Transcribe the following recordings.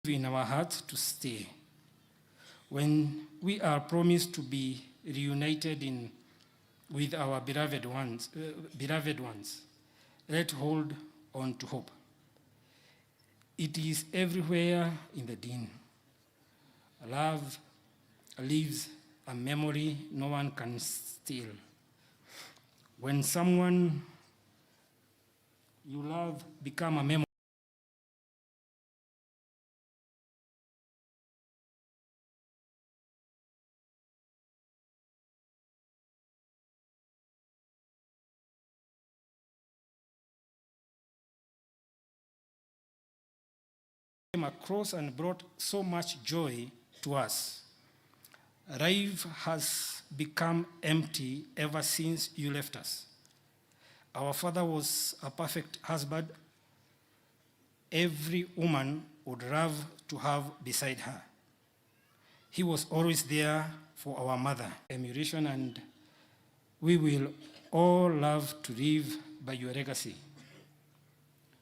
in our hearts to stay. When we are promised to be reunited with our beloved ones, let's hold on to hope. It is everywhere in the din. Love leaves a memory no one can steal. When someone you love become a memory, came across and brought so much joy to us. Life has become empty ever since you left us. Our father was a perfect husband every woman would love to have beside her. He was always there for our mother. Emulation, and we will all love to live by your legacy.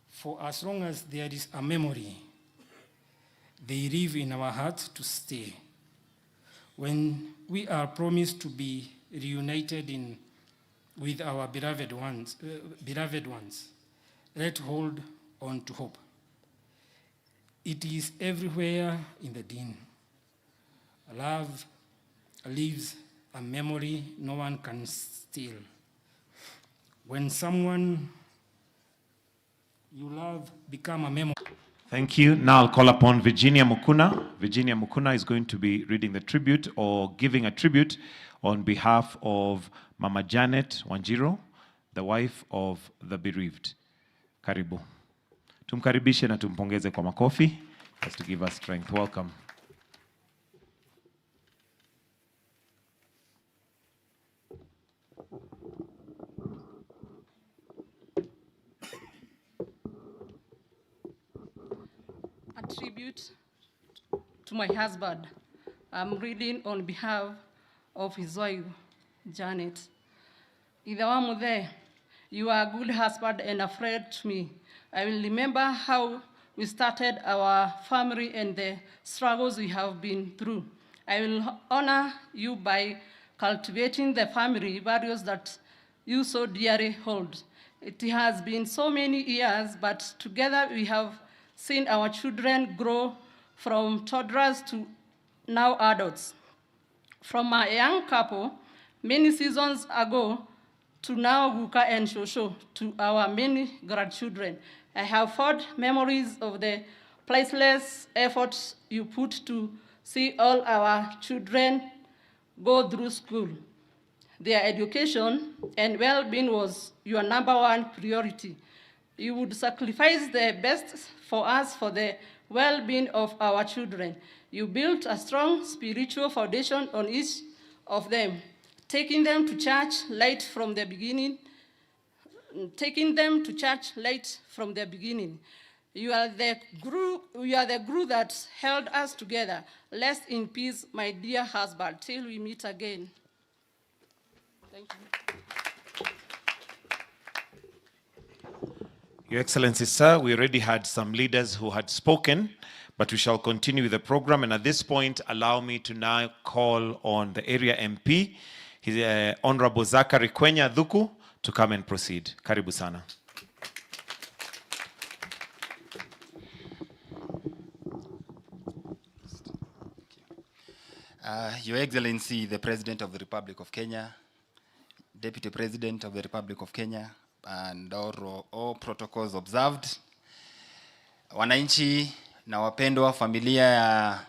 For as long as there is a memory, they live in our hearts to stay. When we are promised to be reunited with our beloved ones, let's hold on to hope. It is everywhere in the din. Love leaves a memory no one can steal. When someone you love become a memory. Thank you. Now I'll call upon Virginia Mukuna. Virginia Mukuna is going to be reading the tribute or giving a tribute on behalf of Mama Janet Wanjiro, the wife of the bereaved. Karibu. Tumkaribishe na tumpongeze kwa makofi just to give us strength. Welcome. A tribute to my husband. I'm reading on behalf of his wife, Janet. Idawamuthe, you are a good husband and a friend to me. I will remember how we started our family and the struggles we have been through. I will honor you by cultivating the family values that you so dearly hold. It has been so many years, but together we have seen our children grow from toddlers to now adults. From a young couple many seasons ago to now Guka and Shosho to our many grandchildren. I have fond memories of the priceless efforts you put to see all our children go through school. Their education and well-being was your #1 priority. You would sacrifice the best for us for the well-being of our children. You built a strong spiritual foundation on each of them, taking them to church right from the beginning. You are the glue that held us together. Rest in peace, my dear husband, till we meet again. Thank you. Your Excellency, sir, we already had some leaders who had spoken, but we shall continue with the program. And at this point, allow me to now call on the area MP, his Honorable Zachary Kwenya Dhuku, to come and proceed. Karibu sana. Your Excellency, the President of the Republic of Kenya, Deputy President of the Republic of Kenya, and all protocols observed. Wananchi na wapendwa, familia ya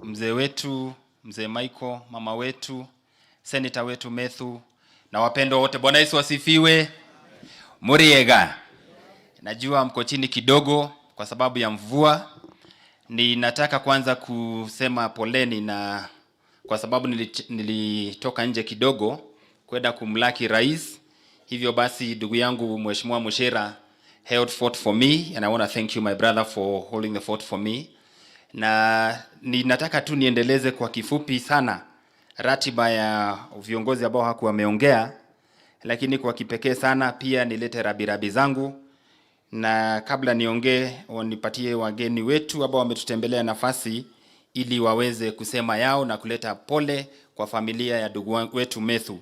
mzee wetu, mzee Maigo, mama wetu, Senator wetu Methu, na wapendwa wote, Bwana Yesu asifiwe. Muriega. Najua mko chini kidogo kwa sababu ya mvua. Ninataka kwanza kusema poleni na kwa sababu nilitoka nje kidogo kwenda kumlaki rais. Hivyo basi ndugu yangu Mheshimiwa Mushera held fort for me, and I want to thank you my brother for holding the fort for me. Na ninataka tu niendeleze kwa kifupi sana ratiba ya viongozi ambao hakuwa wameongea, lakini kwa kipekee sana pia nilete rabirabi zangu na kabla niongee, wanipatie wageni wetu ambao wametutembelea nafasi ili waweze kusema yao na kuleta pole kwa familia ya ndugu wetu Methu.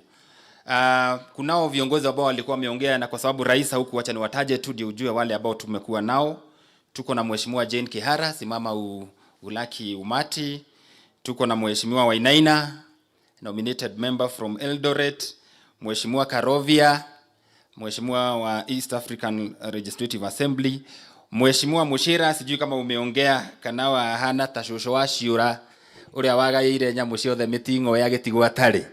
Kunao viongozi ambao walikuwa wameongea, na kwa sababu rais huku, acha niwataje tu ndio ujue wale ambao tumekuwa nao. Tuko na Mheshimiwa Jane Kihara, simama ulaki umati. Tuko na Mheshimiwa Wainaina, nominated member from Eldoret. Mheshimiwa Karovia, Mheshimiwa wa East African Legislative Assembly. Mheshimiwa Mushira, sijui kama umeongea, kanawa hana tashosho wa shiura uria wagaire nyamu ciothe mitingo ya gitigwa tari.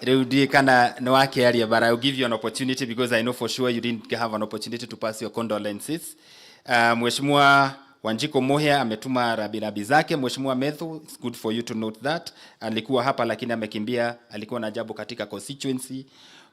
Riu ndi kana no wake area, but I'll give you an opportunity because I know for sure you didn't have an opportunity to pass your condolences. Mheshimiwa Wanjiko Mohia ametuma rabirabi zake. Mheshimiwa Methu, it's good for you to note that. Alikuwa hapa lakini amekimbia, alikuwa na jambo katika constituency.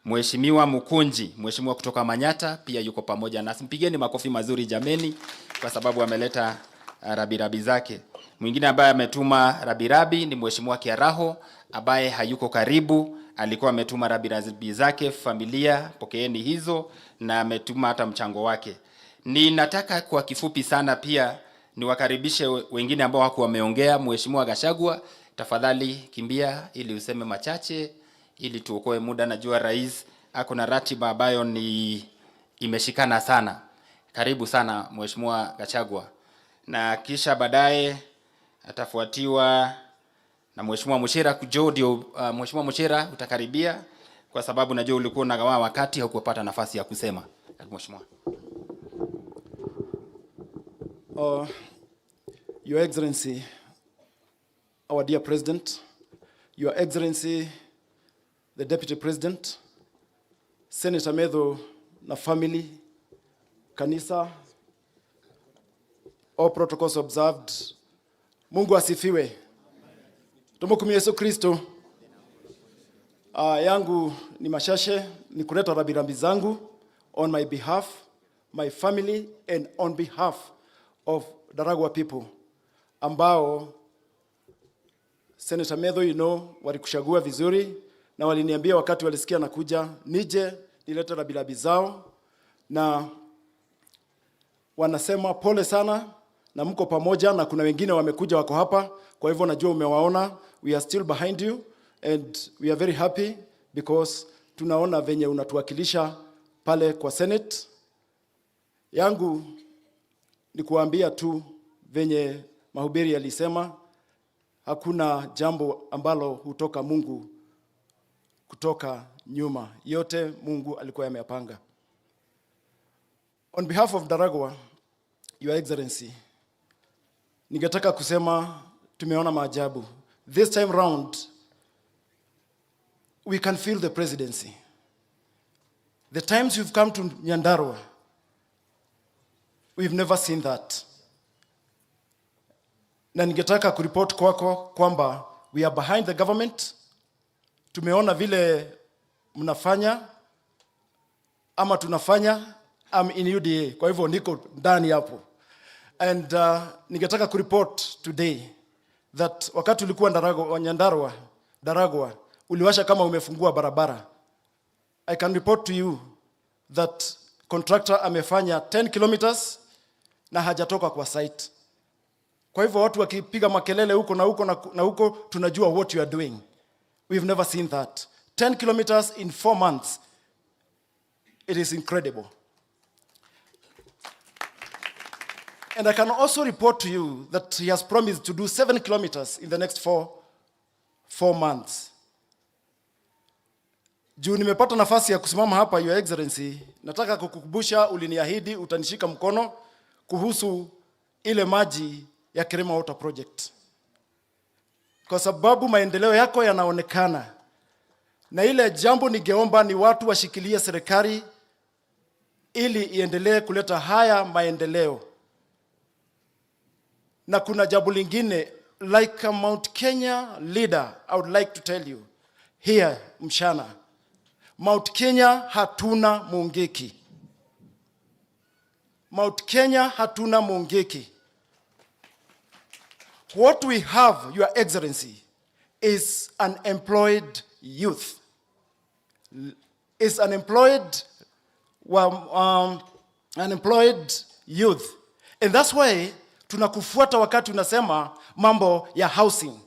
Mheshimiwa Mukunji, mheshimiwa kutoka Manyata, pia yuko pamoja nasi. Mpigeni makofi mazuri jameni, kwa sababu ameleta rabirabi zake. Mwingine ambaye ametuma rabirabi ni Mheshimiwa Kiaraho, ambaye hayuko karibu, alikuwa ametuma rabirabi zake. Familia, pokeeni hizo, na ametuma hata mchango wake. Ninataka kwa kifupi sana pia niwakaribishe wengine ambao wako wameongea. Mheshimiwa Gashagwa, tafadhali kimbia ili useme machache ili tuokoe muda. Najua rais ako na ratiba ambayo ni imeshikana sana. Karibu sana Mheshimiwa Gashagwa. Na kisha baadaye atafuatiwa na Mheshimiwa Mushira kujodio. Mheshimiwa Mushira utakaribia kwa sababu najua ulikuwa unagawa wakati hukupata nafasi ya kusema. Mheshimiwa. Your Excellency, our dear President, Your Excellency, the Deputy President, Senator Methu na family, kanisa, all protocols observed. Mungu asifiwe. Tumukumie Yesu Kristo. Yangu ni mashashe, ni kuleta rabirambi zangu on my behalf, my family, and on behalf of Daragwa people ambao Senator Methu walikuchagua vizuri, na waliniambia wakati walisikia nakuja nije nilete rabilabi zao, na wanasema pole sana na mko pamoja, na kuna wengine wamekuja wako hapa, kwa hivyo najua umewaona. We are still behind you and we are very happy because tunaona venye unatuwakilisha pale kwa Senate. Yangu ni kuambia tu venye mahubiri yalisema, hakuna jambo ambalo hutoka Mungu kutoka nyuma. Yote Mungu alikuwa ameyapanga. On behalf of Daragwa, Your Excellency, ningetaka kusema tumeona maajabu. This time round, we can feel the presidency. The times you've come to Nyandarua, we've never seen that. Na ningetaka kuripoti kwako kwamba we are behind the government. Tumeona vile mnafanya ama tunafanya. I'm in UDA, kwa hivyo niko ndani hapo. And ningetaka kuripoti today that wakati ulikuwa Nyandarua, Daragwa, uliwasha kama umefungua barabara. I can report to you that contractor amefanya 10 kilometers na hajatoka kwa site. Kwa hivyo watu wakipiga makelele huko na huko, tunajua what you are doing. We've never seen that. 10 kilometers in 4 months. It is incredible. And I can also report to you that he has promised to do 7 kilometers in the next 4 months. Juu nimepata nafasi ya kusimama hapa, Your Excellency, nataka kukukumbusha uliniahidi utanishika mkono kuhusu ile maji ya Kirima Water Project. Kwa sababu maendeleo yako yanaonekana. Na ile jambo ningeomba ni watu washikilie serikali ili iendelee kuleta haya maendeleo. Na kuna jambo lingine, like a Mount Kenya leader, I would like to tell you here mchana, Mount Kenya hatuna Mungiki. Mount Kenya hatuna Mungiki. What we have, Your Excellency, is unemployed youth. Is unemployed unemployed youth. And that's why tunakufuata wakati unasema mambo ya housing.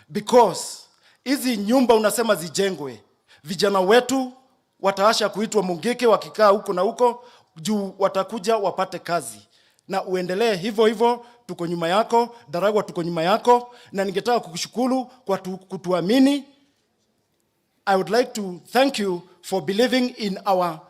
Because hizi nyumba unasema zijengwe, vijana wetu wataasha kuitwa mungeke wakikaa huko na huko, juu watakuja wapate kazi. Na uendelee hivyo hivyo, tuko nyuma yako, Daragwa tuko nyuma yako, na ningetaka kukushukuru kwa kutuamini. I would like to thank you for believing in our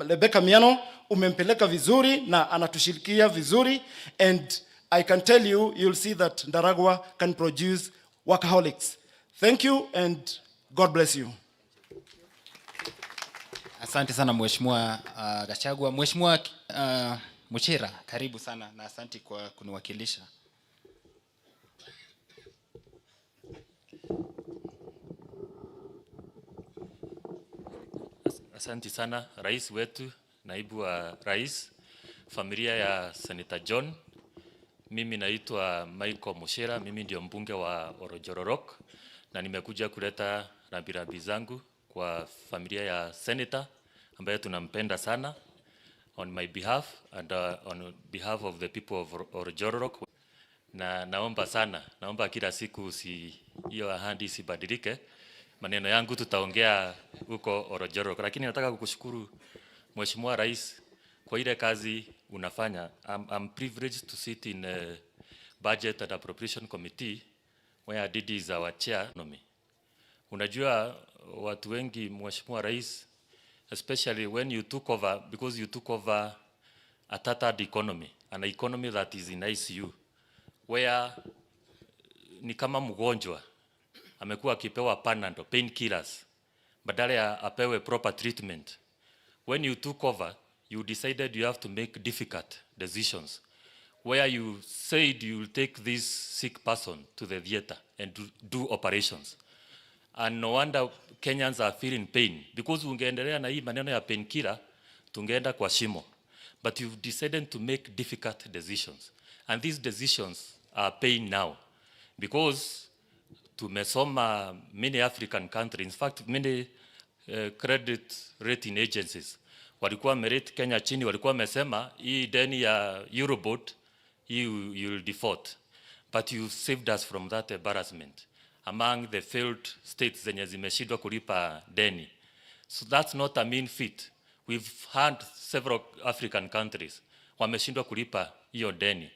Rebecca Miano. Umempeleka vizuri na anatushirikia vizuri, and I can tell you, you'll see that Daragwa can produce workaholics. Thank you and God bless you. Asante sana Mheshimiwa Gachagua. Mheshimiwa Muchira, karibu sana na asante kwa kuniwakilisha. Asante sana rais wetu, naibu wa rais, familia ya Senator John. Mimi naitwa Maigo Muchira, mimi ndio mbunge wa Orojororok, na nimekuja kuleta rambirambi zangu kwa familia ya Senator ambaye tunampenda sana, on my behalf and on behalf of the people of Orojororok. Na naomba kila siku hiyo ahadi isibadilike. Maneno yangu tutaongea huko Orojororok, lakini nataka kukushukuru Mheshimiwa Rais kwa ile kazi unafanya. I'm privileged to sit in a budget and appropriation committee where Didi is our chair. Unajua watu wengi Mheshimiwa Rais, especially when you took over, because you took over a tattered economy, an economy that is in ICU, where ni kama mgonjwa amekuwa akipewa Panadol, painkillers, badala ya apewe proper treatment. When you took over, you decided you have to make difficult decisions, where you said you will take this sick person to the theater and do operations. And no wonder Kenyans are feeling pain, because ungeendelea na hii maneno ya painkiller, tungeenda kwa shimo. But you've decided to make difficult decisions. And these decisions are pain now, because tumesoma many African countries, in fact many credit rating agencies walikuwa wamerate Kenya chini, walikuwa wamesema hii deni ya Eurobond you will default, but you saved us from that embarrassment among the failed states zenye zimeshindwa kulipa deni. So that's not a mean feat. We've had several African countries wameshindwa kulipa hiyo deni,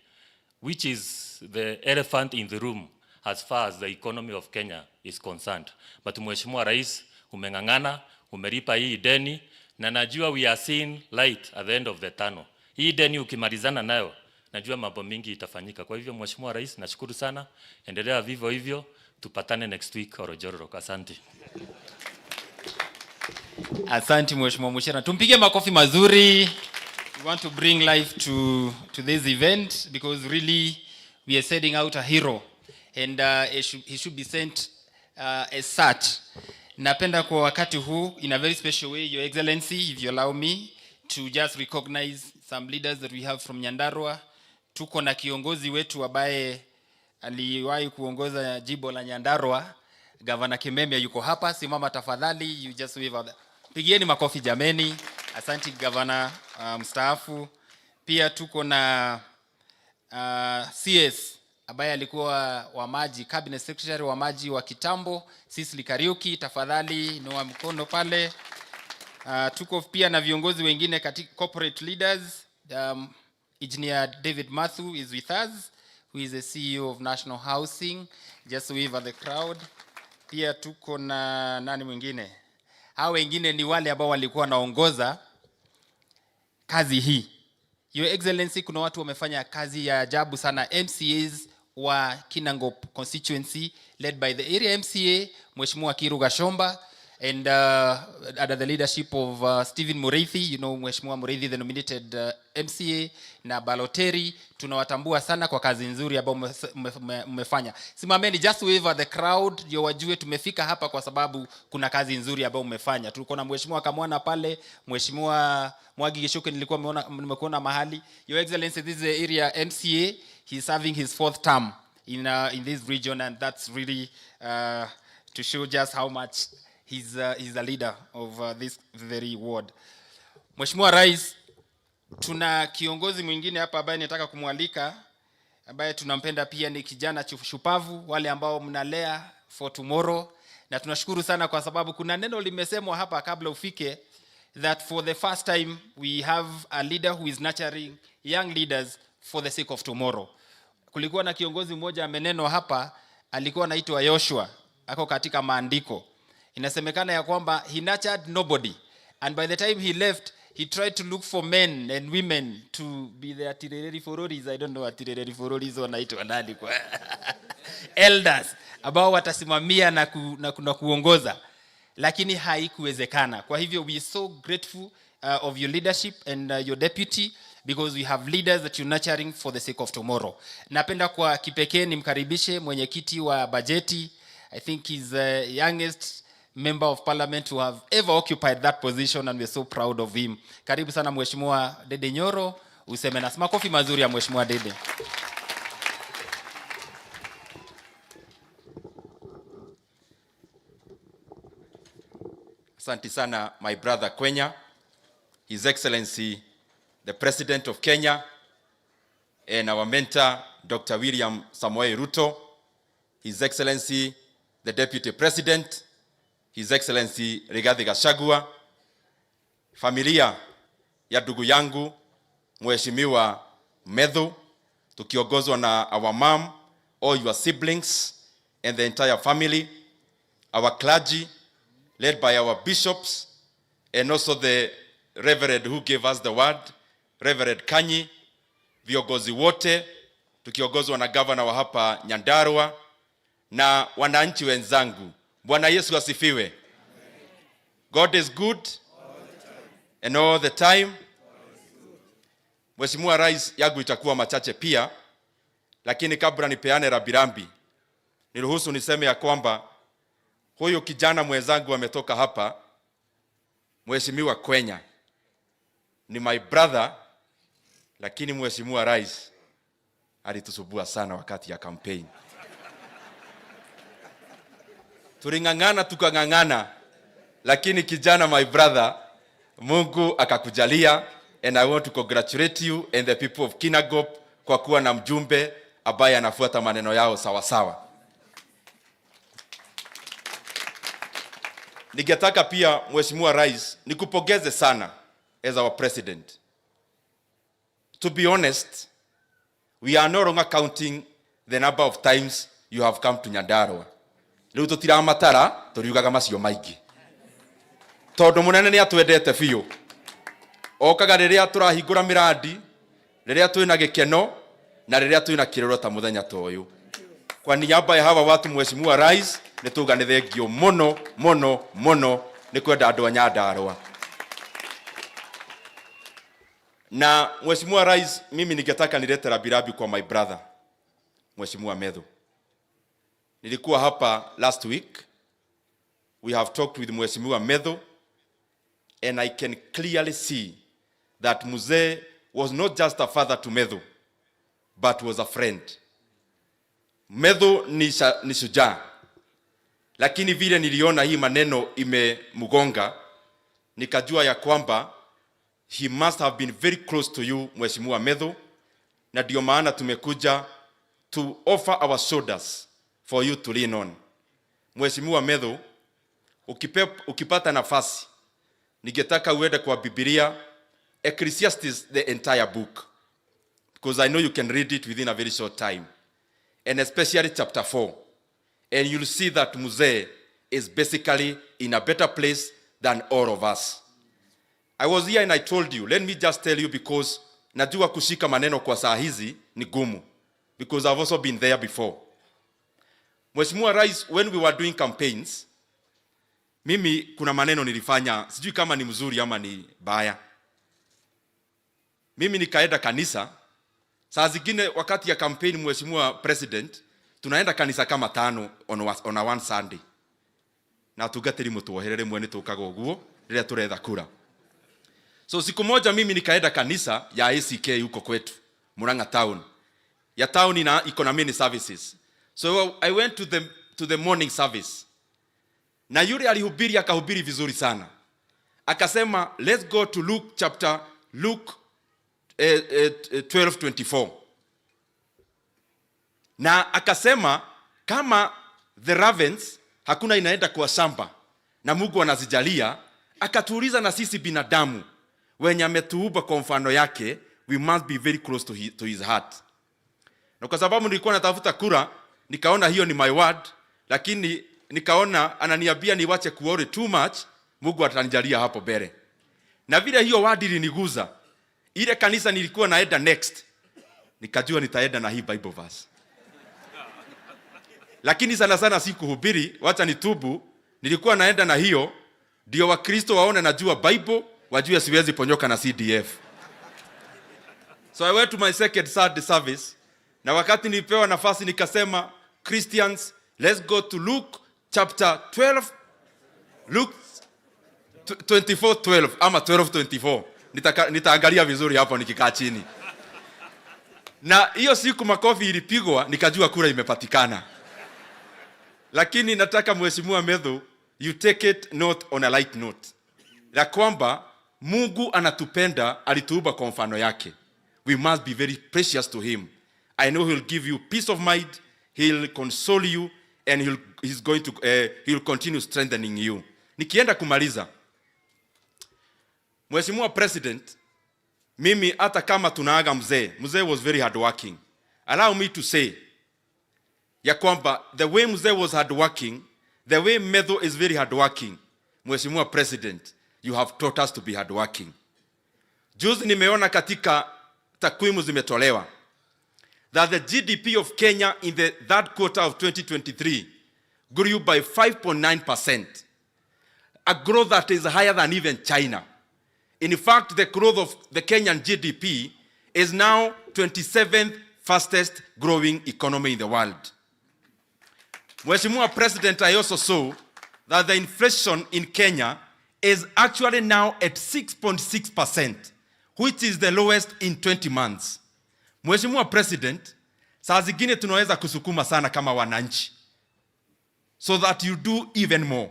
which is the elephant in the room as far as the economy of Kenya is concerned. But Mheshimiwa Rais, umeng'ang'ana, umelipa hii deni, na najua we are seeing light at the end of the tunnel. Hii deni ukimalizana nayo, najua mambo mingi itafanyika. Kwa hivyo Mheshimiwa Rais, nashukuru sana. Endelea vivyo hivyo, tupatane next week Orojororok. Asante. Asante Mheshimiwa Muchira. Tumpige makofi mazuri. We want to bring life to this event, because really we are setting out a hero, and he should be sent as such. Napenda kwa wakati huu, in a very special way, Your Excellency, if you allow me to just recognize some leaders that we have from Nyandarua. Tuko na kiongozi wetu ambaye aliwahi kuongoza jimbo la Nyandarua, Governor Kimemia yuko hapa. Simama tafadhali, you just wave out. Pigieni makofi jameni. Asante Governor mstaafu. Pia tuko na CS ambaye alikuwa wa maji, Cabinet Secretary wa maji wa kitambo, Sisli Kariuki, tafadhali inua mkono pale. Tuko pia na viongozi wengine katika corporate leaders. Engineer David Methu is with us, who is the CEO of National Housing. Just wave at the crowd. Pia tuko na nani mwingine? Hao wengine ni wale ambao walikuwa naongoza kazi hii. Your Excellency, kuna watu wamefanya kazi ya ajabu sana. MCAs wa Kinangop constituency led by the area MCA Mheshimiwa Kiru Gashomba, and under the leadership of Stephen Mureithi, you know Mheshimiwa Mureithi, the nominated MCA, na Baloteri. Tunawatambua sana kwa kazi nzuri ambayo mmefanya. Simameni, just wave at the crowd ndio wajue tumefika hapa kwa sababu kuna kazi nzuri ambayo mmefanya. Tuko na Mheshimiwa Kamwana pale, Mheshimiwa Mwagi Geshuke nilikuwa nimekuona mahali. Your Excellency, this is the area MCA. He's serving his 4th term in this region, and that's really to show just how much he's a leader of this very ward. Mheshimiwa Rais, tuna kiongozi mwingine hapa ambaye nataka kumwalika, ambaye tunampenda pia, ni kijana shupavu, wale ambao mnalea for tomorrow. Na tunashukuru sana kwa sababu kuna neno limesemwa hapa kabla ufike, that for the first time we have a leader who is nurturing young leaders for the sake of tomorrow. Kulikuwa na kiongozi mmoja amenenwa hapa, alikuwa anaitwa Joshua, ako katika maandiko. Inasemekana ya kwamba he nurtured nobody, and by the time he left, he tried to look for men and women to be the atirereri fororis. I don't know atirereri fororis wanaitwa nani kwa elders ambao watasimamia na kuongoza, lakini haikuwezekana. Kwa hivyo we are so grateful of your leadership and your deputy, because we have leaders that you nurturing for the sake of tomorrow. Napenda kwa kipekee nimkaribishe mwenyekiti wa bajeti. I think he's the youngest member of parliament who have ever occupied that position, and we're so proud of him. Karibu sana Mheshimiwa Dede Nyoro, useme na makofi mazuri ya Mheshimiwa Dede. Asante sana my brother Kwenya, His Excellency the President of Kenya, and our mentor Dr. William Samoei Ruto, His Excellency the Deputy President, His Excellency Rigathi Gachagua, familia ya ndugu yangu Mheshimiwa Methu, tukiongozwa na our mom, all your siblings and the entire family, our clergy led by our bishops, and also the Reverend who gave us the word, Reverend Kanyi, viongozi wote, tukiongozwa na governor wa hapa Nyandarua, na wananchi wenzangu. Bwana Yesu asifiwe. God is good and all the time. Mheshimiwa Rais, yangu itakuwa machache pia, lakini kabla nipeane rabirambi, niruhusu niseme ya kwamba huyu kijana mwenzangu ametoka hapa, Mheshimiwa Kwenya, ni my brother, lakini Mheshimiwa Rais alitusubua sana wakati ya campaign. Tulingangana tukangangana, lakini kijana my brother, Mungu akakujalia, and I want to congratulate you and the people of Kinangop kwa kuwa na mjumbe ambaye anafuata maneno yao sawa sawa. Ningetaka pia Mheshimiwa Rais nikupongeze sana as our president. To be honest, we are no longer counting the number of times you have come to Nyandarua. Leo tutiramatara turiugaga macio maingi. Tondu munene ni atwendete biu. Okaga riria turahingura miradi, riria twina gikeno na riria twina kiroro ta muthenya ta uyu. Kwa niaba ya hawa watu Mheshimiwa Rais, nituga ni thengio muno muno muno ni kwenda andu a Nyandarua. Na Mheshimiwa Rais, mimi ningetaka nilete rabirabi kwa my brother Mheshimiwa Methu. Nilikuwa hapa last week. We have talked with Mheshimiwa Methu, and I can clearly see that Mzee was not just a father to Methu, but was a friend. Methu ni shujaa, lakini vile niliona hii maneno imemgonga, nikajua ya kwamba he must have been very close to you Mheshimiwa Methu, na ndio maana tumekuja to offer our shoulders for you to lean on. Mheshimiwa Methu, ukipata nafasi, ningetaka uende kwa Biblia, Ecclesiastes, the entire book, because I know you can read it within a very short time, and especially chapter 4, and you'll see that Mzee is basically in a better place than all of us. I was here and I told you, let me just tell you, because najua kushika maneno kwa saa hizi ni gumu, because I've also been there before. Mheshimiwa Rais, when we were doing campaigns, mimi kuna maneno nilifanya, sijui kama ni mzuri ama ni baya. Mimi nikaenda kanisa, saa zingine wakati ya campaign Mheshimiwa President, tunaenda kanisa kama 5 on a one Sunday. Na tugatiri mutuoherere mwene tukaga uguo rĩrĩa turetha kura. So siku moja mimi nikaenda kanisa ya ACK huko kwetu, Murang'a town. Ya town ina iko na many services. So I went to the morning service. Na yule alihubiri akahubiri vizuri sana. Akasema let's go to Luke 12:24. Na akasema kama the ravens hakuna inaenda kwa shamba na Mungu anazijalia, akatuuliza na sisi binadamu wenye ametuumba kwa mfano yake, we must be very close to his heart. Na kwa sababu nilikuwa natafuta kura, nikaona hiyo ni my word, lakini nikaona ananiambia niwache kuworry too much, Mungu atanijalia hapo mbele. Na vile hiyo word iliniguza, ile kanisa nilikuwa naenda next, nikajua nitaenda na hii Bible verse. Lakini sana sana sikuhubiri, wacha nitubu, nilikuwa naenda na hiyo ndio Wakristo waone najua Bible, wajue siwezi ponyoka na CDF. So I went to my second Sunday service, na wakati nilipewa nafasi nikasema, Christians, let's go to Luke chapter 12, Luke 24:12 ama 12:24. Nitaangalia vizuri hapo nikikaa chini. Na hiyo siku makofi ilipigwa, nikajua kura imepatikana. Lakini nataka Mheshimiwa Methu, you take it not on a light note. Ya kwamba Mungu anatupenda, alituumba kwa mfano yake. We must be very precious to him. I know he'll give you peace of mind, he'll console you, and he'll continue strengthening you. Nikienda kumaliza, Mheshimiwa President, mimi hata kama tunaaga mzee was very hardworking. Allow me to say ya kwamba the way mzee was hardworking, the way Methu is very hardworking. Mheshimiwa President, you have taught us to be hardworking. Juzi nimeona katika takwimu zimetolewa that the GDP of Kenya in the third quarter of 2023 grew by 5.9%, a growth that is higher than even China. In fact, the growth of the Kenyan GDP is now 27th fastest growing economy in the world. Mheshimiwa President, I also saw that the inflation in Kenya is actually now at 6.6%, which is the lowest in 20 months. Mheshimiwa President, saa zingine tunaweza kusukuma sana kama wananchi, so that you do even more.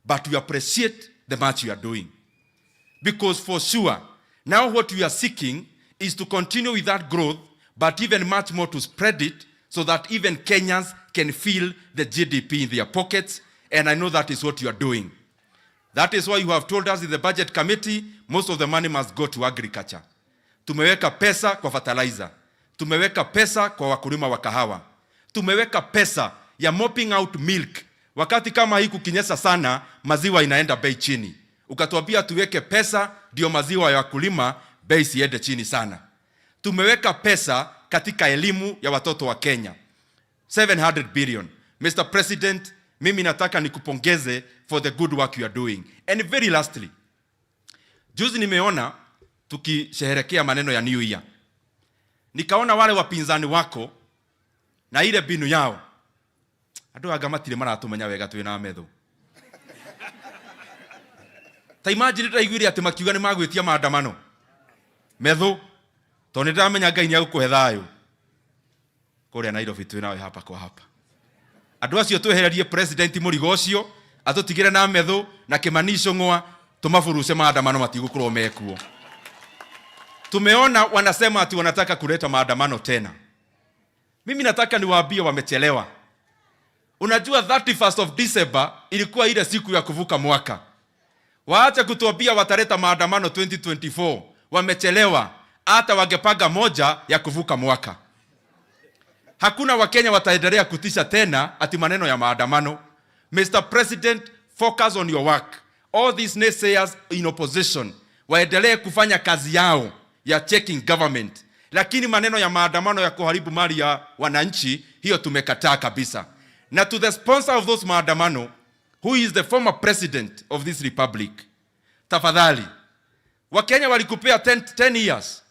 But we appreciate the much you are doing. Because for sure, now what we are seeking is to continue with that growth, but even much more to spread it, so that even Kenyans can feel the GDP in their pockets, and I know that is what you are doing. That is why you have told us in the budget committee, most of the money must go to agriculture. Tumeweka pesa kwa fertilizer. Tumeweka pesa kwa wakulima wa kahawa. Tumeweka pesa ya mopping out milk. Wakati kama hii kukinyesha sana, maziwa inaenda bei chini. Ukatuambia tuweke pesa ndio maziwa ya wakulima bei siende chini sana. Tumeweka pesa katika elimu ya watoto wa Kenya. 700 billion. Mr. President, mimi nataka nikupongeze for the good work you are doing. And very lastly, juzi nimeona tukisherehekea maneno ya New Year, nikaona wale wapinzani wako na ile binu yao. Ado agamatire maratumenya wega twina Methu. Ta imagine ndaiguire ati makiuga ni magwitia maandamano. Methu, to nĩ ndamenya Ngai nĩ agũkũhe thayũ. Kũrĩa Nairobi twĩnawe hapa kwa hapa. Andũ acio twehererie president mũrigo ũcio, atũtigĩre na Methu na Kĩmanisho ng'wa, tumafuruce maandamano matigũkorwo mekuo. Tumeona wanasema ati wanataka kuleta maandamano tena. Mimi nataka niwaambie wamechelewa. Unajua 31st of December ilikuwa ile siku ya kuvuka mwaka. Waacha kutuambia wataleta maandamano 2024. Wamechelewa. Hata wangepanga moja ya kuvuka mwaka. Hakuna Wakenya wataendelea kutisha tena ati maneno ya maandamano. Mr. President, focus on your work. All these naysayers in opposition waendelee kufanya kazi yao ya checking government. Lakini maneno ya maandamano ya kuharibu mali ya wananchi, hiyo tumekataa kabisa. Na to the sponsor of those maandamano, who is the former president of this republic, tafadhali, Wakenya walikupea 10 years.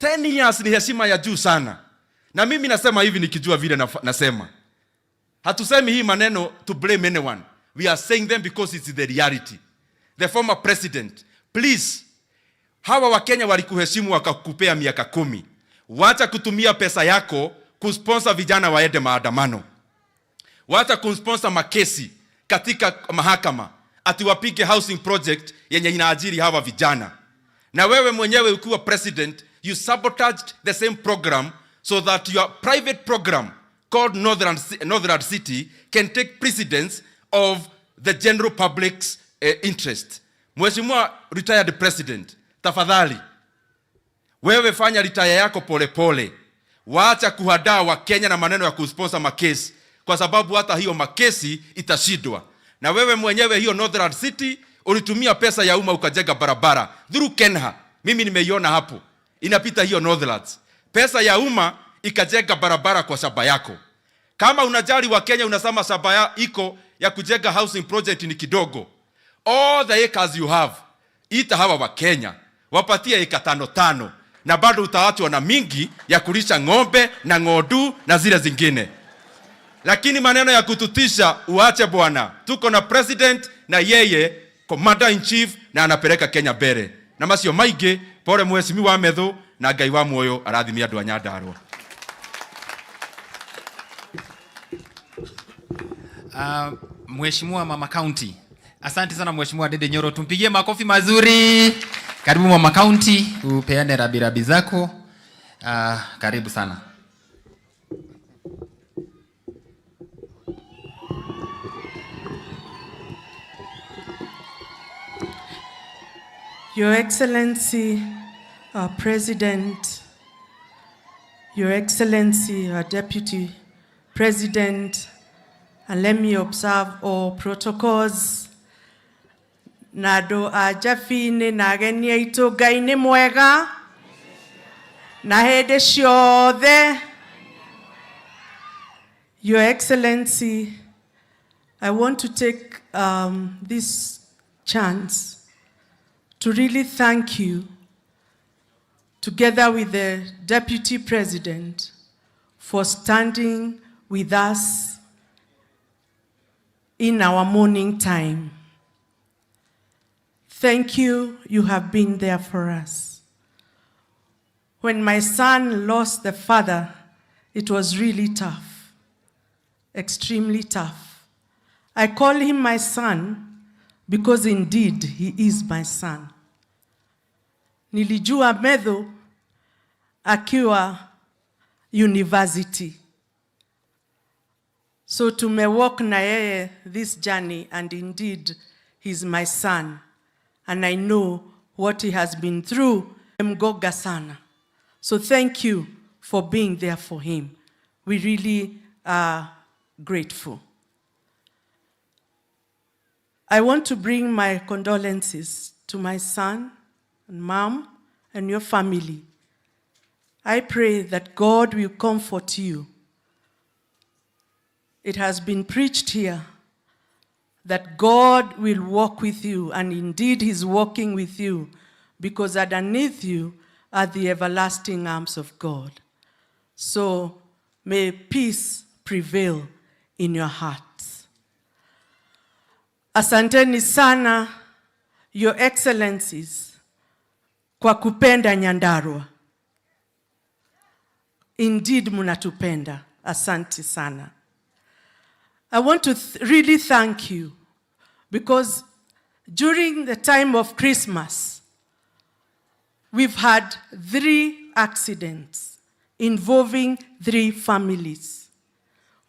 10 years ni heshima ya juu sana. Na mimi nasema hivi nikijua vile nasema. Hatusemi hii maneno to blame anyone. We are saying them because it's the reality. The former president, please, hawa Wakenya walikuheshimu wakakupea miaka 10. Wacha kutumia pesa yako kusponsor vijana waende maandamano. Wacha kusponsor makesi katika mahakama ati wapige housing project yenye inaajiri hawa vijana. Na wewe mwenyewe ukiwa president, you sabotaged the same program so that your private program called Northern City can take precedence of the general public's interest. Mheshimiwa retired president, tafadhali wewe fanya retire yako pole pole. Waacha kuhadaa wa Kenya na maneno ya kusponsor makesi, kwa sababu hata hiyo makesi itashindwa. Na wewe mwenyewe hiyo Northern City ulitumia pesa ya umma ukajenga barabara through Kenha. Mimi nimeiona hapo. Inapita hiyo Northlands. Pesa ya umma ikajenga barabara kwa shamba yako. Kama unajali wa Kenya, unasema shamba iko ya kujenga housing project ni kidogo. All the acres you have, ita hawa wa Kenya, wapatie eka 5 na bado utaachwa na mingi ya kulisha ng'ombe na ng'ondu na zile zingine. Lakini maneno ya kututisha uache bwana. Tuko na president na yeye commander in chief na anapeleka Kenya mbele. Na macio maige pole Mheshimiwa Methu na Ngai wa muoyo arathimia andu a Nyandarua. Mheshimiwa Mama County. Asante sana Mheshimiwa Dede Nyoro, tumpigie makofi mazuri. Karibu Mama County, upeane rabirabi zako. Karibu sana. Your Excellency, our President, Your Excellency, our Deputy President, and let me observe all protocols. Nado ajafine nageni aito gaine mwega na hede ciothe. Your Excellency, I want to take this chance to really thank you, together with the Deputy President, for standing with us in our mourning time. Thank you, you have been there for us. When my son lost the father, it was really tough, extremely tough. I call him my son because indeed he is my son. Nilijua Methu akiwa university. So tumewalk na yeye this journey, and indeed he's my son. And I know what he has been through. Mgoga sana. So thank you for being there for him. We really are grateful. I want to bring my condolences to my son and mom and your family. I pray that God will comfort you. It has been preached here that God will walk with you, and indeed he's walking with you, because underneath you are the everlasting arms of God. So may peace prevail in your hearts. Asanteni sana, Your Excellencies, kwa kupenda Nyandarua. Indeed munatupenda. Asante sana. I want to really thank you, because during the time of Christmas, we've had 3 accidents involving 3 families.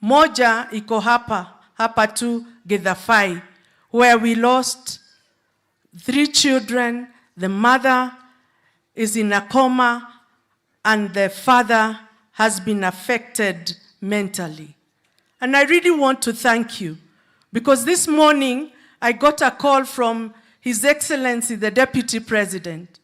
Moja iko hapa tu Githafai, where we lost 3 children. The mother is in a coma and the father has been affected mentally. And I really want to thank you, because this morning I got a call from His Excellency, the Deputy President,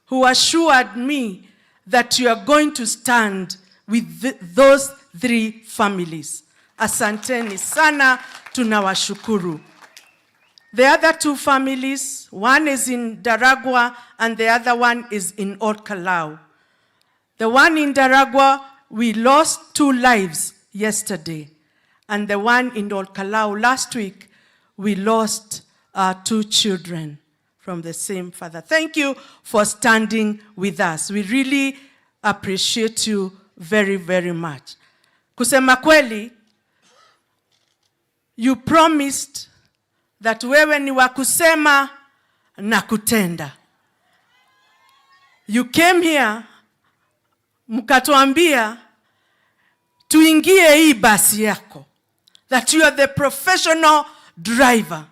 who assured me that you are going to stand with those 3 families. Asanteni sana, tunawashukuru. The other 2 families, one is in Daragwa and the other one is in Old Kalau. The one in Daragwa, we lost 2 lives yesterday. And the one in Old Kalau last week, we lost 2 children from the same father. Thank you for standing with us. We really appreciate you very, very much. Kusema kweli, you promised that wewe ni wa kusema na kutenda. You came here, mkatuambia tuingie hii basi yako, that you are the professional driver.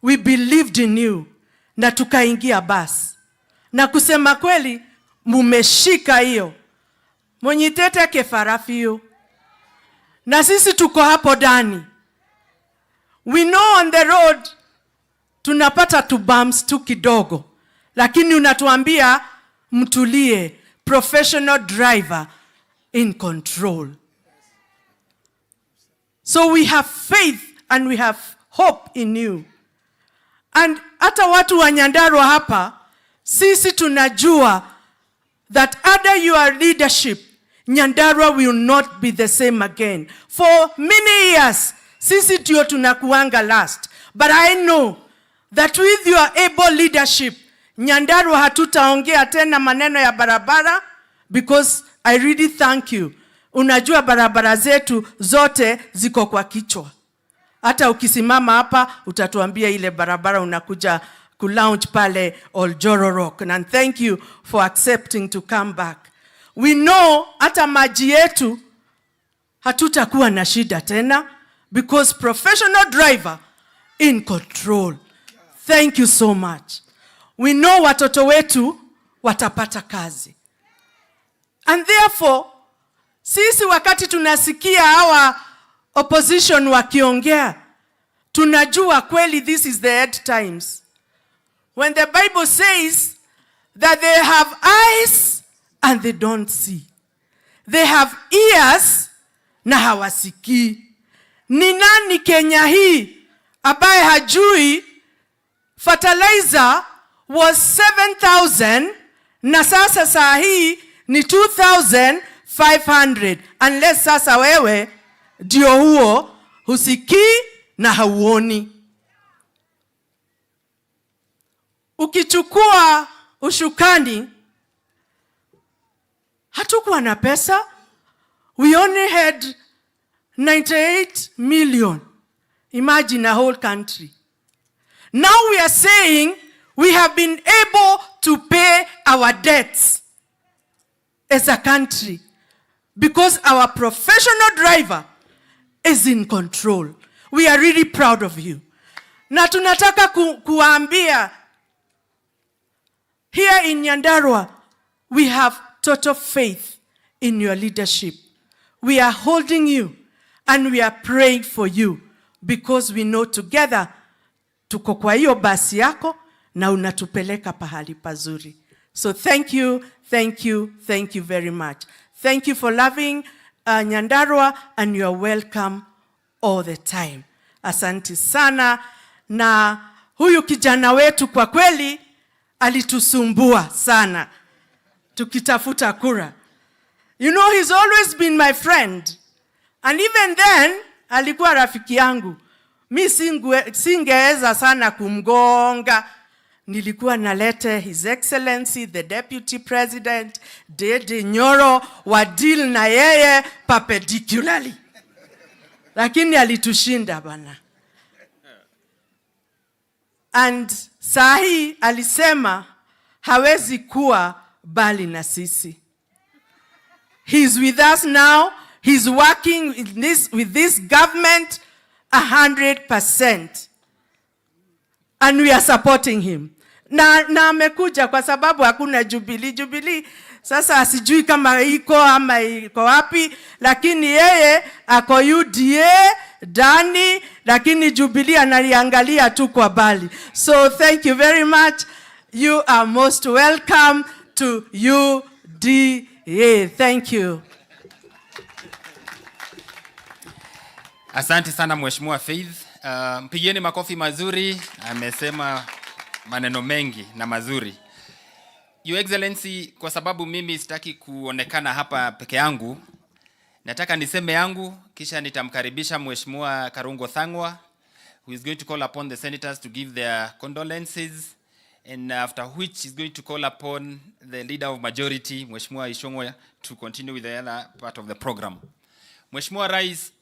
We believed in you, na tukaingia basi. Na kusema kweli, mumeshika hiyo. Monyitete kefarafio. Na sisi tuko hapo ndani. We know on the road, tunapata tu bumps tu kidogo. Lakini unatuambia mtulie, professional driver in control. So we have faith and we have hope in you. And hata watu wa Nyandarua hapa, sisi tunajua that under your leadership, Nyandarua will not be the same again. For many years, sisi ndio tunakuanga last. But I know that with your able leadership, Nyandarua hatutaongea tena maneno ya barabara, because I really thank you. Unajua barabara zetu zote ziko kwa kichwa. Hata ukisimama hapa utatuambia ile barabara unakuja ku-launch pale Oljororok. And thank you for accepting to come back. We know hata maji yetu hatutakuwa na shida tena, because professional driver in control. Thank you so much. We know watoto wetu watapata kazi. And therefore, sisi wakati tunasikia hawa opposition wakiongea, tunajua kweli this is the end times. When the Bible says that they have eyes and they don't see. They have ears na hawasikii. Ni nani Kenya hii ambaye hajui fertilizer was 7,000 na sasa saa hii ni 2,500, unless sasa wewe ndio huo husikii na hauoni. Ukichukua ushukani, hatukuwa na pesa. We only had 98 million. Imagine a whole country. Now we are saying we have been able to pay our debts as a country because our professional driver is in control. We are really proud of you. Na tunataka kuambia, here in Nyandarua, we have total faith in your leadership. We are holding you and we are praying for you, because we know together tuko kwa hiyo basi yako na unatupeleka pahali pazuri. So thank you, thank you, thank you very much. Thank you for loving Nyandarua, and you are welcome all the time. Asante sana. Na huyu kijana wetu kwa kweli alitusumbua sana tukitafuta kura. You know, he's always been my friend. And even then, alikuwa rafiki yangu. Mi singeweza sana kumgonga. Nilikuwa nalete His Excellency, the Deputy President, Dede Nyoro, wa deal na yeye perpendicularly. Lakini alitushinda bana. And sahi alisema hawezi kuwa bali na sisi. He's with us now. He's working with this government 100%. And we are supporting him. Na amekuja kwa sababu hakuna Jubilee. Jubilee sasa asijui kama iko ama iko wapi, lakini yeye ako UDA ndani, lakini Jubilee analiangalia tu kwa bali. So thank you very much. You are most welcome to UDA. Thank you. Asante sana Mheshimiwa Faith. Mpigieni makofi mazuri. Amesema maneno mengi na mazuri. Your Excellency, kwa sababu mimi sitaki kuonekana hapa peke yangu, nataka niseme yangu, kisha nitamkaribisha Mheshimiwa Karungo Thangwa, who is going to call upon the senators to give their condolences, and after which is going to call upon the leader of majority, Mheshimiwa Ishongwa, to continue with the other part of the program. Mheshimiwa Rais,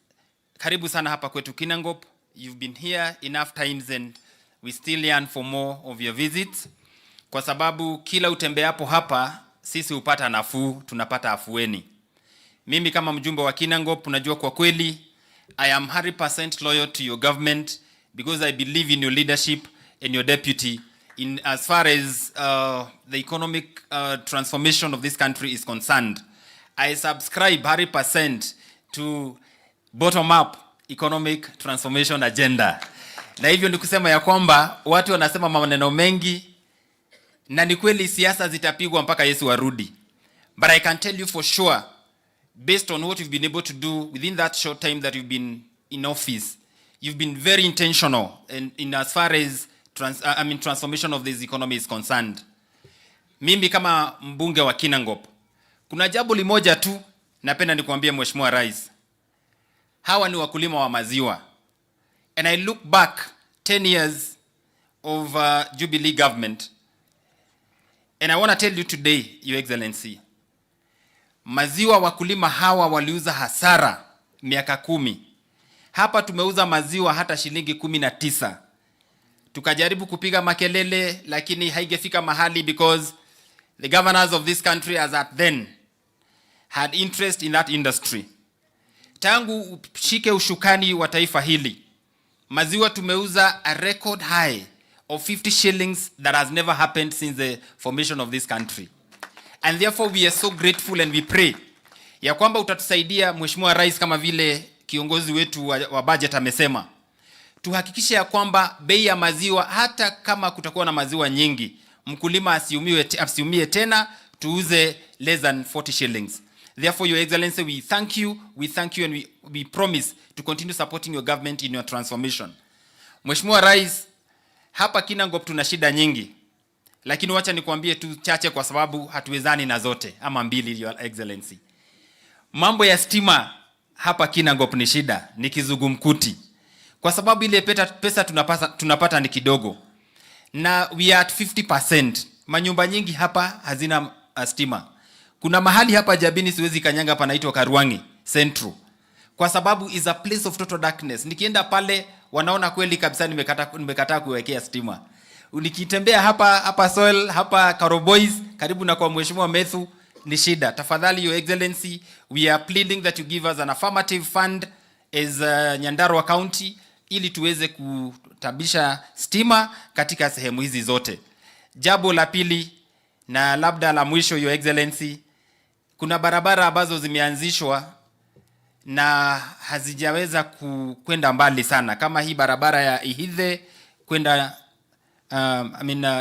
karibu sana hapa kwetu Kinangop. You've been here enough times and we still yearn for more of your visits. Kwa sababu kila utembeapo hapa, sisi upata nafuu, tunapata afueni. Mimi kama mjumbe wa Kinangop, unajua kwa kweli, I am 100% loyal to your government because I believe in your leadership and your deputy in as far as the economic transformation of this country is concerned. I subscribe 100% to bottom-up economic transformation agenda. Na hivyo ni kusema ya kwamba watu wanasema maneno mengi na ni kweli siasa zitapigwa mpaka Yesu arudi. But I can tell you for sure, based on what you've been able to do within that short time that you've been in office, you've been very intentional in as far as transformation of this economy is concerned. Mimi kama mbunge wa Kinangop, kuna jambo limoja tu napenda nikuambie Mheshimiwa Rais. Hawa ni wakulima wa maziwa. And I look back 10 years of Jubilee government, and I want to tell you today, Your Excellency, maziwa wakulima hawa waliuza hasara miaka 10. Hapa tumeuza maziwa hata shilingi 19. Tukajaribu kupiga makelele, lakini haigefika mahali because the governors of this country as at then had interest in that industry. Tangu shike ushukani wa taifa hili, maziwa tumeuza a record high of 50 shillings that has never happened since the formation of this country. And therefore we are so grateful and we pray ya kwamba utatusaidia Mheshimiwa Rais, kama vile kiongozi wetu wa budget amesema, tuhakikishe ya kwamba bei ya maziwa, hata kama kutakuwa na maziwa nyingi, mkulima asiumie tena, tuuze less than 40 shillings. Therefore, Your Excellency, we thank you and we promise to continue supporting your government in your transformation. Mheshimiwa Rais, hapa Kinangop tuna shida nyingi, lakini wacha nikuambie tu chache kwa sababu hatuwezani na zote, ama mbili, Your Excellency. Mambo ya stima hapa Kinangop ni shida, ni kizungumkuti. Kwa sababu ile pesa tunapata ni kidogo. Na we are at 50%. Manyumba nyingi hapa hazina stima. Kuna mahali hapa Jabini siwezi kanyanga hapa naitwa Karwangi Central. Kwa sababu is a place of total darkness. Nikienda pale wanaona kweli kabisa nimekataa kuwekea stima. Nikitembea hapa Soil, hapa Karoboys, karibu na kwa Mheshimiwa Methu, ni shida. Tafadhali Your Excellency, we are pleading that you give us an affirmative fund as Nyandarua County ili tuweze kutabisha stima katika sehemu hizi zote. Jambo la pili na labda la mwisho, Your Excellency, kuna barabara ambazo zimeanzishwa na hazijaweza kwenda mbali sana, kama hii barabara ya Ihithe kwenda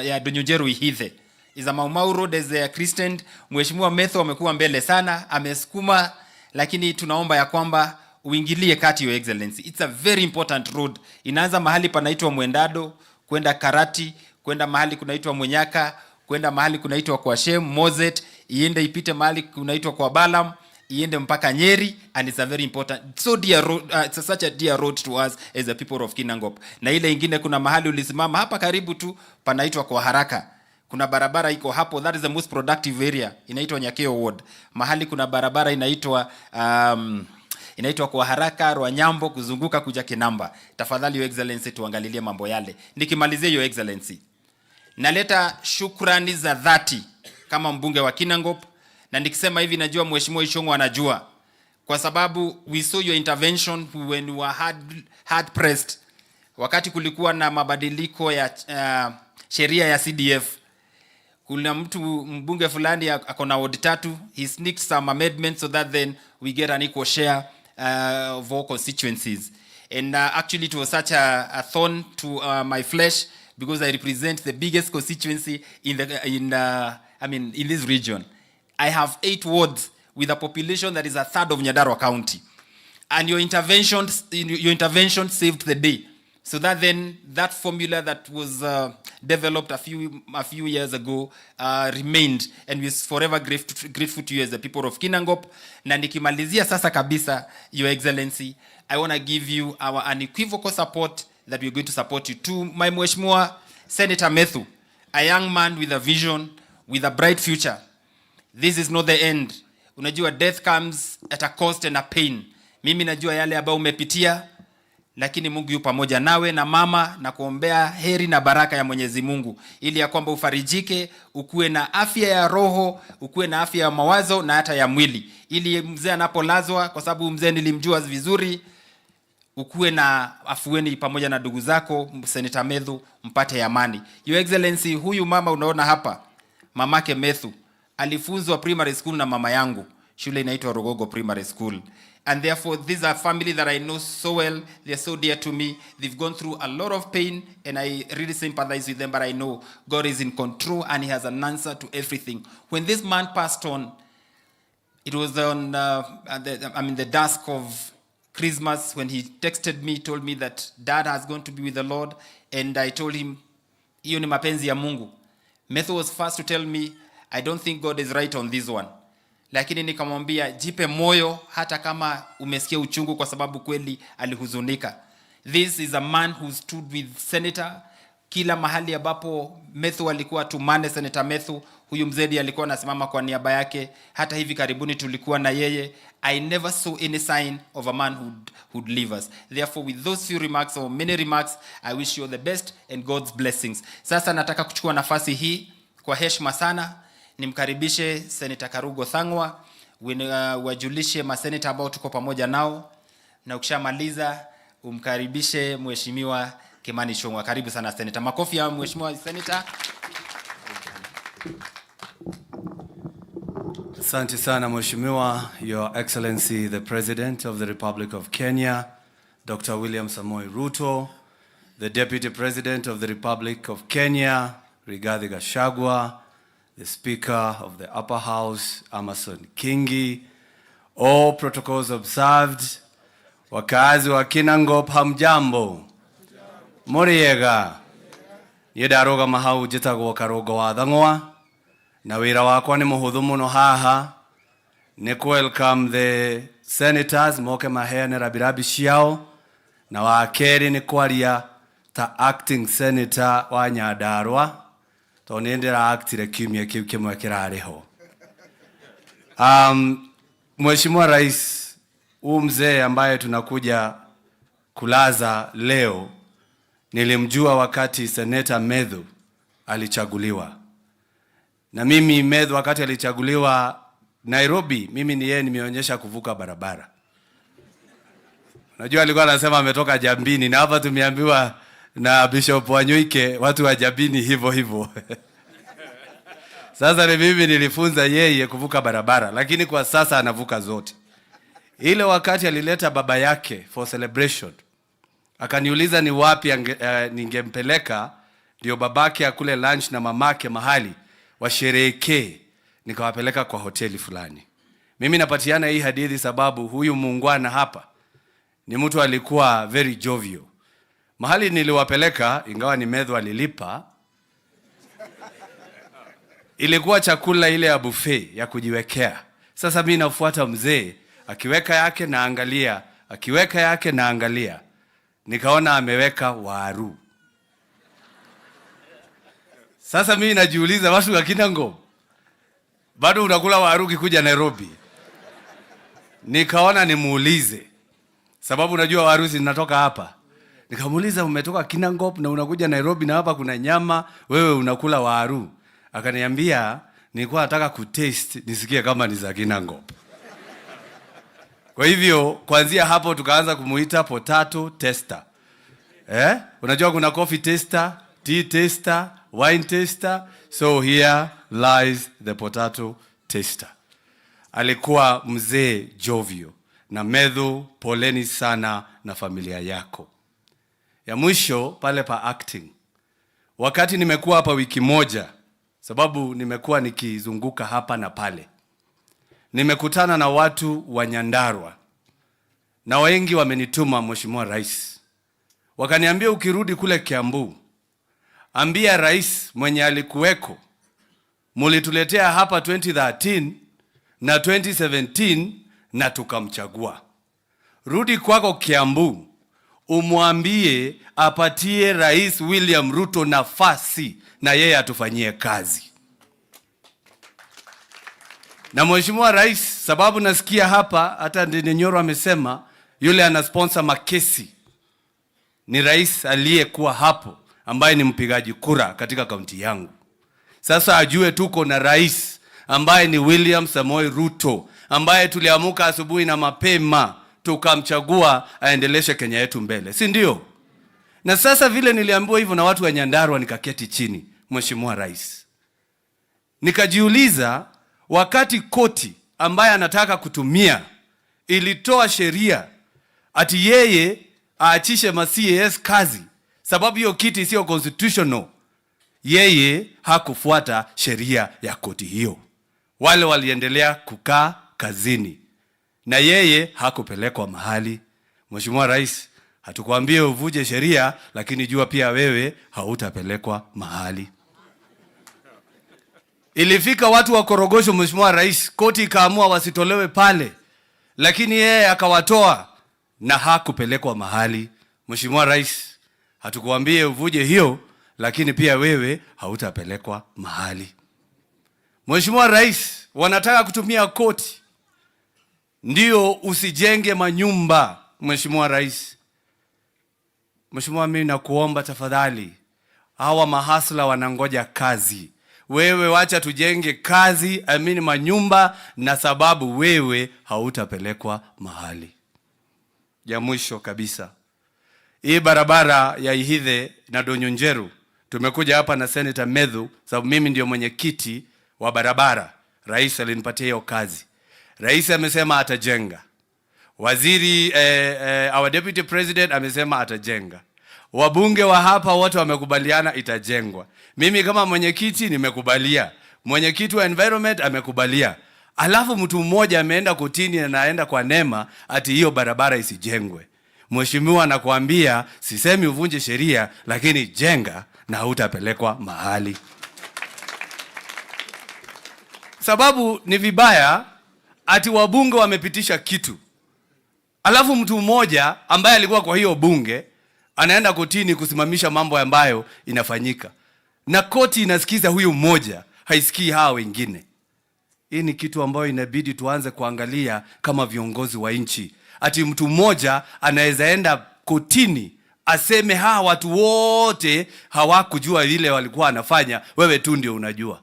ya Donyujeru Ihithe is a Mau Road as a Christian. Mheshimiwa Methu amekuwa mbele sana, amesukuma, lakini tunaomba ya kwamba uingilie kati, Your Excellency. It's a very important road. Inaanza mahali panaitwa Mwendado kwenda Karati, kwenda mahali kunaitwa Munyaka, kwenda mahali kunaitwa kwa Shem Mozet, iende ipite mahali kunaitwa kwa Balam, iende mpaka Nyeri, and it's a very important, so dear road, it's such a dear road to us as the people of Kinangop. Na ile ingine kuna mahali ulisimama hapa karibu tu panaitwa kwa Haraka. Kuna barabara iko hapo, that is the most productive area, inaitwa Nyakeo Ward. Mahali kuna barabara inaitwa kwa Haraka, Rwanyambo, kuzunguka kuja Kinamba. Tafadhali Your Excellency, tuangalilie mambo yale. Nikimalizia Your Excellency, naleta shukrani za dhati kama mbunge wa Kinangop, na nikisema hivi najua Mheshimiwa Ishongo anajua, kwa sababu we saw your intervention when you were hard pressed, wakati kulikuwa na mabadiliko ya sheria ya CDF. Kuna mbunge fulani akona ward 3, he sneaked some amendments so that then we get an equal share of all constituencies. And actually it was such a thorn to my flesh, because I represent the biggest constituency in this region. I have 8 wards with a population that is a third of Nyandarua County. And your intervention saved the day. So that then that formula that was developed a few years ago remained, and we are forever grateful to you as the people of Kinangop. Na nikimalizia sasa kabisa, Your Excellency, I want to give you our unequivocal support that we are going to support you. To my Mheshimiwa Senator Methu, a young man with a vision, with a bright future. This is not the end. Unajua, death comes at a cost and a pain. Mimi najua yale ambayo umepitia, lakini Mungu yu pamoja nawe na mama, na kuombea heri na baraka ya Mwenyezi Mungu ili ya kwamba ufarijike, ukue na afya ya roho, ukue na afya ya mawazo na hata ya mwili, ili mzee anapolazwa, kwa sababu mzee nilimjua vizuri, ukue na afueni pamoja na ndugu zako Senator Methu, mpate amani. Your Excellency, huyu mama unaona hapa, mamake Methu alifunzwa primary school na mama yangu, shule inaitwa Rogogo Primary School. And therefore, these are family that I know so well. They're so dear to me. They've gone through a lot of pain, and I really sympathize with them. But I know God is in control, and He has an answer to everything. When this man passed on, it was on the dusk of Christmas when he texted me, told me that Dad has gone to be with the Lord, and I told him, hiyo ni mapenzi ya Mungu. Methu was first to tell me, I don't think God is right on this one. Lakini nikamwambia jipe moyo hata kama umesikia uchungu, kwa sababu kweli alihuzunika. This is a man who stood with Senator. Kila mahali ambapo Methu alikuwa tumane Senator Methu, huyu mzee alikuwa anasimama kwa niaba yake. Hata hivi karibuni tulikuwa na yeye. I never saw any sign of a man who'd leave us. Therefore, with those few remarks or many remarks, I wish you the best and God's blessings. Sasa nataka kuchukua nafasi hii kwa heshima sana nimkaribishe Senator Karugo Thang'wa, wajulishe maseneta ambao tuko pamoja nao, na ukishamaliza umkaribishe Mheshimiwa Kimani Ichung'wah. Karibu sana Senator. Makofi ya Mheshimiwa Senator. Asante sana Mheshimiwa, Your Excellency the President of the Republic of Kenya, Dr. William Samoei Ruto, the Deputy President of the Republic of Kenya, Rigathi Gachagua, the Speaker of the Upper House, Amason Kingi, all protocols observed. Wakazi wa Kinangop, hamjambo. Muriega. Yedaroga mahau jitagwo Karugo wa Thang'wa. Na wira wakwa ni muhuthu muno haha. Ni welcome the senators moke maheane rabirabi ciao. Na wa keri ni kwaria ta acting senator wa Nyandarua. Tonendera actire kimya kiu kimwe kirariho. Mheshimiwa Rais, mzee ambaye tunakuja kulaza leo nilimjua wakati Senator Methu alichaguliwa. Na mimi Methu wakati alichaguliwa Nairobi, mimi ni yeye nimeonyesha kuvuka barabara. Unajua alikuwa anasema ametoka Jambini, na hapa tumeambiwa na Bishop Wanyoike watu wa Jambini hivyo hivyo. Sasa ni mimi nilifunza yeye kuvuka barabara, lakini kwa sasa anavuka zote. Ile wakati alileta baba yake for celebration, akaniuliza ni wapi ningempeleka ndio babake akule lunch na mamake mahali washerehekee, nikawapeleka kwa hoteli fulani. Mimi napatiana hii hadithi sababu huyu muungwana hapa ni mtu alikuwa very jovial. Mahali niliwapeleka, ingawa ni Methu alilipa, ilikuwa chakula ile ya buffet ya kujiwekea. Sasa mimi nafuata mzee, akiweka yake naangalia, akiweka yake naangalia. Nikaona ameweka waru. Sasa mimi najiuliza, watu wa Kinangop bado unakula waru ukikuja Nairobi? Nikaona nimuulize, sababu unajua waru zinatoka hapa. Nikamuuliza, umetoka Kinangop na unakuja Nairobi na hapa kuna nyama, wewe unakula waru? Akaniambia, nilikuwa nataka kutaste nisikie kama ni za Kinangop. Kwa hivyo kuanzia hapo tukaanza kumuita potato tester. Unajua kuna coffee tester, tea tester, wine tester, so here lies the potato tester. Alikuwa mzee jovial. Na Methu, poleni sana na familia yako. Ya mwisho pale pa acting. Wakati nimekuwa hapa wiki moja, sababu nimekuwa nikizunguka hapa na pale, nimekutana na watu wa Nyandarua. Na wengi wamenituma Mheshimiwa Rais. Wakaniambia ukirudi kule Kiambu, ambia Rais mwenye alikuweko, mulituletea hapa 2013 na 2017 na tukamchagua. Rudi kwako Kiambu, umwambie apatie Rais William Ruto nafasi na yeye atufanyie kazi. Na Mheshimiwa Rais, sababu nasikia hapa hata Ndini Nyoro amesema yule anasponsor makesi ni rais aliyekuwa hapo, ambaye ni mpigaji kura katika kaunti yangu. Sasa ajue tuko na rais ambaye ni William Samoei Ruto, ambaye tuliamuka asubuhi na mapema tukamchagua aendeleshe Kenya yetu mbele, si ndio? Na sasa vile niliambiwa hivyo na watu wa Nyandarua, nikaketi chini, Mheshimiwa Rais, nikajiuliza, wakati koti ambaye anataka kutumia ilitoa sheria ati yeye aachishe ma-CAS kazi sababu hiyo kiti sio constitutional, yeye hakufuata sheria ya koti hiyo. Wale waliendelea kukaa kazini na yeye hakupelekwa mahali. Mheshimiwa Rais, hatukwambie uvuje sheria, lakini jua pia wewe hautapelekwa mahali. Ilifika watu wa Korogosho, Mheshimiwa Rais, koti ikaamua wasitolewe pale, lakini yeye akawatoa na hakupelekwa mahali. Mheshimiwa Rais, hatukwambie uvuje hiyo, lakini pia wewe hautapelekwa mahali. Mheshimiwa Rais, wanataka kutumia koti ndio usijenge manyumba. Mheshimiwa Rais, Mheshimiwa, mimi nakuomba tafadhali, hawa mahasla wanangoja kazi. Wewe wacha tujenge kazi, amini manyumba, na sababu wewe hautapelekwa mahali. Ya mwisho kabisa, hii barabara ya Ihithe na Donyonjeru, tumekuja hapa na Senator Methu sababu mimi ndio mwenyekiti wa barabara. Rais alinipatia hiyo kazi. Rais amesema atajenga. Waziri our deputy president amesema atajenga. Wabunge wa hapa wote wamekubaliana itajengwa. Mimi kama mwenyekiti nimekubalia. Mwenyekiti wa environment amekubalia. Alafu mtu mmoja ameenda kotini na anaenda kwa NEMA ati hiyo barabara isijengwe. Mheshimiwa, nakwambia sisemi uvunje sheria, lakini jenga na hutapelekwa mahali. Sababu ni vibaya ati wabunge wamepitisha kitu, alafu mtu mmoja ambaye alikuwa kwa hiyo bunge anaenda kotini kusimamisha mambo ambayo inafanyika, na koti inasikiza huyu mmoja, haisikii hawa wengine. Hii ni kitu ambayo inabidi tuanze kuangalia kama viongozi wa nchi. Ati mtu mmoja anaweza enda kotini aseme hawa watu wote hawakujua vile walikuwa wanafanya, wewe tu ndio unajua.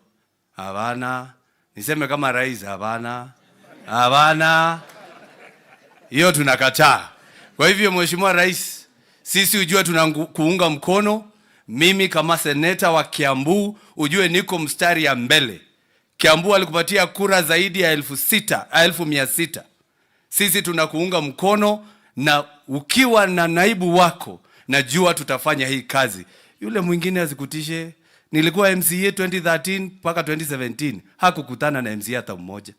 Hapana. Niseme kama rais, hapana. Hapana. Hiyo tunakataa. Kwa hivyo Mheshimiwa Rais, sisi ujue tunakuunga mkono. Mimi kama seneta wa Kiambu ujue niko mstari ya mbele. Kiambu alikupatia kura zaidi ya 6,600. Sisi tunakuunga mkono, na ukiwa na naibu wako najua tutafanya hii kazi. Yule mwingine azikutishe. Nilikuwa MCA 2013 mpaka 2017, hakukutana na MCA hata mmoja.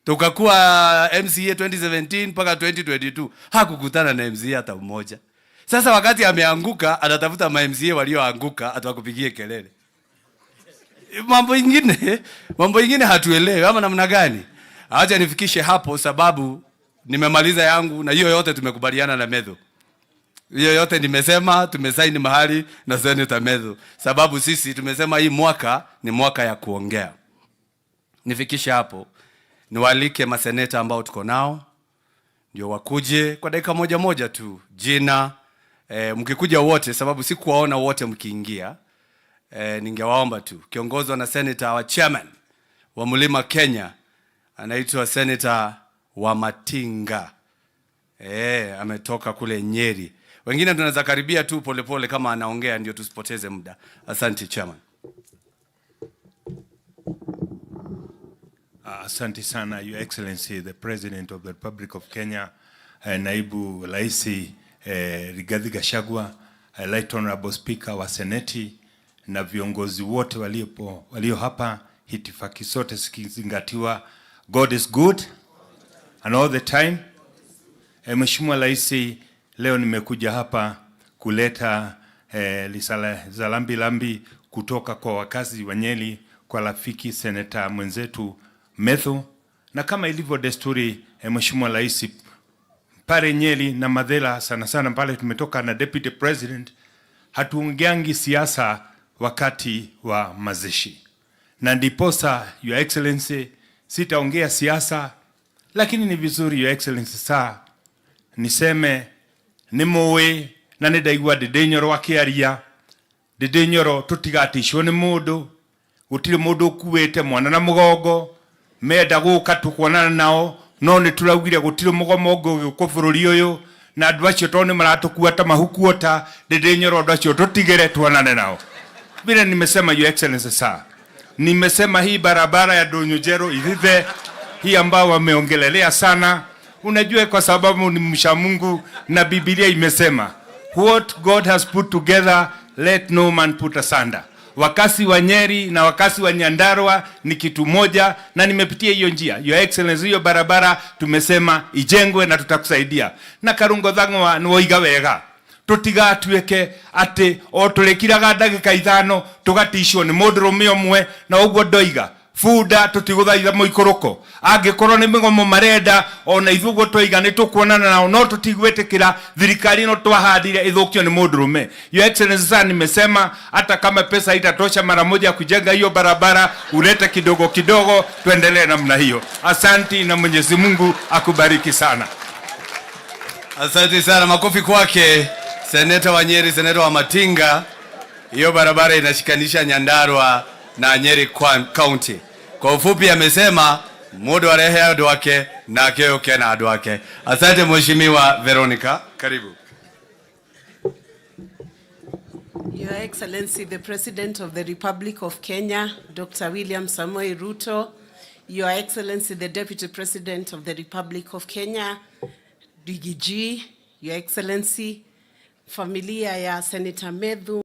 Tukakuwa MCA 2017 mpaka 2022, hakukutana na MCA hata mmoja. Sasa wakati ameanguka atatafuta ma MCA walioanguka atakupigie kelele. Mambo ingine hatuelewi ama namna gani? Acha nifikishe hapo sababu nimemaliza yangu, na hiyo yote tumekubaliana na Methu. Hiyo yote nimesema, tumesaini mahali na Senator Methu. Sababu sisi tumesema hii mwaka ni mwaka ya kuongea. Nifikishe hapo. Niwaalike maseneta ambao tuko nao ndio wakuje kwa dakika moja tu. Jina mkikuja wote sababu sikuwaona wote mkiingia. Ningewaomba tu. Kiongozwa na Senator wa chairman wa Mlima Kenya, anaitwa Senator wa Matinga. Ametoka kule Nyeri. Wengine tunaweza karibia tu polepole kama anaongea ndio tusipoteze muda. Asante chairman. Asante sana Your Excellency the President of the Republic of Kenya, Naibu Rais Rigathi Gachagua, Right Honorable Speaker wa Seneti na viongozi wote walio hapa, hitifaki sote zikizingatiwa. God is good and all the time. Mheshimiwa Rais, leo nimekuja hapa kuleta risala za lambi kutoka kwa wakazi wa Nyeri kwa rafiki seneta mwenzetu Methu, na kama ilivyo desturi Mheshimiwa Rais, pale Nyeri na Madhela sana pale tumetoka na Deputy President, hatuongeangi siasa wakati wa mazishi. Na ndiposa Your Excellency sitaongea siasa, lakini ni vizuri Your Excellency niseme ni muwe na ni ndaigua ndinyoro akiaria ndinyoro tutigatishwo ni mundu gutire mundu ukuwete mwana na mugongo menda guka tukuonana nao no ni turaugire gutire mugomo guko bururi uyu na andu acio tone maratukua ta mahukuota ndinyoro andu acio tutigere tuonane nao. Vile nimesema Your Excellency sir, nimesema hii barabara ya Donyojero Ithive hii ambao wameongelelea sana, unajua kwa sababu ni msha Mungu na Biblia imesema what God has put together let no man put asunder. Wakasi wa Nyeri na wakasi wa Nyandarua ni kitu moja, na nimepitia hiyo njia. Your Excellency, hiyo barabara tumesema ijengwe na tutakusaidia. Na Karungo Thang'wa ni woiga wega tutigatueke ati o turekiraga ndagika 5 tugatishwo ni mundurume umwe na uguo ndoiga funda tutiguthaitha muikuruko angikorwo ni migomo marenda ona ithuguo twiga ni tukuonana nao no tutigwetikira thirikari no twahandire ithukio ni mundurume. Your Excellency sir, nimesema hata kama pesa itatosha mara moja kujenga hiyo barabara ulete kidogo kidogo tuendelee namna hiyo. Asante na Mwenyezi Mungu akubariki sana. Asante sana, makofi kwake Seneta wa Nyeri, Seneta wa Matinga. Hiyo barabara inashikanisha Nyandarua na Nyeri County. Kwa ufupi amesema mudu arehe adu wake na akeoke na adu wake. Asante Mheshimiwa Veronica, karibu. Your Excellency, the President of the Republic of Kenya, Dr. William Samoei Ruto, Your Excellency, the Deputy President of the Republic of Kenya, DGG, Your Excellency, familia ya Senator Methu,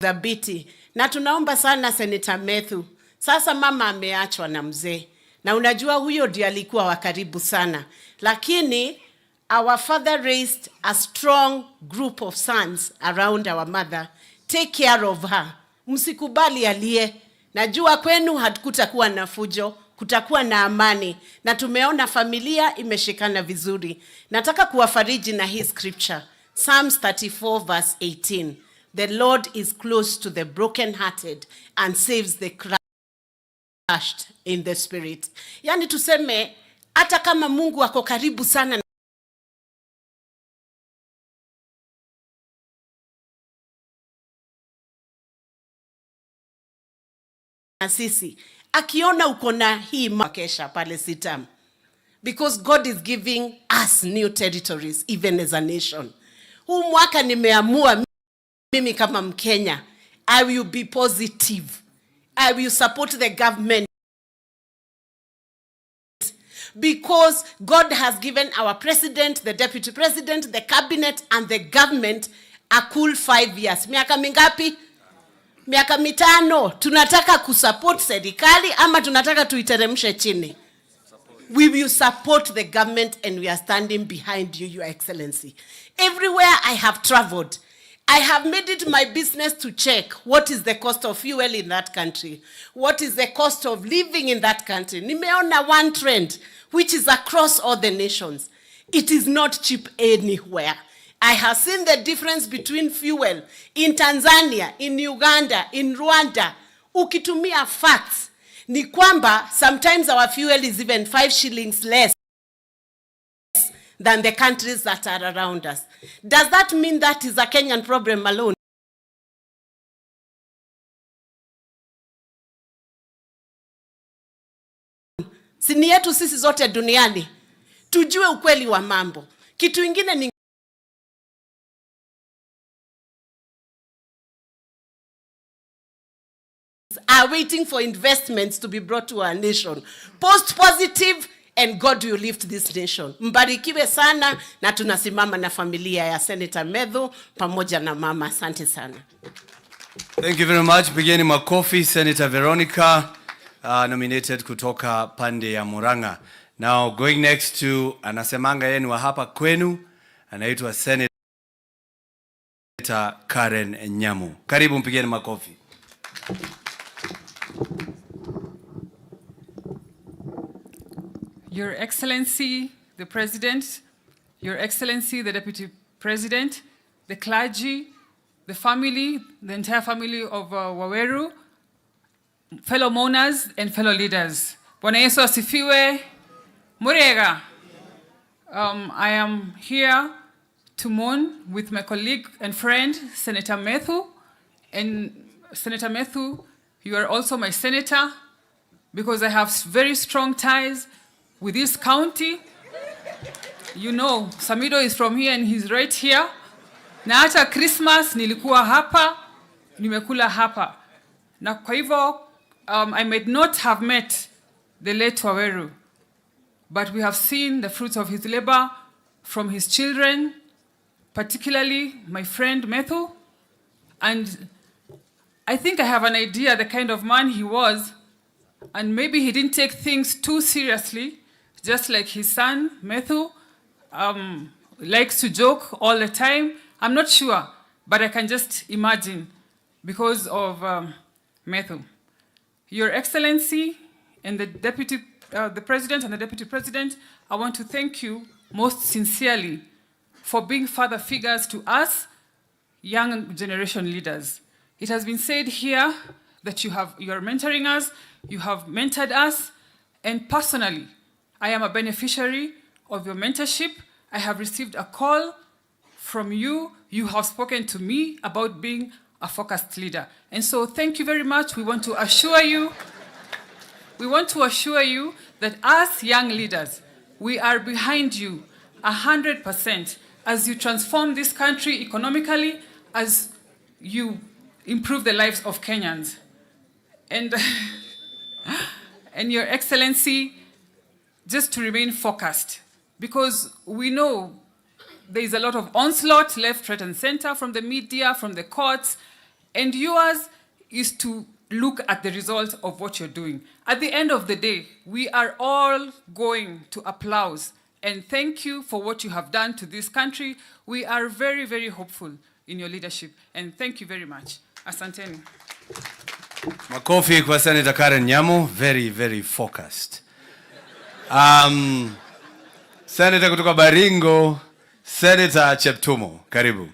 dhabiti. Na tunaomba sana Senator Methu. Sasa mama ameachwa na mzee. Na unajua huyo ndiye alikuwa wa karibu sana. Lakini our father raised a strong group of sons around our mother. Take care of her. Msikubali alie. Najua kwenu hatukutakuwa na fujo, kutakuwa na amani. Na tumeona familia imeshikana vizuri. Nataka kuwafariji na hii scripture. Psalms 34 verse 18. The Lord is close to the brokenhearted and saves the crushed in the spirit. Yani tuseme, hata kama Mungu ako karibu sana na sisi, akiona uko na hii makesha pale sitam. Because God is giving us new territories, even as a nation. Huu mwaka nimeamua mimi kama Mkenya, I will be positive. I will support the government. Because God has given our president, the deputy president, the cabinet and the government a cool 5 years. Miaka mingapi? Miaka 5. Tunataka kusupport serikali ama tunataka tuiteremshe chini? We will support the government and we are standing behind you, Your Excellency. Everywhere I have traveled, I have made it my business to check what is the cost of fuel in that country. What is the cost of living in that country. Nimeona one trend, which is across all the nations. It is not cheap anywhere. I have seen the difference between fuel in Tanzania, in Uganda, in Rwanda. Ukitumia facts, ni kwamba sometimes our fuel is even 5 shillings less than the countries that are around us. Does that mean that is a Kenyan problem alone? Sini yetu sisi zote duniani. Tujue ukweli wa mambo. Kitu ingine ni are waiting for investments to be brought to our nation. Post positive and God will lift this nation. Mbarikiwe sana na tunasimama na familia ya Senator Methu pamoja na mama. Asante sana. Thank you very much. Pigeni makofi Senator Veronica. nominated kutoka pande ya Murang'a. Now going next to anasemanga yeye ni wa hapa kwenu, anaitwa Senator Karen Nyamu. Karibu, mpigeni makofi. Your Excellency, the President, Your Excellency, the Deputy President, the clergy, the family, the entire family of Waweru, fellow mourners and fellow leaders. Bwana Yesu asifiwe. Murega. I am here to mourn with my colleague and friend, Senator Methu. And Senator Methu, you are also my senator because I have very strong ties with this county. You know, Samido is from here and he's right here. Na hata Christmas nilikuwa hapa, nimekula hapa. Na kwa hivyo, I might not have met the late Waweru, but we have seen the fruits of his labor from his children, particularly my friend Methu. And I think I have an idea the kind of man he was, and maybe he didn't take things too seriously, just like his son, Methu, likes to joke all the time. I'm not sure, but I can just imagine because of Methu. Your Excellency and the President and the Deputy President, I want to thank you most sincerely for being father figures to us, young generation leaders. It has been said here that you are mentoring us, you have mentored us, and personally, I am a beneficiary of your mentorship. I have received a call from you. You have spoken to me about being a focused leader. And so thank you very much. We want to assure you that as young leaders, we are behind you 100% as you transform this country economically, as you improve the lives of Kenyans. And, and Your Excellency, just to remain focused, because we know there is a lot of onslaught left, right, and center from the media, from the courts, and yours is to look at the result of what you're doing. At the end of the day, we are all going to applaud and thank you for what you have done to this country. We are very, very hopeful in your leadership, and thank you very much. Asanteni. Makofi kwa Senator Karen Nyamu, very, very focused. Senator kutoka Baringo, Senator Cheptumo, karibu.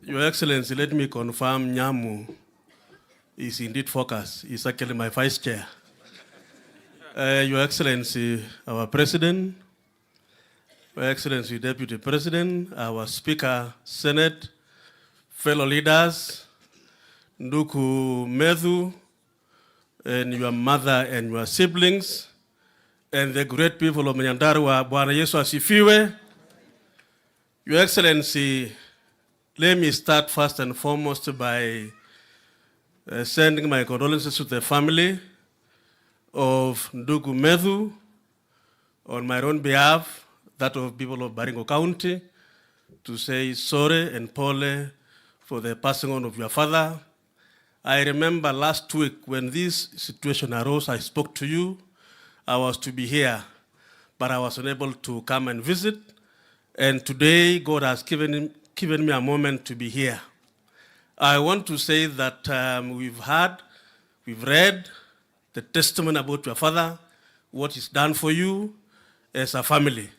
Your Excellency, let me confirm Nyamu is indeed focused. He's actually my vice chair. Your Excellency, our President, Your Excellency, Deputy President, our Speaker, Senate, fellow leaders, Nduku Methu, and your mother and your siblings, and the great people of Nyandarua, Bwana Yesu asifiwe. Your Excellency, let me start first and foremost by sending my condolences to the family of Ndugu Methu on my own behalf, that of people of Baringo County, to say sorry and pole for the passing on of your father. I remember last week when this situation arose, I spoke to you. I was to be here, but I was unable to come and visit. And today, God has given me a moment to be here. I want to say that we've read the testimony about your father, what he's done for you as a family.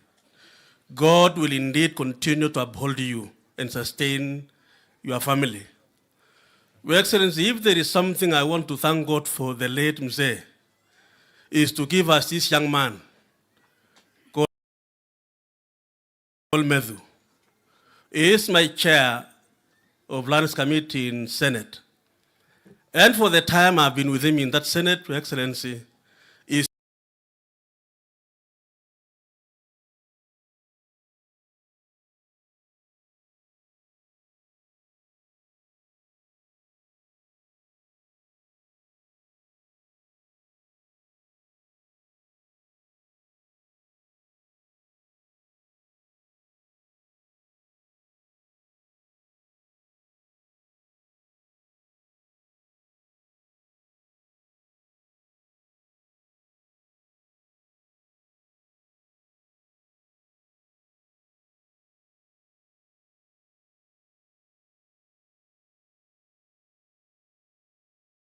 God will indeed continue to uphold you and sustain your family. Your Excellency, if there is something I want to thank God for the late Mzee, is to give us this young man, called Methu. He is my chair of Lands Committee in Senate. And for the time I've been with him in that Senate, Your Excellency,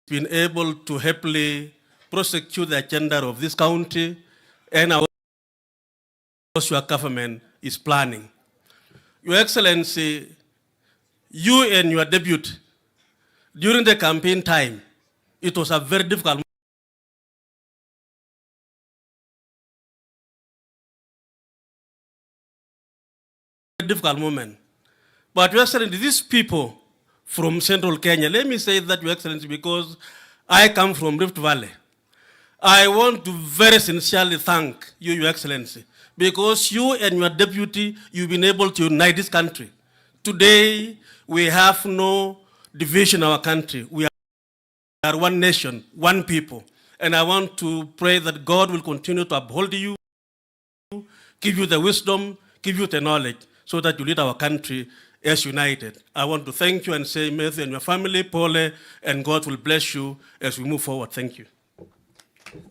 been able to happily prosecute the agenda of this county and our government is planning. Your Excellency, you and your deputy, during the campaign time, it was a very difficult moment. But Your Excellency, these people from Central Kenya, let me say that, Your Excellency, because I come from Rift Valley. I want to very sincerely thank you, Your Excellency, because you and your deputy, you've been able to unite this country. Today, we have no division in our country. We are one nation, one people. And I want to pray that God will continue to uphold you, give you the wisdom, give you the knowledge, so that you lead our country as united. I want to thank you and say, Methu and your family, Pole, and God will bless you as we move forward. Thank you.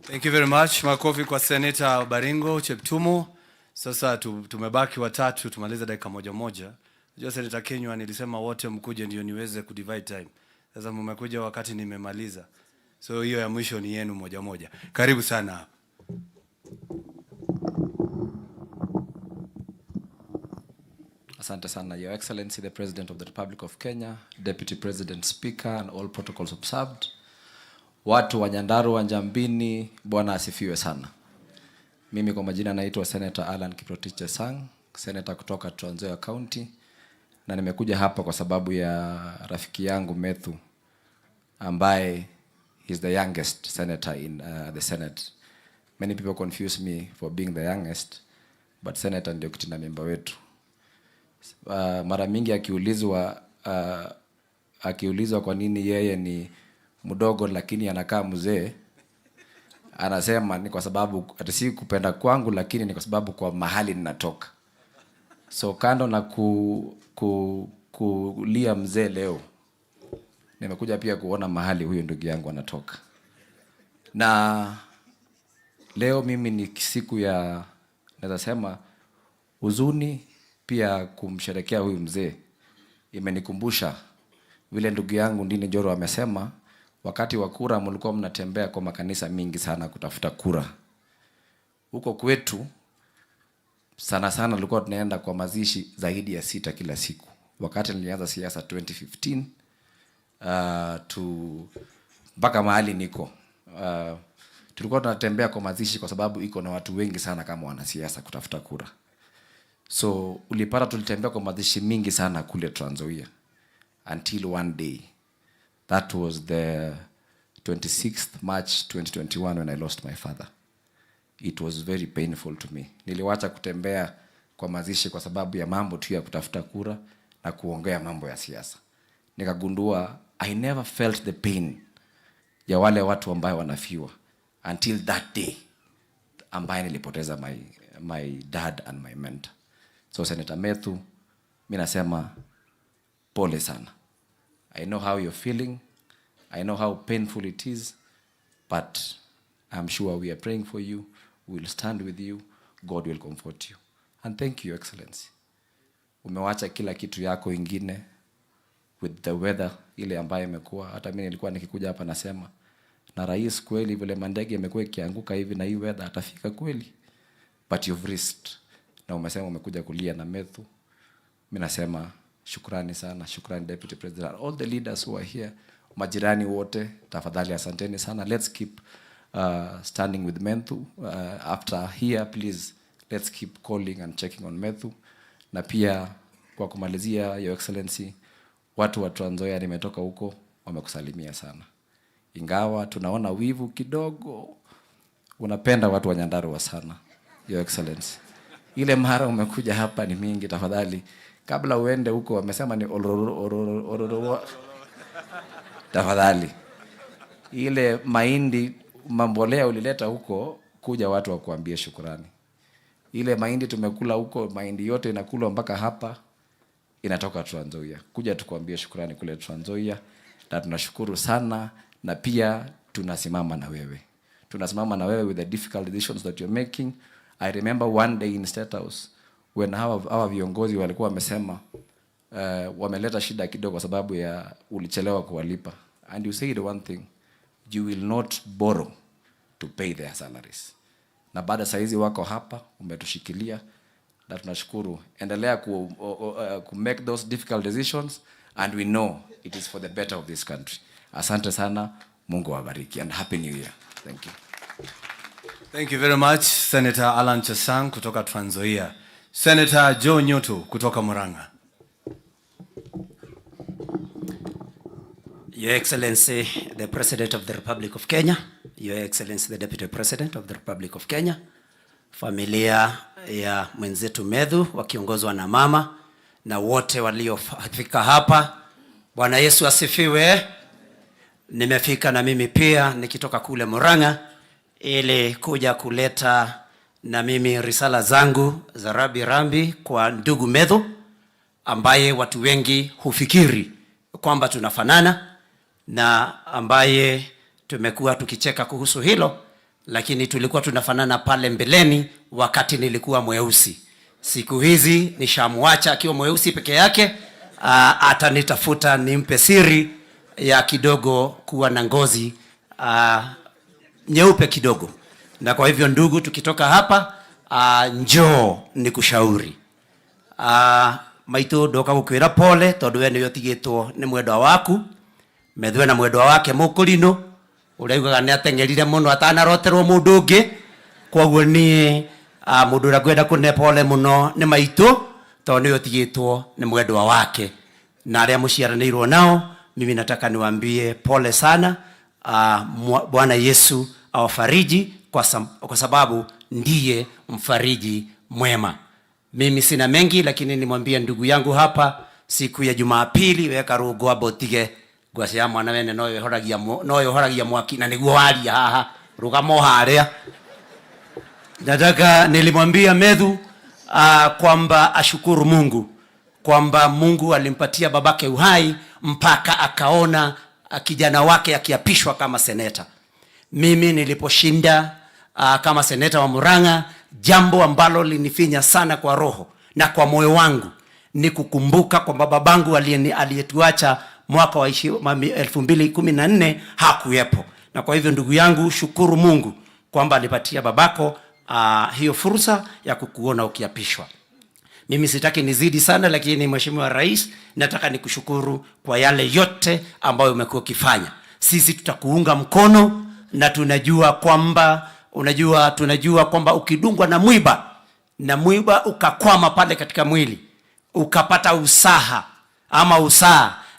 Thank you very much. Makofi kwa Senator Baringo Cheptumo. Sasa tumebaki watatu, tumaliza dakika moja moja. Unajua Senator Kenywa nilisema wote mkuje ndio niweze kudivide time. Sasa mmekuja wakati nimemaliza. So hiyo ya mwisho ni yenu moja moja. Karibu sana. Asante sana, Your Excellency, the President of the Republic of Kenya, Deputy President, Speaker, and all protocols observed. Watu wa Nyandarua, Njambini, Bwana asifiwe sana. Mimi kwa majina naitwa Senator Alan Kiprotich Chesang, Senator kutoka Trans Nzoia County, na nimekuja hapa kwa sababu ya rafiki yangu Methu, ambaye is the youngest senator in the Senate. Many people confuse me for being the youngest, but senator ndio kitina member wetu. Mara mingi akiulizwa kwa nini yeye ni mdogo lakini anakaa mzee, anasema ni kwa sababu ati si kupenda kwangu, lakini ni kwa sababu kwa mahali ninatoka. So kando na kulia mzee leo, nimekuja pia kuona mahali huyo ndugu yangu anatoka. Na leo mimi ni siku ya, naweza sema, huzuni, pia kumsherekea huyu mzee. Imenikumbusha vile ndugu yangu Ndini Njoro amesema, wakati wa kura mlikuwa mnatembea kwa makanisa mingi sana kutafuta kura. Huko kwetu sana sana tulikuwa tunaenda kwa mazishi zaidi ya 6 kila siku. Wakati nilianza siasa 2015 mpaka mahali niko, tulikuwa tunatembea kwa mazishi kwa sababu iko na watu wengi sana kama wanasiasa kutafuta kura. So ulipata tulitembea kwa mazishi mingi sana kule Trans Nzoia, until one day, that was the 26th March 2021 when I lost my father. It was very painful to me. Niliwacha kutembea kwa mazishi kwa sababu ya mambo tu ya kutafuta kura na kuongea mambo ya siasa. Nikagundua I never felt the pain ya wale watu ambao wanafiwa until that day ambaye nilipoteza my dad and my mentor. So Senator Methu, mimi nasema pole sana. I know how you're feeling. I know how painful it is, but I'm sure we are praying for you. We will stand with you. God will comfort you. And thank you, Your Excellency. Umewacha kila kitu yako ingine with the weather ile ambayo imekuwa. Hata mimi nilikuwa nikikuja hapa nasema, na rais kweli vile mandege imekuwa ikianguka hivi na hii weather atafika kweli. But you've risked. Na umesema umekuja kulia na Methu. Mimi nasema shukrani sana, shukrani Deputy President, all the leaders who are here, majirani wote, tafadhali asanteni sana. Let's keep standing with Methu. After here, please, let's keep calling and checking on Methu. Na pia kwa kumalizia, Your Excellency, watu wa Trans Nzoia nimetoka huko wamekusalimia sana. Ingawa tunaona wivu kidogo, unapenda watu wa Nyandarua sana, Your Excellency. Ile mara umekuja hapa ni mingi, tafadhali kabla uende huko, wamesema ni ororo. Tafadhali ile mahindi mambolea ulileta huko, kuja watu wa kuambia shukrani. Ile mahindi tumekula huko, mahindi yote inakula mpaka hapa inatoka Trans Nzoia. Kuja tukuambie shukrani kule Trans Nzoia, na tunashukuru sana, na pia tunasimama na wewe. Tunasimama na wewe with the difficult decisions that you're making. I remember one day in State House when hawa viongozi walikuwa wamesema wameleta shida kidogo kwa sababu ya ulichelewa kuwalipa. And you said one thing, you will not borrow to pay their salaries. Na baada saizi wako hapa, umetushikilia, na tunashukuru. Endelea ku make those difficult decisions, and we know it is for the better of this country. Asante sana, Mungu awabariki, and happy new year. Thank you. Thank you very much, Senator Alan Chesang kutoka Trans Nzoia. Senator Joe Nyoto kutoka Murang'a. Your Excellency, the President of the Republic of Kenya, Your Excellency, the Deputy President of the Republic of Kenya, familia ya mwenzetu Methu wakiongozwa na mama na wote waliofika hapa. Bwana Yesu asifiwe. Nimefika na mimi pia nikitoka kule Murang'a ili kuja kuleta na mimi risala zangu za rambi kwa ndugu Methu, ambaye watu wengi hufikiri kwamba tunafanana, na ambaye tumekuwa tukicheka kuhusu hilo, lakini tulikuwa tunafanana pale mbeleni wakati nilikuwa mweusi. Siku hizi nishamwacha akiwa mweusi peke yake, atanitafuta nimpe siri ya kidogo kuwa na ngozi nyeupe kidogo. Na kwa hivyo ndugu, tukitoka hapa njoo nikushauri. Maitu ndoka gukwira pole tondu we niyo tigitwo ni mwendwa waku. Methu na mwendwa wake mukurino uraugaga ni atengerire muno atanaroterwo mundu ungi. Koguo ni mundu ura gwenda kune pole muno ni maitu tondu niyo tigitwo ni mwendwa wake. Na aria muciaranirwo nao, mimi nataka niwaambie pole sana. Bwana Yesu awafariji kwa sababu ndiye mfariji mwema. Mimi sina mengi, lakini nimwambie ndugu yangu hapa, siku ya Jumapili weka rugo abotige gwase ya mwana wene no yohoragia mwaki na niguo waria haha rugamo haria. Nataka nilimwambia Methu kwamba ashukuru Mungu kwamba Mungu alimpatia babake uhai mpaka akaona kijana wake akiapishwa kama seneta. Mimi niliposhinda kama seneta wa Murang'a, jambo ambalo linifinya sana kwa roho na kwa moyo wangu ni kukumbuka kwamba babangu aliyetuacha mwaka wa 2014 hakuyepo. Na kwa hivyo ndugu yangu, shukuru Mungu kwamba alipatia babako hiyo fursa ya kukuona ukiapishwa. Mimi sitaki nizidi sana, lakini Mheshimiwa Rais, nataka nikushukuru kwa yale yote ambayo umekuwa ukifanya. Sisi tutakuunga mkono, na tunajua kwamba ukidungwa na mwiba ukakwama pale katika mwili, ukapata usaha,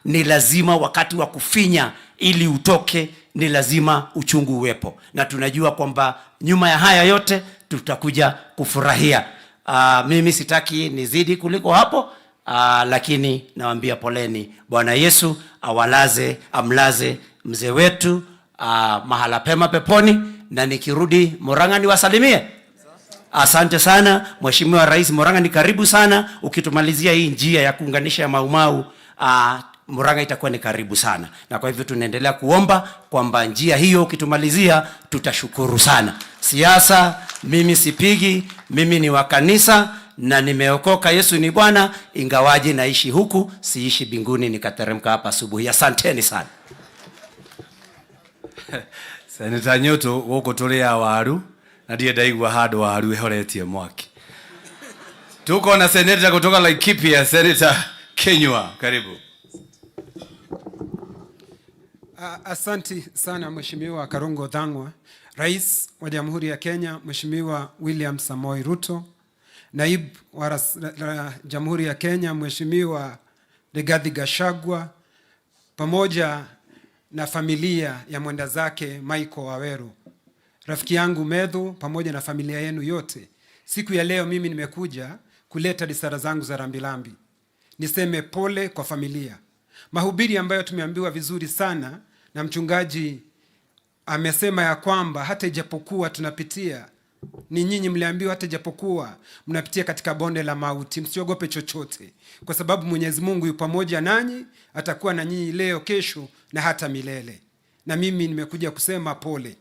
ni lazima wakati wa kufinya ili utoke, ni lazima uchungu uwepo. Na tunajua kwamba nyuma ya haya yote tutakuja kufurahia. Mimi sitaki nizidi kuliko hapo, lakini nawaambia poleni. Bwana Yesu amlaze mzee wetu mahala pema peponi, na nikirudi Murang'a niwasalimie. Asante sana Mheshimiwa Rais. Murang'a ni karibu sana. Ukitumalizia hii njia ya kuunganisha ya Maumau, Murang'a itakuwa ni karibu sana. Na kwa hivyo tunaendelea kuomba kwamba njia hiyo ukitumalizia tutashukuru sana. Siasa mimi sipigi, mimi ni wa kanisa na nimeokoka. Yesu ni Bwana, ingawaje naishi huku, siishi binguni nikateremka hapa asubuhi. Asanteni sana. Senator Nyoto goko tuli ya waru na ndiye ndaigua handu waru ehoretie mwaki. Tuko na senator kutoka Laikipia, Senator Kenywa, karibu. Asanti sana Mheshimiwa Karungo Dhangwa, Rais wa Jamhuri ya Kenya Mheshimiwa William Samoei Ruto, Naibu wa Jamhuri ya Kenya Mheshimiwa Rigathi Gachagua, pamoja na familia ya mwenda zake Maigo Waweru, rafiki yangu Methu, pamoja na familia yenu yote. Siku ya leo mimi nimekuja kuleta risala zangu za rambirambi. Niseme pole kwa familia. Mahubiri ambayo tumeambiwa vizuri sana na mchungaji amesema ya kwamba hata ijapokuwa tunapitia, ni nyinyi mliambiwa hata ijapokuwa mnapitia katika bonde la mauti, msiogope chochote, kwa sababu Mwenyezi Mungu yu pamoja nanyi, atakuwa na nyinyi leo, kesho na hata milele. Na mimi nimekuja kusema pole.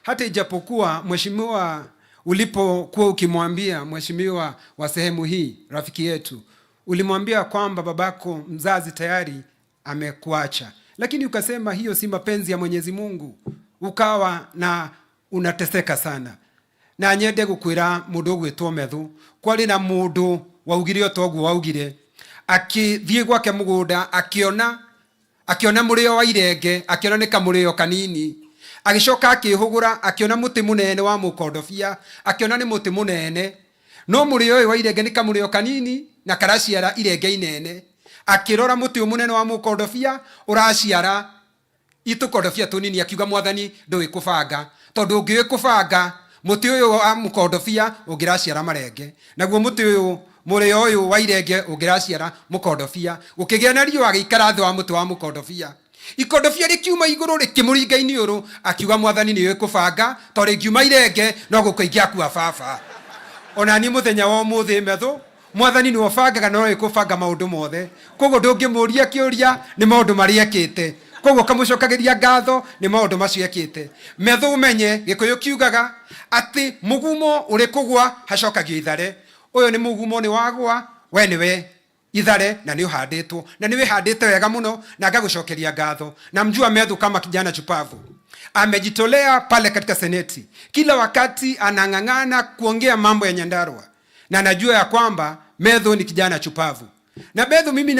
Hata ijapokuwa mheshimiwa, ulipokuwa ukimwambia mheshimiwa wa sehemu hii, rafiki yetu, ulimwambia kwamba babako mzazi tayari amekuacha, lakini ukasema hiyo si mapenzi ya Mwenyezi Mungu. ukawa na unateseka sana. Na nyende gukwira mundu gwitwo Methu, kwari na mundu waugire otogu waugire, akithie gwake mugunda akiona murio wa irenge, akiona ni kamurio kanini, agicoka akihugura, akiona muti munene wa mukondofia, akiona ni muti munene, no murio wa irenge ni kamurio kanini na karaciara irenge inene. Akirora muti munene wa mukondofia uraciara itukondofia tunini, akiuga Mwathani ndui kubanga, tondu ungiwe kubanga muti uyu wa mukondofia ungiraciara marenge, naguo muti uyu murio uyu wa irenge ungiraciara mukondofia. Ukigia na riu agikara thi wa muti wa mukondofia, ikondofia rikiuma iguru rikimuringa iniuru, akiuga Mwathani ni kubanga, tondu ngiuma irenge no gukuingia kwa baba. Ona ni muthenya wa umuthi Methu, Mwathani ni obangaga no ikubanga maundu mothe, koguo ndungimuria kiuria ni maundu maria ekite, koguo kamucokagiria ngatho ni maundu macio ekite. Methu umenye gikuyu kiugaga ati mugumo uri kugwa hacokagio ithare. Uyu ni mugumo ni wagwa, we niwe ithare na ni uhanditwo, na niwe handite wega muno, na ngagucokeria ngatho. Na mjua Methu kama kijana chupavu, amejitolea pale katika seneti, kila wakati anang'ang'ana kuongea mambo ya Nyandarua, na najua ya kwamba Methu ni kijana chupavu. Na Methu mimi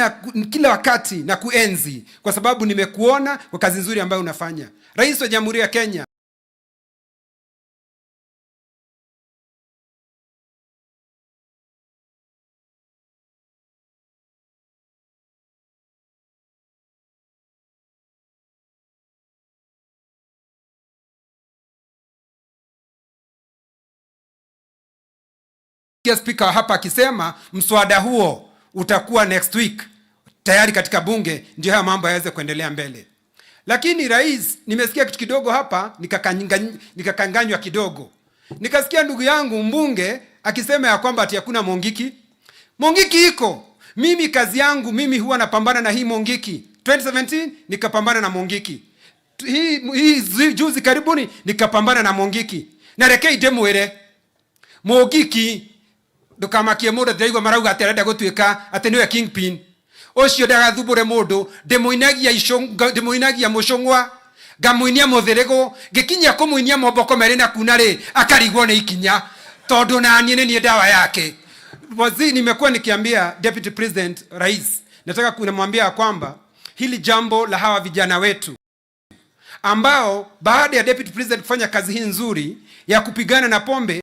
kila wakati na kuenzi kwa sababu nimekuona kwa kazi nzuri ambayo unafanya. Rais wa Jamhuri ya Kenya Spika hapa akisema mswada huo utakuwa next week tayari katika bunge, ndio haya mambo yaweze kuendelea mbele. Lakini rais, nimesikia kitu kidogo hapa nikakanganywa kidogo. Nikasikia ndugu yangu mbunge akisema ya kwamba ati hakuna Mongiki. Mongiki iko. Mimi kazi yangu mimi huwa napambana na hii Mongiki. 2017 nikapambana na Mongiki. Hii juzi karibuni nikapambana na Mongiki. Na rekei demwere Mongiki ndukamakie mundu ndiraigua marauga ati arenda gutuika ati niwe kingpin. Ucio ndagathumbure mundu, ndimuinagia mucungwa, ngamuinia muthirigu, ngikinya kumuinia moboko meri na kuna ri akarigwo ni ikinya, tondu na niĩ ni dawa yake. Waziri, nimekuwa nikiambia Deputy President Rais, nataka kunamwambia kwamba hili jambo la hawa vijana wetu ambao baada ya Deputy President kufanya kazi hii nzuri ya kupigana na pombe,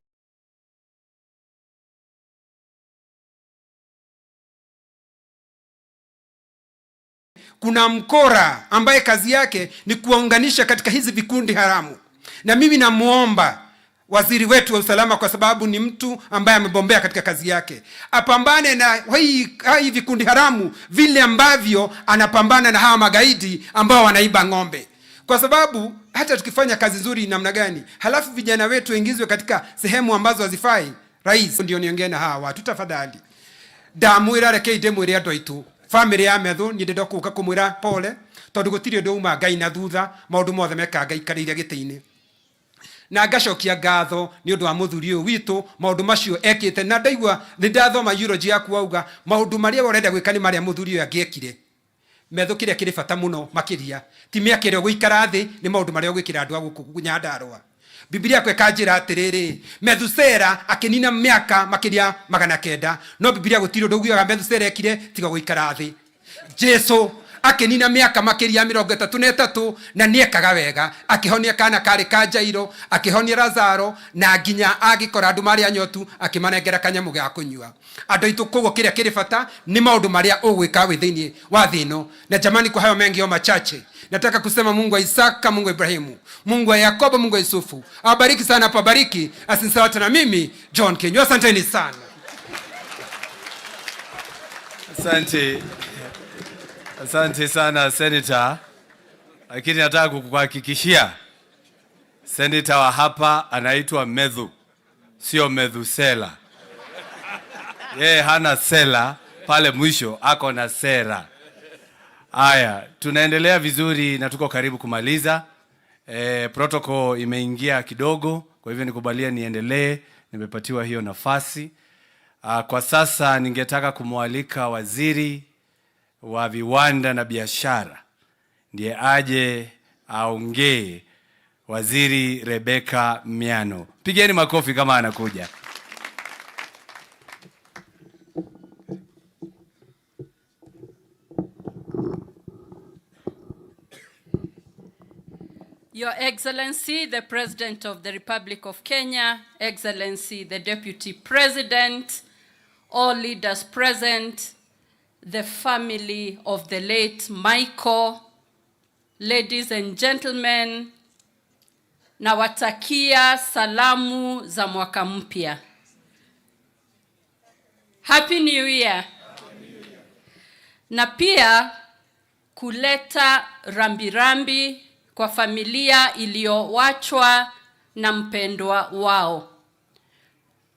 kuna mkora ambaye kazi yake ni kuwaunganisha katika hizi vikundi haramu. Na mimi namuomba waziri wetu wa usalama, kwa sababu ni mtu ambaye amebombea katika kazi yake, apambane na hii vikundi haramu vile ambavyo anapambana na hawa magaidi ambao wanaiba ng'ombe. Kwa sababu hata tukifanya kazi nzuri namna gani, halafu vijana wetu waingizwe katika sehemu ambazo hazifai. Rais, ndio niongee na hawa watu tafadhali. Ndamwira rekei ndemwire andu aitu family ya Methu ni ndenda kuka kumwira pole, tondu gutiri ndu uma Ngai na thutha, maundu mothe meka Ngai karire gitiini. Na ngacokia ngatho ni undu wa muthuri uyu witu, maundu macio ekite, na ndaigua ndathoma eulogy yaku auga maundu maria urenda gwika ni maria muthuri uyu angiekire. Methu kiria kiri bata muno makiria ti miakire guikara thi, ni maundu maria gwikira andu aguku Nyandarua. Biblia kwe kanjira atiriri, Methusela akinina miaka makiria 900, no Biblia gutiro nduguyaga Methusela ekire tiga guikara thi. Jesu akinina miaka makiria 33 na niekaga wega, akihonia kana kari ka Jairo, akihonia Lazaro, na nginya agikora andu maria nyotu akimanengera kanyamu ga kunyua. Andu itu koguo kiria kiri bata ni maundu maria ugwika wi thiini wa thino. Na jamani, kwa hayo mengi o machache, nataka kusema Mungu wa Isaka, Mungu wa Ibrahimu, Mungu wa Yakobo, Mungu wa Yusufu abariki sana, pabariki asinsawata na mimi John Kenyo. Asanteni sana. Asante sana Senator, lakini nataka kukuhakikishia Senator wa hapa anaitwa Methu, sio Methusela. Yeye hana sela pale mwisho, ako na sera. Aya, tunaendelea vizuri na tuko karibu kumaliza. Protocol imeingia kidogo, kwa hivyo nikubalia niendelee, nimepatiwa hiyo nafasi. Kwa sasa ningetaka kumwalika waziri wa viwanda na biashara ndiye aje aongee Waziri Rebecca Miano. Pigeni makofi kama anakuja. Your Excellency, the President of the Republic of Kenya, Excellency, the Deputy President, all leaders present, the family of the late Maigo, ladies and gentlemen, nawatakia salamu za mwaka mpya. Happy New Year. Na pia kuleta rambirambi kwa familia iliyowachwa na mpendwa wao.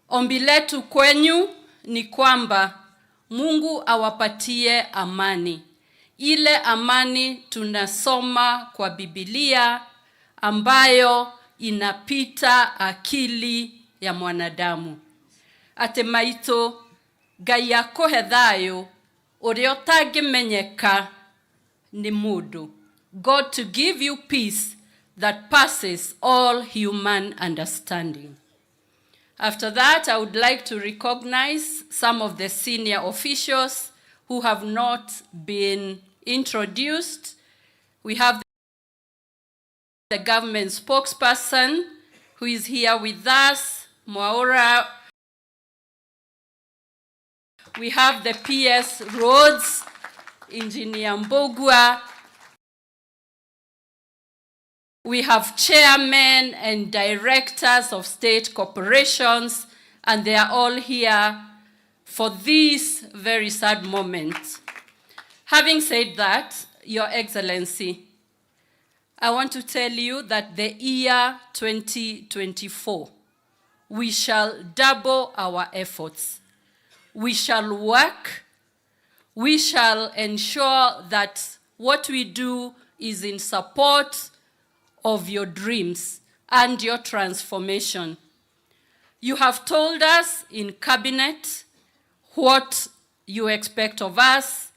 Ombi letu kwenyu ni kwamba Mungu awapatie amani. Ile amani tunasoma kwa Biblia ambayo inapita akili ya mwanadamu. Atemaito Ngai akohe thayo uria utangimenyeka ni mundu. God to give you peace that passes all human understanding. After that, I would like to recognize some of the senior officials who have not been introduced. We have the government spokesperson who is here with us, Waweru. We have the PS Roads, Engineer Mbogwa. We have chairmen and directors of state corporations, and they are all here for this very sad moment. Having said that, Your Excellency, I want to tell you that the year 2024, we shall double our efforts. We shall work. We shall ensure that what we do is in support of your dreams and your transformation. You have told us in cabinet what you expect of us.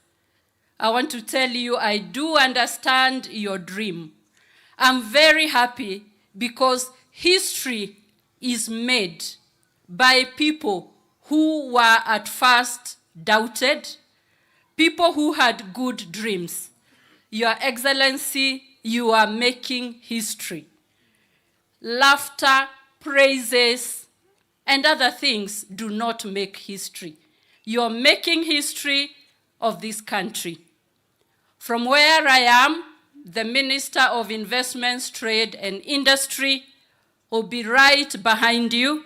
I want to tell you, I do understand your dream. I'm very happy because history is made by people who were at first doubted, people who had good dreams. Your Excellency, you are making history. Laughter, praises, and other things do not make history. You're making history of this country. From where I am, the Minister of Investments, Trade and Industry will be right behind you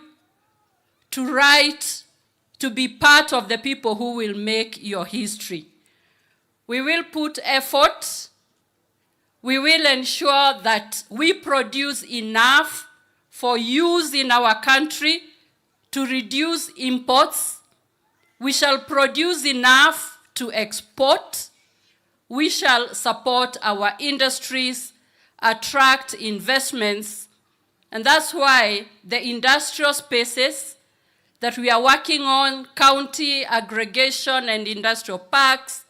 to be part of the people who will make your history. We will put effort. We will ensure that we produce enough for use in our country to reduce imports. We shall produce enough to export. We shall support our industries, attract investments, and that's why the industrial spaces that we are working on, county aggregation and industrial parks,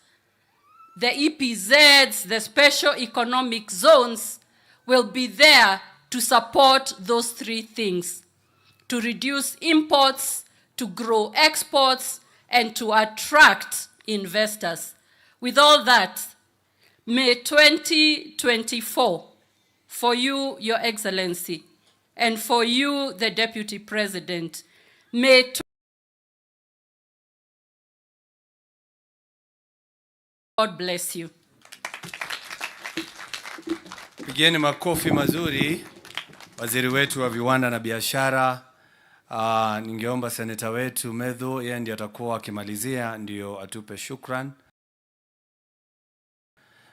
the EPZs, the special economic zones, will be there to support those three things: to reduce imports, to grow exports, and to attract investors. With all that, may 2024, for you, Your Excellency, and for you, the Deputy President, may God bless you. Pigeni makofi mazuri waziri wetu wa viwanda na biashara. Ningeomba seneta wetu Methu, yeye ndiye atakuwa akimalizia, ndio atupe shukran.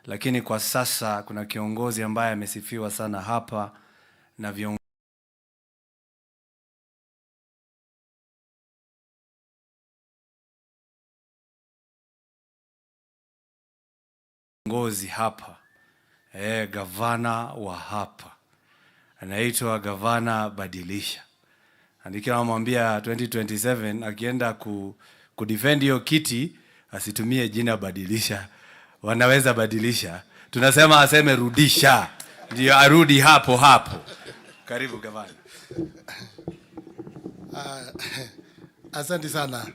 Lakini kwa sasa kuna kiongozi ambaye amesifiwa sana hapa na viongozi hapa. Gavana wa hapa anaitwa Gavana Badilisha. Andikia namwambia 2027 akienda kudefend hiyo kiti asitumie jina Badilisha. Wanaweza badilisha. Tunasema aseme rudisha. ndio arudi hapo hapo. Karibu gavana. Asante sana.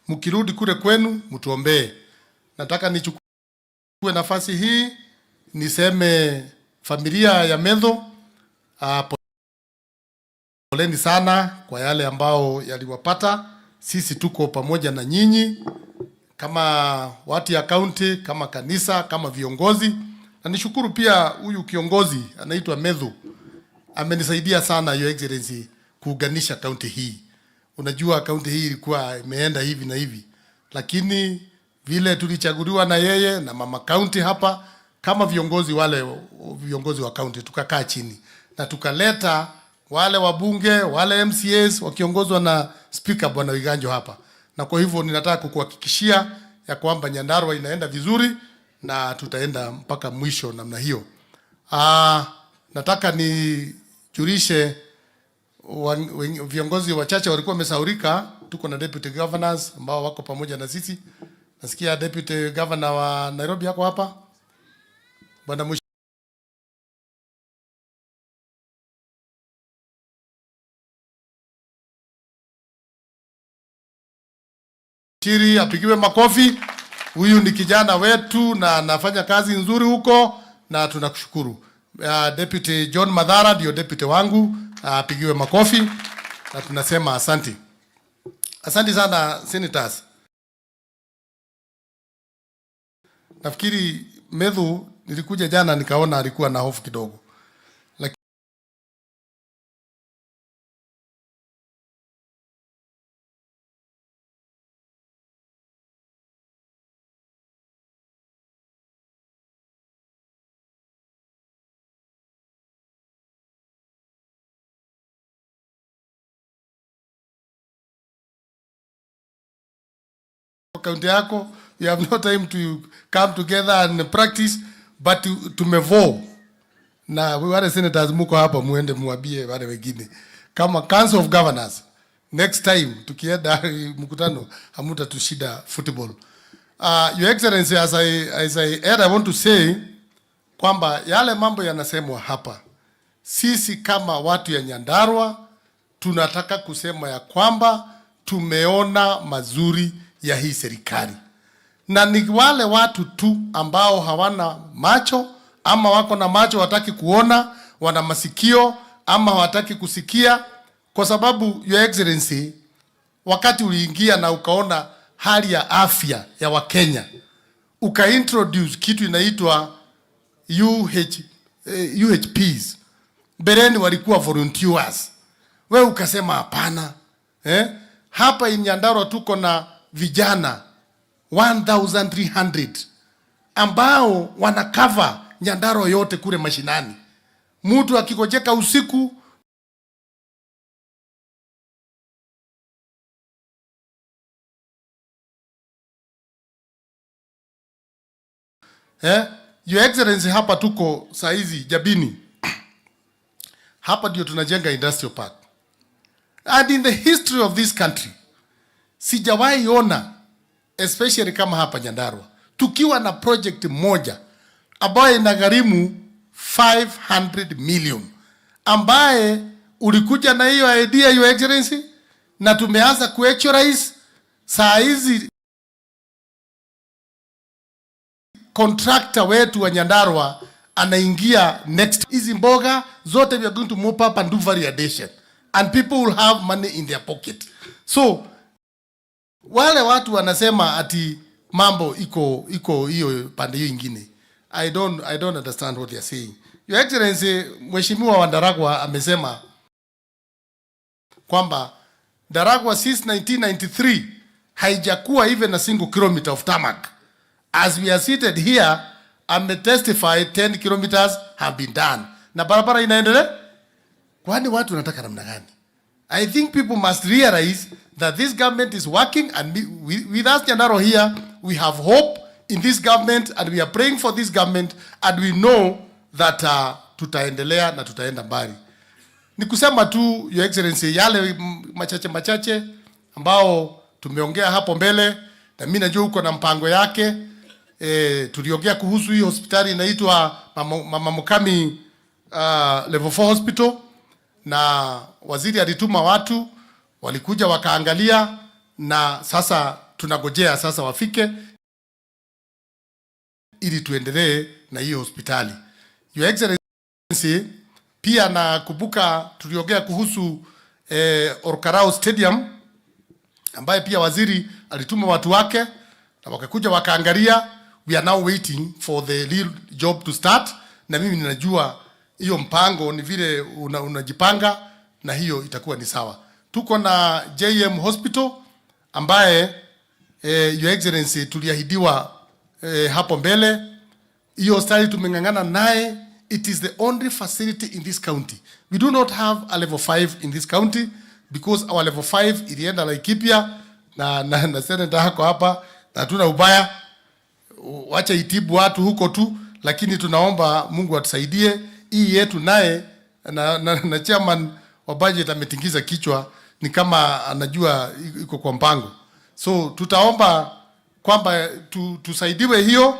Mkirudi kule kwenu mtuombee. Nataka nichukue nafasi hii niseme familia ya Methu, poleni sana kwa yale ambao yaliwapata. Sisi tuko pamoja na nyinyi kama watu ya county, kama kanisa, kama viongozi. Na nishukuru pia huyu kiongozi anaitwa Methu. Amenisaidia sana Your Excellency kuunganisha county hii. Unajua county hii ilikuwa imeenda hivi na hivi. Lakini vile tulichaguliwa na yeye na mama county hapa kama viongozi wa county, tukakaa chini na tukaleta wale wabunge, wale MCAs wakiongozwa na speaker Bwana Wiganjo hapa. Na kwa hivyo ninataka kukuhakikishia ya kwamba Nyandarua inaenda vizuri na tutaenda mpaka mwisho namna hiyo. Nataka nijulishe viongozi wachache walikuwa wamesaurika. Tuko na deputy governors ambao wako pamoja na sisi. Nasikia deputy governor wa Nairobi yako hapa, Bwana Mushiri, apigiwe makofi. Huyu ni kijana wetu na anafanya kazi nzuri huko na tunakushukuru. Deputy John Madhara ndio deputy wangu, apigiwe makofi na tunasema asante. Asante sana senators. Nafikiri Methu nilikuja jana nikaona alikuwa na hofu kidogo. County yako, you have no time to come together and practice, but tumevo na wale senators muko hapa, muende muambie wale wengine kama Council of Governors, next time tukienda mkutano hamuta tushida football. Your Excellency, as I add, I want to say kwamba yale mambo yanasemwa hapa, sisi kama watu ya Nyandarua tunataka kusema ya kwamba tumeona mazuri ya hii serikali. Na ni wale watu tu ambao hawana macho ama wako na macho wataki kuona, wana masikio ama hawataki kusikia, kwa sababu Your Excellency, wakati uliingia na ukaona hali ya afya ya Wakenya, ukaintroduce kitu inaitwa UHPs. Bereni walikuwa volunteers. Wewe ukasema hapana. Hapa Nyandarua tuko na vijana 1300 ambao wana cover Nyandarua yote kule mashinani. Mtu akikojeka usiku Your Excellency, hapa tuko saizi Jabini. Hapa ndio tunajenga industrial park. And in the history of this country, sijawahi ona, especially kama hapa Nyandarua, tukiwa na project moja ambayo inagharimu 500 million, ambaye ulikuja na hiyo idea Your Excellency, na tumeanza kuactualize. Saa hizi contractor wetu wa Nyandarua anaingia next. Hizi mboga zote we are going to mop up and do variation, and people will have money in their pocket. So wale watu wanasema ati mambo iko hiyo pande hiyo ingine, I don't understand what they are saying. Your Excellency, Mheshimiwa wa Ndaragwa amesema kwamba Ndaragwa since 1993 haijakuwa even a single kilometer of tarmac. As we are seated here, testify 10 kilometers have been done. Na barabara inaendelea. Kwani watu wanataka namna gani? I think people must realize that this government is working, and with us Nyandarua here, we have hope in this government, and we are praying for this government, and we know that tutaendelea na tutaenda mbali. Ni kusema tu, Your Excellency, yale machache ambao tumeongea hapo mbele, na mimi najua uko na mpango yake. Tuliongea kuhusu hii hospitali inaitwa Mama Mukami level 4 hospital, na waziri alituma watu walikuja wakaangalia, na sasa tunagojea sasa wafike ili tuendelee na hiyo hospitali. Your Excellency, pia nakumbuka tuliongea kuhusu Orkarao Stadium, ambaye pia waziri alituma watu wake na wakakuja wakaangalia. We are now waiting for the real job to start, na mimi ninajua hiyo mpango ni vile unajipanga, na hiyo itakuwa ni sawa. Tuko na JM Hospital ambaye Your Excellency tuliahidiwa hapo mbele. Hiyo hospitali tumengangana naye. It is the only facility in this county. We do not have a level 5 in this county because our level 5 ilienda Laikipia na senator hako hapa, na tuna ubaya, wacha itibu watu huko tu, lakini tunaomba Mungu atusaidie hii yetu naye, na chairman wa budget ametingiza kichwa ni kama anajua iko kwa mpango. So tutaomba kwamba tusaidiwe hiyo.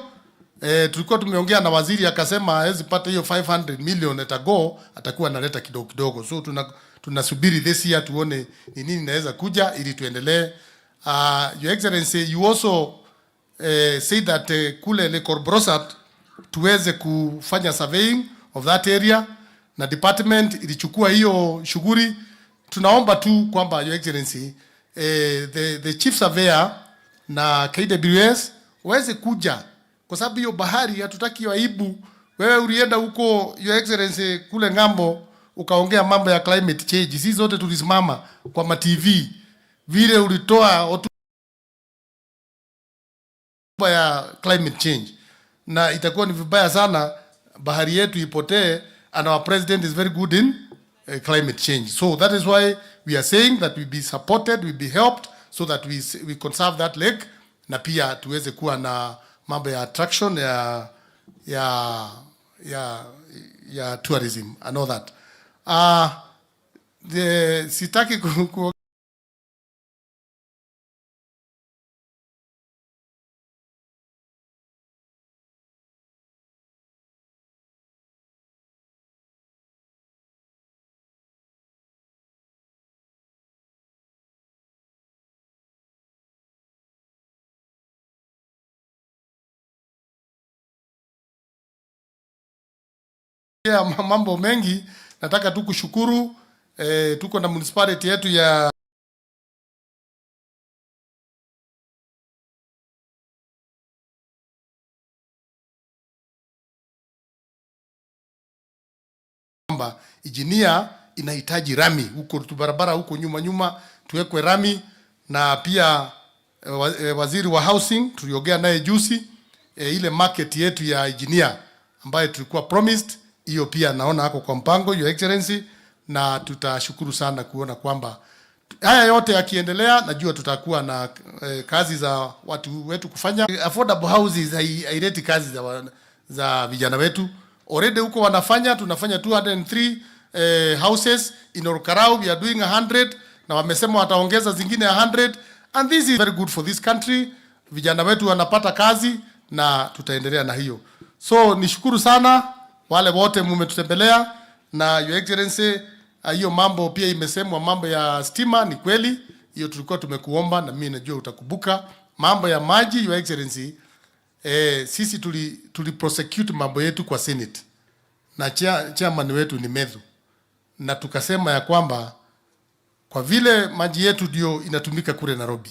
Tulikuwa tumeongea na waziri akasema hawezi pata hiyo 500 million etago, atakuwa analeta kidogo kidogo. So tunasubiri this year tuone ni nini inaweza kuja ili tuendelee. Your Excellency, you also say that kule Le Corbrosat tuweze kufanya surveying of that area, na department ilichukua hiyo shughuli. Tunaomba tu kwamba Your Excellency, the chief surveyor na KWS waweze kuja, kwa sababu hiyo bahari hatutaki aibu. Wewe ulienda huko Your Excellency kule ngambo ukaongea mambo ya climate change. Sisi zote tulisimama kwa ma TV vile ulitoa hotuba ya climate change, na itakuwa ni vibaya sana bahari yetu ipotee, and our president is very good in climate change. So that is why we are saying that we be supported, we be helped, so that we conserve that lake, na pia tuweze kuwa na mambo ya attraction ya tourism and all that. Sitaki mambo mengi. Nataka tu kushukuru. Tuko na municipality yetu ya kwamba engineer inahitaji rami huko barabara huko nyuma tuwekwe rami, na pia waziri wa housing tuliongea naye juzi, ile market yetu ya engineer ambayo tulikuwa promised, hiyo pia naona hako kwa mpango, Your Excellency, na tutashukuru sana kuona kwamba haya yote yakiendelea. Najua tutakuwa na kazi za watu wetu kufanya. Affordable houses haileti kazi za vijana wetu. Already huko wanafanya, tunafanya 203 houses in Orkarao, we are doing 100, na wamesema wataongeza zingine 100, and this is very good for this country. Vijana wetu wanapata kazi na tutaendelea na hiyo. So nishukuru sana wale wote mmetutembelea, na Your Excellency, hiyo mambo pia imesemwa, mambo ya stima ni kweli, hiyo tulikuwa tumekuomba, na mimi najua utakubuka. Mambo ya maji, Your Excellency, sisi tuli prosecute mambo yetu kwa Senate, na chairman wetu ni Methu, na tukasema ya kwamba kwa vile maji yetu ndio inatumika kule Nairobi,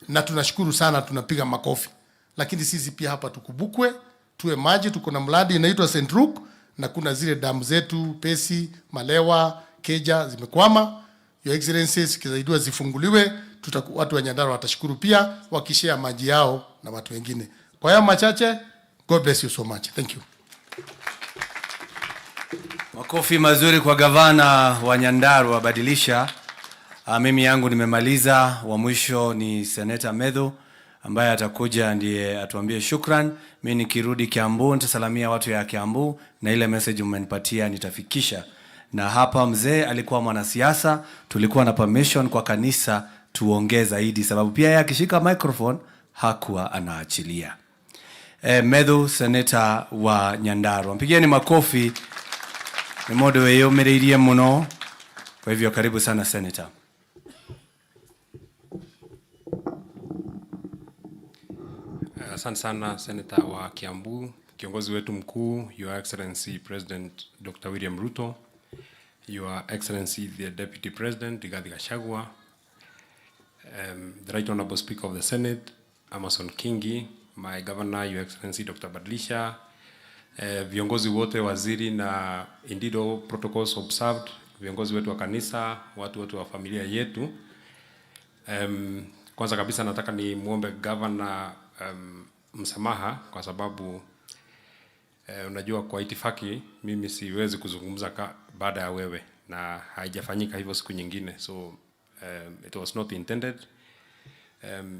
na tunashukuru sana, tunapiga makofi, lakini sisi pia hapa tukubukwe, tuwe maji. Tuko na mradi inaitwa St. Rook, na kuna zile damu zetu Pesi, Malewa, Keja zimekwama. Your Excellencies kisaidiwa zifunguliwe, watu wa Nyandarua watashukuru pia wakishare maji yao na watu wengine. Kwa haya machache, God bless you so much. Thank you. Makofi mazuri kwa gavana wa Nyandarua Badilisha. Mimi yangu nimemaliza, wa mwisho ni Senator Methu ambaye atakuja ndiye atuambie shukran. Mimi nikirudi Kiambu nitasalamia watu ya Kiambu na ile message mmenipatia nitafikisha. Na hapa mzee alikuwa mwanasiasa, tulikuwa na permission kwa kanisa tuongee zaidi sababu pia yeye akishika microphone hakuwa anaachilia. Methu, Senator wa Nyandarua. Mpigieni makofi. Ni modo weyo mereirie muno. Kwa hivyo karibu sana Senator. Asante sana Senator wa Kiambu, kiongozi wetu mkuu, Your Excellency President Dr. William Ruto, Your Excellency the Deputy President Rigathi Gachagua, the Right Honorable Speaker of the Senate, Amason Kingi, my Governor, Your Excellency Dr. Badilisha, viongozi wote, waziri na indeed all protocols observed, viongozi wetu wa kanisa, watu wote wa familia yetu. Kwanza kabisa nataka ni muombe Governor msamaha kwa sababu unajua kwa itifaki mimi siwezi kuzungumza baada ya wewe na haijafanyika hivyo siku nyingine, so it was not intended.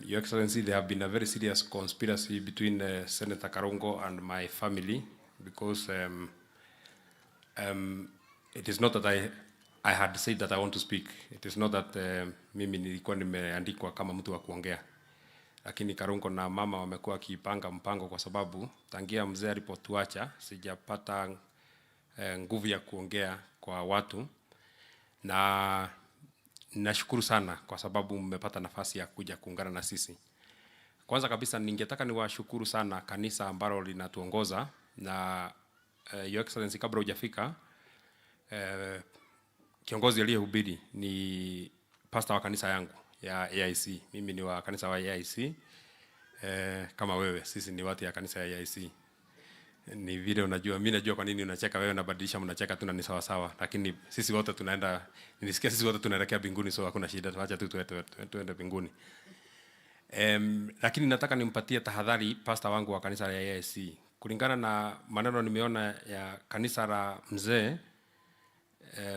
Your Excellency, there have been a very serious conspiracy between Senator Karongo and my family because it is not that I had said that I want to speak. It is not that mimi nilikuwa nimeandikwa kama mtu wa kuongea. Lakini Karongo na mama wamekuwa kipanga mpango kwa sababu tangia mzee alipotuacha sijapata nguvu ya kuongea kwa watu, na nashukuru sana kwa sababu mmepata nafasi ya kuja kuungana na sisi. Kwanza kabisa ningetaka niwashukuru sana kanisa ambalo linatuongoza na Your Excellency, kabla hujafika kiongozi aliyehubiri ni pastor wa kanisa yangu ya AIC. Mimi ni wa kanisa wa AIC kama wewe, sisi ni watu ya kanisa ya AIC. Ni vile unajua, mimi najua kwa nini unacheka wewe na Badilisha mnacheka tu na ni sawa sawa, lakini sisi wote tunaenda, nilisikia sisi wote tunaelekea mbinguni, so hakuna shida, tuacha tu tuende mbinguni. Lakini nataka nimpatie tahadhari pastor wangu wa kanisa ya AIC. Kulingana na maneno nimeona ya kanisa la mzee,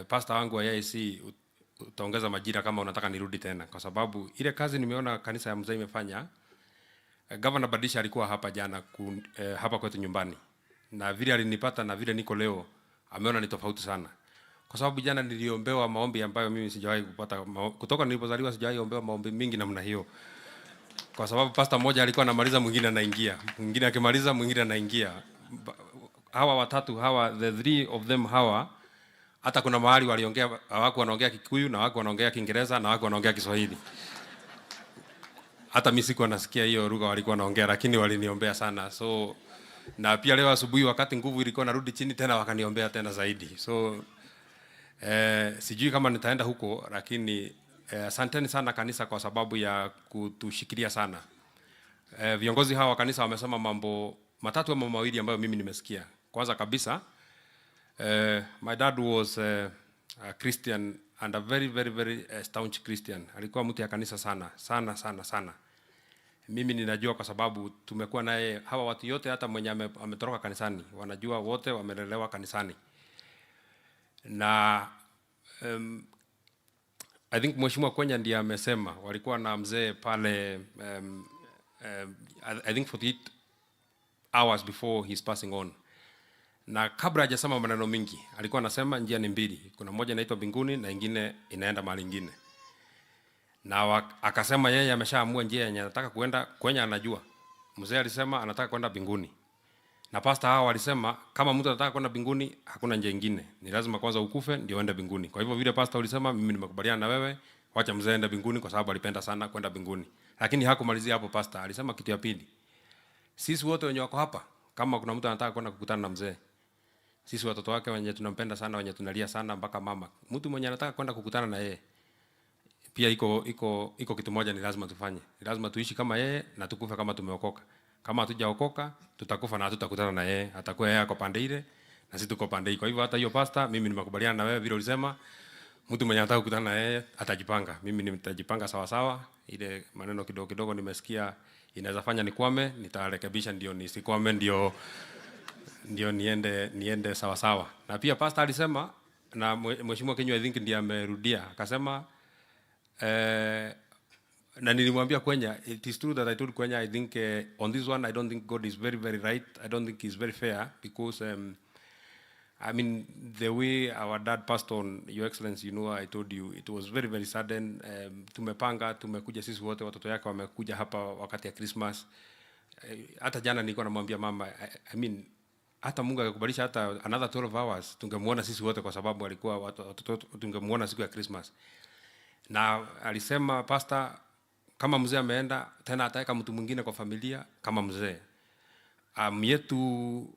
pastor wangu wa AIC utaongeza majira kama unataka nirudi tena, kwa sababu ile kazi nimeona kanisa ya mzee imefanya. Governor Badilisha alikuwa hapa jana hapa kwetu nyumbani, na vile alinipata na vile niko leo ameona ni tofauti sana, kwa sababu jana niliombewa maombi ambayo mimi sijawahi kupata kutoka nilipozaliwa. Sijawahi ombewa maombi mingi namna hiyo, kwa sababu pastor mmoja alikuwa anamaliza, mwingine anaingia, mwingine akimaliza mwingine anaingia. Hawa watatu hawa, the three of them hawa, hata kuna mahali waliongea, hawako wanaongea Kikuyu na hawako wanaongea Kiingereza na hawako wanaongea Kiswahili. Hata mimi sikuwa nasikia hiyo lugha walikuwa wanaongea, lakini waliniombea sana. So na pia leo asubuhi wakati nguvu ilikuwa narudi chini tena wakaniombea tena zaidi. So sijui kama nitaenda huko, lakini asanteni sana kanisa kwa sababu ya kutushikilia sana. Viongozi hawa wa kanisa wamesema mambo matatu ama mawili ambayo mimi nimesikia. Kwanza kabisa, my dad was a Christian and a very staunch Christian. Alikuwa mtu ya kanisa sana. Mimi ninajua kwa sababu tumekuwa naye, hawa watu yote hata mwenye ametoroka kanisani wanajua, wote wamelelewa kanisani. Na I think Mheshimiwa Kwenya ndiye amesema walikuwa na mzee pale I think 48 hours before he's passing on. Na kabla hajasema maneno mingi alikuwa anasema njia ni mbili, kuna moja inaitwa mbinguni na nyingine inaenda mahali nyingine. Na akasema yeye ameshaamua njia yenye anataka kuenda. Kwenye anajua mzee alisema anataka kwenda mbinguni, na pastor hao walisema kama mtu anataka kwenda mbinguni hakuna njia nyingine, ni lazima kwanza ukufe ndio uende mbinguni. Kwa hivyo vile pastor alisema, mimi nimekubaliana na wewe, wacha mzee aende mbinguni kwa sababu alipenda sana kwenda mbinguni. Lakini hakumalizia hapo. Pastor alisema kitu ya pili, sisi wote wenye wako hapa, kama kuna mtu anataka kwenda kukutana na mzee, sisi watoto wake wenye tunampenda sana, wenye tunalia sana mpaka mama, mtu mwenye anataka kwenda kukutana na yeye, pia iko kitu moja ni lazima tufanye. Ni lazima tuishi kama yeye na tukufe kama tumeokoka. Kama hatujaokoka tutakufa na hatutakutana na yeye. Atakuwa yeye kwa pande ile na sisi tuko pande hii. Kwa hivyo hata hiyo pastor, mimi nimekubaliana na wewe vile ulisema, mtu mwenye anataka kukutana na yeye atajipanga. Mimi nitajipanga sawa sawa. Ile maneno kidogo kidogo nimesikia inaweza fanya nikwame, nitarekebisha ndio nisikwame, ndio niende sawa sawa. Na pia pastor alisema, na mheshimiwa Kenyo I think ndiye amerudia akasema, na nilimwambia Kwenya, it is true that I told Kwenya I think on this one I don't think God is very very right. I don't think he's very fair because I mean the way our dad passed on, Your Excellency, you know, I told you it was very very sudden. Tumepanga, tumekuja sisi wote, watoto yake wamekuja hapa wakati ya Christmas. Hata jana nilikuwa namwambia mama, I mean hata Mungu akakubalisha hata another 12 hours tungemuona sisi wote, kwa sababu alikuwa watoto tungemuona siku ya Christmas. Na alisema pastor, kama mzee ameenda tena ataweka mtu mwingine kwa familia kama mzee. Yetu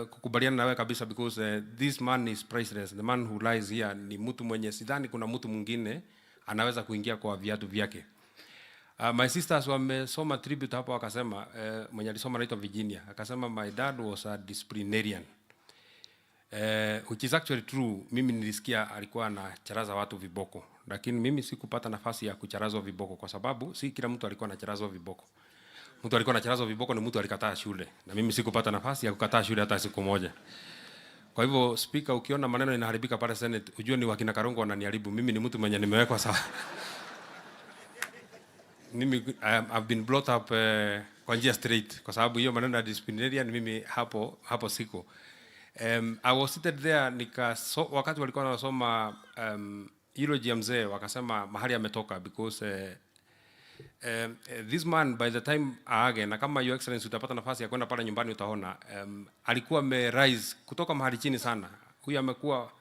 kukubaliana na wewe kabisa because this man is priceless. The man who lies here ni mtu mwenye sidhani kuna mtu mwingine anaweza kuingia kwa viatu vyake. My sisters wamesoma tribute hapo wakasema, mwenye alisoma anaitwa Virginia, akasema my dad was a disciplinarian. Which is actually true. Mimi nilisikia alikuwa anacharaza watu viboko, lakini mimi sikupata nafasi ya kucharazwa viboko kwa sababu si kila mtu alikuwa anacharazwa viboko. Mtu alikuwa anacharazwa viboko ni mtu alikataa shule, na mimi sikupata nafasi ya kukataa shule hata siku moja. Kwa hivyo speaker, ukiona maneno inaharibika pale Senate, ujue ni wakina Karongo wananiharibu. Mimi ni mtu mwenye nimewekwa sawa. Mimi I've been brought up kwa njia straight, kwa sababu hiyo maneno ya disciplinarian mimi hapo siko. I was seated there wakati walikuwa wanasoma eulogy ya mzee, wakasema mahali ametoka because this man by the time aage, na kama Your Excellency utapata nafasi ya kwenda pale nyumbani utaona, alikuwa rise kutoka mahali chini sana. Huyu amekuwa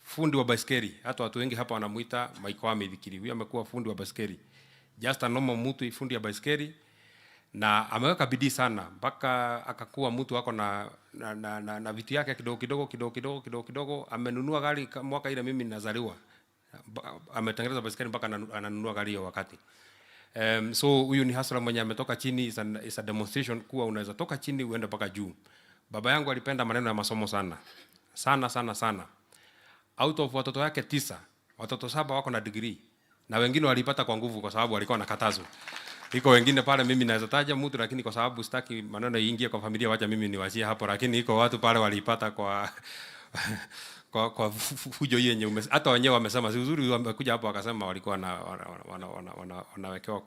fundi wa baiskeli, hata watu wengi hapa wanamuita Maigo Midhikiri. Huyu amekuwa fundi wa baiskeli, just a normal mtu fundi ya baiskeli, na ameweka bidii sana mpaka akakuwa mtu wako na vitu yake kidogo. Amenunua gari mwaka ile mimi ninazaliwa, ametengeneza baiskeli mpaka ananunua gari hiyo wakati. So huyu ni hustler mwenye ametoka chini. Is a demonstration kuwa unaweza toka chini uende mpaka juu. Baba yangu alipenda maneno ya masomo sana. Out of watoto yake 9, watoto 7 wako na degree, na wengine walipata kwa nguvu kwa sababu walikuwa nakatazwa. Iko wengine pale mimi naweza taja mtu, lakini kwa sababu sitaki maneno iingie kwa familia, wacha mimi niwachie hapo, lakini iko watu pale walipata kwa fujo yenye hata wenyewe wamesema si uzuri. Wamekuja hapo wakasema walikuwa wanawekewa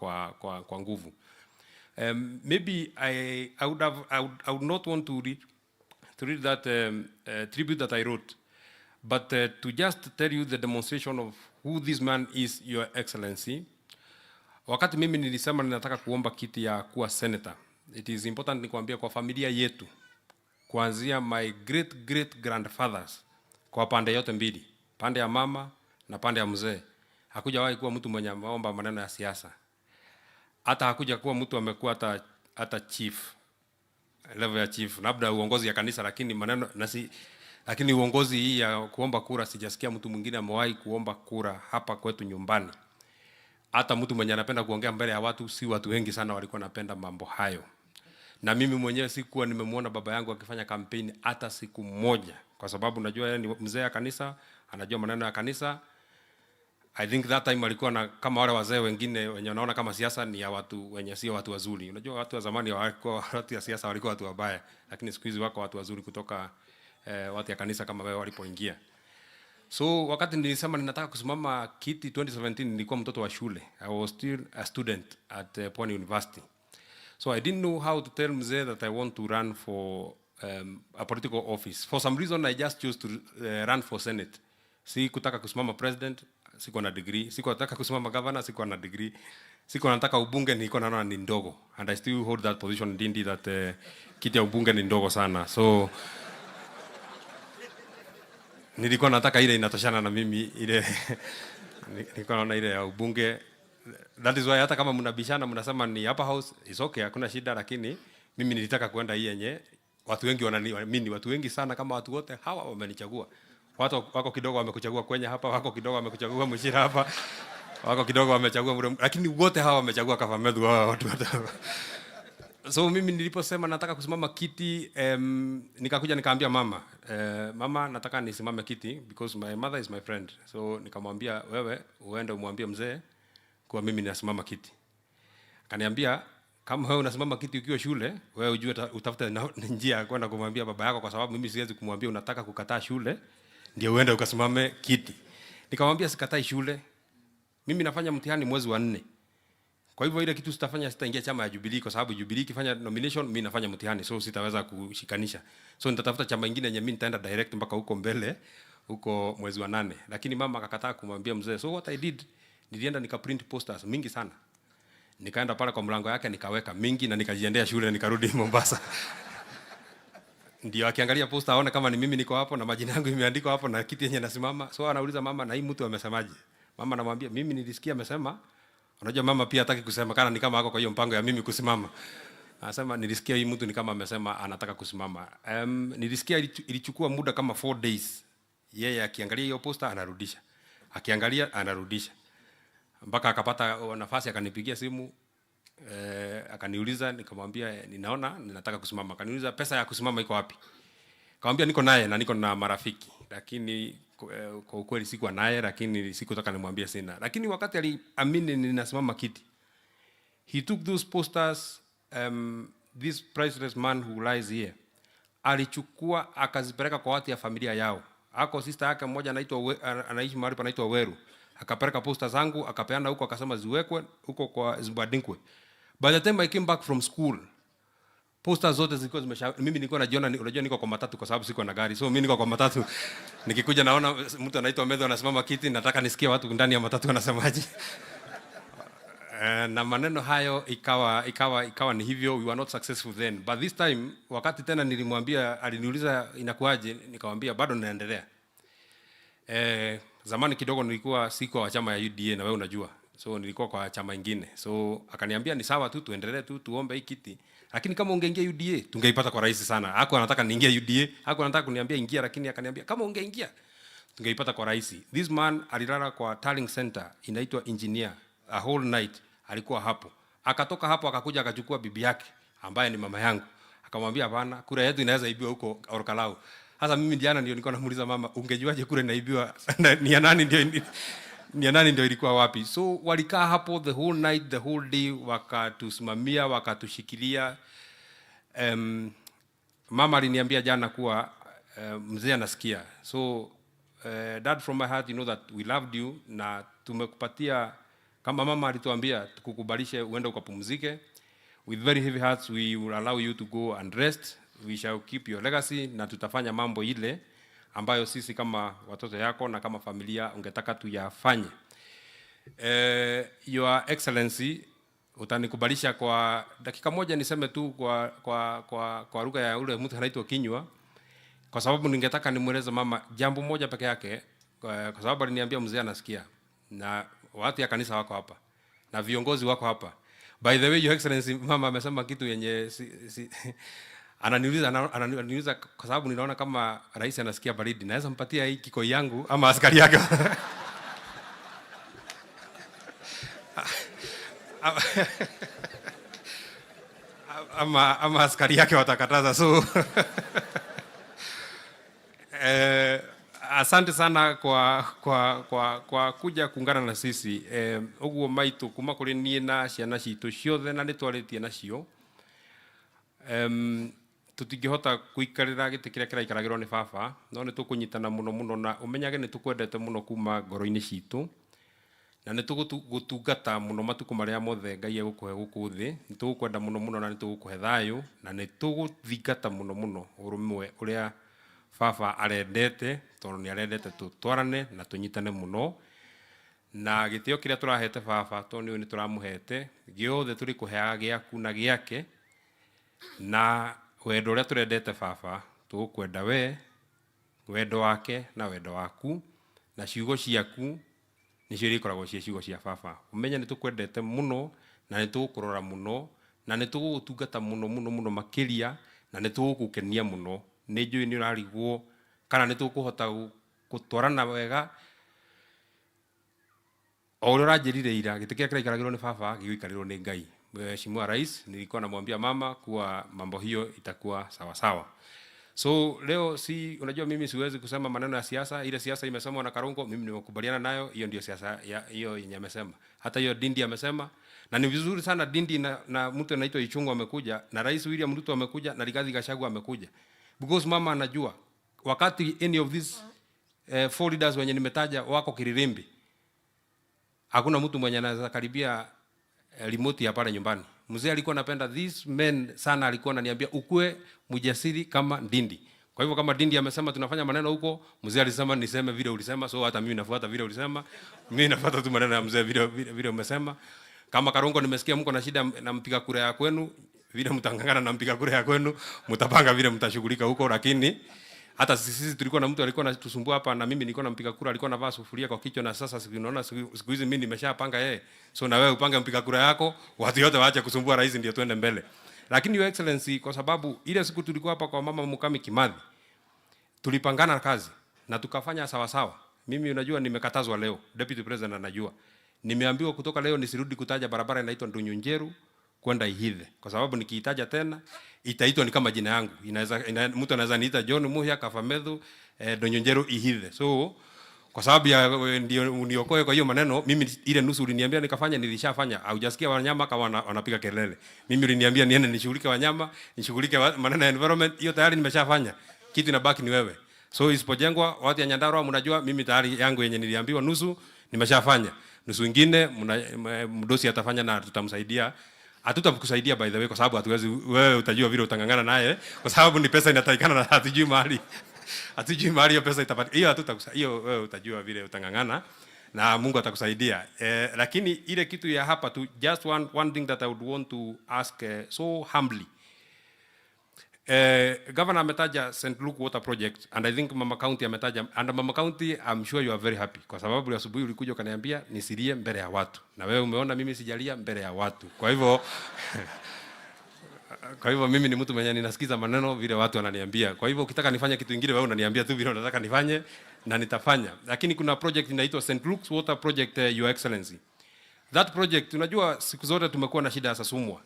kwa nguvu. Maybe I would not want to read that tribute that I wrote, but to just tell you the demonstration of who this man is, Your Excellency. Wakati mimi nilisema ninataka kuomba kiti ya kuwa senator, it is important nikwambia kwa familia yetu, kuanzia my great grandfathers, kwa pande yote mbili, pande ya mama na pande ya mzee, hakujawahi kuwa mtu mwenye ameomba maneno ya siasa. Hata hakuja kuwa mtu amekuwa hata chief, level ya chief, labda uongozi ya kanisa, lakini uongozi hii ya kuomba kura sijasikia mtu mwingine amewahi kuomba kura hapa kwetu nyumbani. Hata mtu mwenye anapenda kuongea mbele ya watu, si watu wengi sana walikuwa napenda mambo hayo. Na mimi mwenyewe sikuwa nimemuona baba yangu akifanya kampeni hata siku moja, kwa sababu najua yeye ni mzee ya kanisa, anajua maneno ya kanisa. I think that time alikuwa kama wale wazee wengine wenye wanaona kama siasa ni ya watu wenye sio watu wazuri. Unajua watu wa zamani walikuwa watu ya siasa walikuwa watu wabaya, lakini siku hizi wako watu wazuri kutoka watu ya kanisa kama wewe walipoingia. So wakati nilisema ninataka kusimama kiti 2017, nilikuwa mtoto wa shule. I was still a student at Pwani University. So I didn't know how to tell mzee that I want to run for a political office. For some reason I just chose to run for Senate. Sikutaka kusimama president, sikuwa na degree. Sikutaka kusimama governor, sikuwa na degree. Sikuwa nataka ubunge, nilikuwa naona ni ndogo. And I still hold that position, dindi that kiti ya ubunge ni ndogo sana. So nilikuwa nataka ile inatoshana na mimi, ile nilikuwa naona ile ya ubunge. That is why hata kama mnabishana mnasema ni upper house, is okay, hakuna shida, lakini mimi nilitaka kwenda hii yenye watu wengi wananiamini, watu wengi sana kama watu wote hawa wamenichagua. Watu wako kidogo wamekuchagua kwenye hapa, wako kidogo wamekuchagua Mshira hapa, wako kidogo wamechagua, lakini wote hawa wamechagua kama Methu hawa watu. So mimi niliposema nataka kusimama kiti, nikakuja nikaambia mama, mama nataka nisimame kiti because my mother is my friend. So nikamwambia wewe uende umwambie mzee kwa mimi ninasimama kiti. Akaniambia kama wewe unasimama kiti ukiwa shule, wewe ujue utafuta njia ya kwenda kumwambia baba yako, kwa sababu mimi siwezi kumwambia unataka kukataa shule ndio uende ukasimame kiti. Nikamwambia sikatai shule. Mimi nafanya mtihani mwezi wa 4. Kwa hivyo ile kitu sitafanya, sitaingia chama ya Jubilee kwa sababu Jubilee ikifanya nomination mimi nafanya mtihani, so sitaweza kushikanisha. So nitatafuta chama kingine yenye mimi nitaenda direct mpaka huko mbele, huko mwezi wa 8. Lakini mama akakataa kumwambia mzee. So what I did, nilienda nikaprint posters mingi sana. Nikaenda pale kwa mlango yake nikaweka mingi na nikajiendea shule nikarudi Mombasa. Ndio akiangalia poster aone kama ni mimi niko hapo na majina yangu imeandikwa hapo na kiti yenye nasimama. So anauliza mama, na hii mtu amesemaje? Mama anamwambia mimi nilisikia amesema. Unajua mama pia hataki kusema kana ni kama hako kwa hiyo mpango ya mimi kusimama. Anasema nilisikia hii mtu ni kama amesema anataka kusimama. Nilisikia ilichukua muda kama 4 days. Yeye akiangalia hiyo poster anarudisha. Akiangalia anarudisha. Mpaka akapata nafasi akanipigia simu, akaniuliza, nikamwambia ninaona ninataka kusimama. Akaniuliza pesa ya kusimama iko wapi? Nikamwambia niko naye na niko na marafiki. Lakini kwa ukweli sikuwa naye, lakini sikutaka nimwambie sina. Lakini wakati aliamini ninasimama kiti, he took those posters, this priceless man who lies here, alichukua akazipeleka kwa watu ya familia yao. Ako sister yake mmoja anaishi mahali panaitwa Waweru. Akapeleka poster zangu, akapeana huko, akasema ziwekwe huko kwa Zimbabwe. By the time I came back from school, poster zote zilikuwa mimi nilikuwa najiona, unajua niko kwa matatu kwa sababu siko na gari. So mimi niko kwa matatu. Nikikuja naona mtu anaitwa Methu anasimama kiti, nataka nisikie watu ndani ya matatu wanasemaje. Na maneno hayo ikawa ni hivyo. We were not successful then. But this time wakati tena nilimwambia, aliniuliza inakuaje, nikamwambia bado naendelea. Zamani kidogo nilikuwa siko wa chama ya UDA na wewe unajua. So nilikuwa kwa chama kingine. So akaniambia ni sawa tu, tuendelee tu, tuombe hii kiti. Lakini kama ungeingia UDA tungeipata kwa rahisi sana. Hako anataka niingie UDA, hako anataka kuniambia ingia, lakini akaniambia kama ungeingia tungeipata kwa rahisi. This man alilala kwa Tallying Center, inaitwa Engineer, a whole night alikuwa hapo. Akatoka hapo akakuja akachukua bibi yake ambaye ni mama yangu. Akamwambia hapana, kura yetu inaweza ibiwa huko Orkalau. Sasa mimi jana ndio nilikuwa namuuliza mama, ungejuaje kura inaibiwa? Ni ya nani ndio ilikuwa wapi? So walikaa hapo the whole night, the whole day, wakatusimamia, wakatushikilia. Mama aliniambia jana kuwa mzee anasikia. So dad, from my heart, you know that we loved you na tumekupatia, kama mama alituambia tukukubalishe uende ukapumzike. With very heavy hearts we will allow you to go and rest. We shall keep your legacy na tutafanya mambo ile ambayo sisi kama watoto yako na kama familia ungetaka tuyafanye. Your Excellency, utanikubalisha kwa dakika moja niseme tu kwa lugha ya ule mtu anaitwa kinywa, kwa sababu ningetaka nimweleze mama jambo moja peke yake, kwa sababu aliniambia mzee anasikia na watu ya kanisa wako hapa na viongozi wako hapa. By the way, Your Excellency, mama amesema kitu yenye ananiuliza kwa sababu ninaona kama rais anasikia baridi, naweza mpatia hii kikoi yangu ama askari yake? ama askari yake watakataza. So asante sana kwa kuja kuungana na sisi. Uguo maitu kuma kuri nie na ciana citu ciothe na nitwaritie nacio. Tutingihota kuikarira giti kiria kiraikaragirwo ni baba, no nitukunyitana muno na umenyage nitukwendete muno kuma ngoro-ini citu, na nitugutungata muno matuku maria mothe Ngai egukuhe guku thi. Nitugukwenda muno na nitugukuhe thayu na nituguthingata muno urumwe uria baba arendete, tondu ni arendete tutwarane na tunyitane muno, na gitio kiria turahete baba tondu ni turamuhete giothe turi kuheaga giaku na giake, na wendo uria turendete baba tugukwenda we, wendo wake na wendo waku, na ciugo ciaku nicio ikoragwo cie ciugo cia baba. Umenye nitukwendete muno na nitugukurora muno na nitugutungata muno makiria na nitugukenia muno. Ni njui ni urarigwo kana nitukuhota gutwarana wega o uria uranjirire ira giti kiria kiraikaragirwo ni baba giguikarirwo ni Ngai. Mheshimiwa Rais, nilikuwa namwambia mama kuwa mambo hiyo itakuwa sawa sawa. So leo unajua mimi siwezi kusema maneno ya siasa. Ile siasa imesemwa na Karungo, mimi nimekubaliana nayo, hiyo ndio siasa hiyo yenye amesema. Hata hiyo Dindi amesema, na ni vizuri sana Dindi na mtu anaitwa Ichung'wa amekuja, na Rais William Ruto amekuja, na Rigathi Gachagua amekuja. Because mama anajua wakati any of these four leaders wenye nimetaja wako Kiririmbi, hakuna mtu mwenye anaweza karibia remote ya pale nyumbani. Mzee alikuwa anapenda these men sana, alikuwa ananiambia ukue mjasiri kama Dindi. Kwa hivyo kama Dindi amesema tunafanya maneno huko, mzee alisema niseme vile ulisema, so hata mimi nafuata vile ulisema. Mimi nafuata tu maneno ya mzee vile umesema. Kama Karungo nimesikia mko na shida na mpiga kura ya kwenu, vile mtangangana na mpiga kura ya kwenu, mtapanga vile mtashughulika huko, lakini hata sisi tulikuwa na mtu alikuwa anatusumbua hapa, na mimi nilikuwa nampiga kura, alikuwa anavaa sufuria kwa kichwa, na sasa unaona siku hizi mimi nimeshapanga yeye. So na wewe upange mpiga kura yako, watu wote waache kusumbua rais, ndio tuende mbele. Lakini Your Excellency, kwa sababu ile siku tulikuwa hapa kwa mama Mukami Kimathi, tulipangana kazi na tukafanya sawa sawa. Mimi unajua nimekatazwa leo, Deputy President anajua. Nimeambiwa kutoka leo nisirudi kutaja barabara inaitwa Ndunyunjeru kwenda Ihithe, kwa sababu nikiitaja tena itaitwa ni kama jina yangu. Mtu anaweza niita John Muhia Kafamethu Ndunyunjeru Ihithe. So kwa sababu ya ndio uniokoe kwa hiyo maneno, mimi ile nusu uliniambia nikafanya, nilishafanya. Haujasikia wanyama kama wanapiga kelele. Mimi uliniambia niende nishughulike wanyama, nishughulike maneno ya environment, hiyo tayari nimeshafanya. Kitu inabaki ni wewe. So isipojengwa watu ya Nyandarua, mnajua mimi tayari yangu yenye niliambiwa nusu nimeshafanya. Nusu nyingine mdosi atafanya na tutamsaidia. Hatutakusaidia by the way, kwa sababu hatuwezi, wewe utajua vile utangangana naye, kwa sababu ni pesa inatakikana na hatujui mahali. Hatujui mahali hiyo pesa itapata. Hiyo hatutakusaidia. Hiyo wewe utajua vile utangangana na Mungu atakusaidia. Lakini ile kitu ya hapa tu, just one thing that I would want to ask so humbly. Governor ametaja St. Luke Water Project, and I think Mama County ametaja, and Mama County I'm sure you are very happy, kwa sababu asubuhi ulikuja ukaniambia nisilie mbele ya watu, na wewe umeona mimi sijalia mbele ya watu. Kwa hivyo mimi ni mtu mwenye ninasikiza maneno vile watu wananiambia. Kwa hivyo ukitaka nifanye kitu kingine, wewe unaniambia tu vile unataka nifanye na nitafanya. Lakini kuna project inaitwa St. Luke's Water Project, Your Excellency. That project, unajua siku zote tumekuwa na shida ya Sasumwa,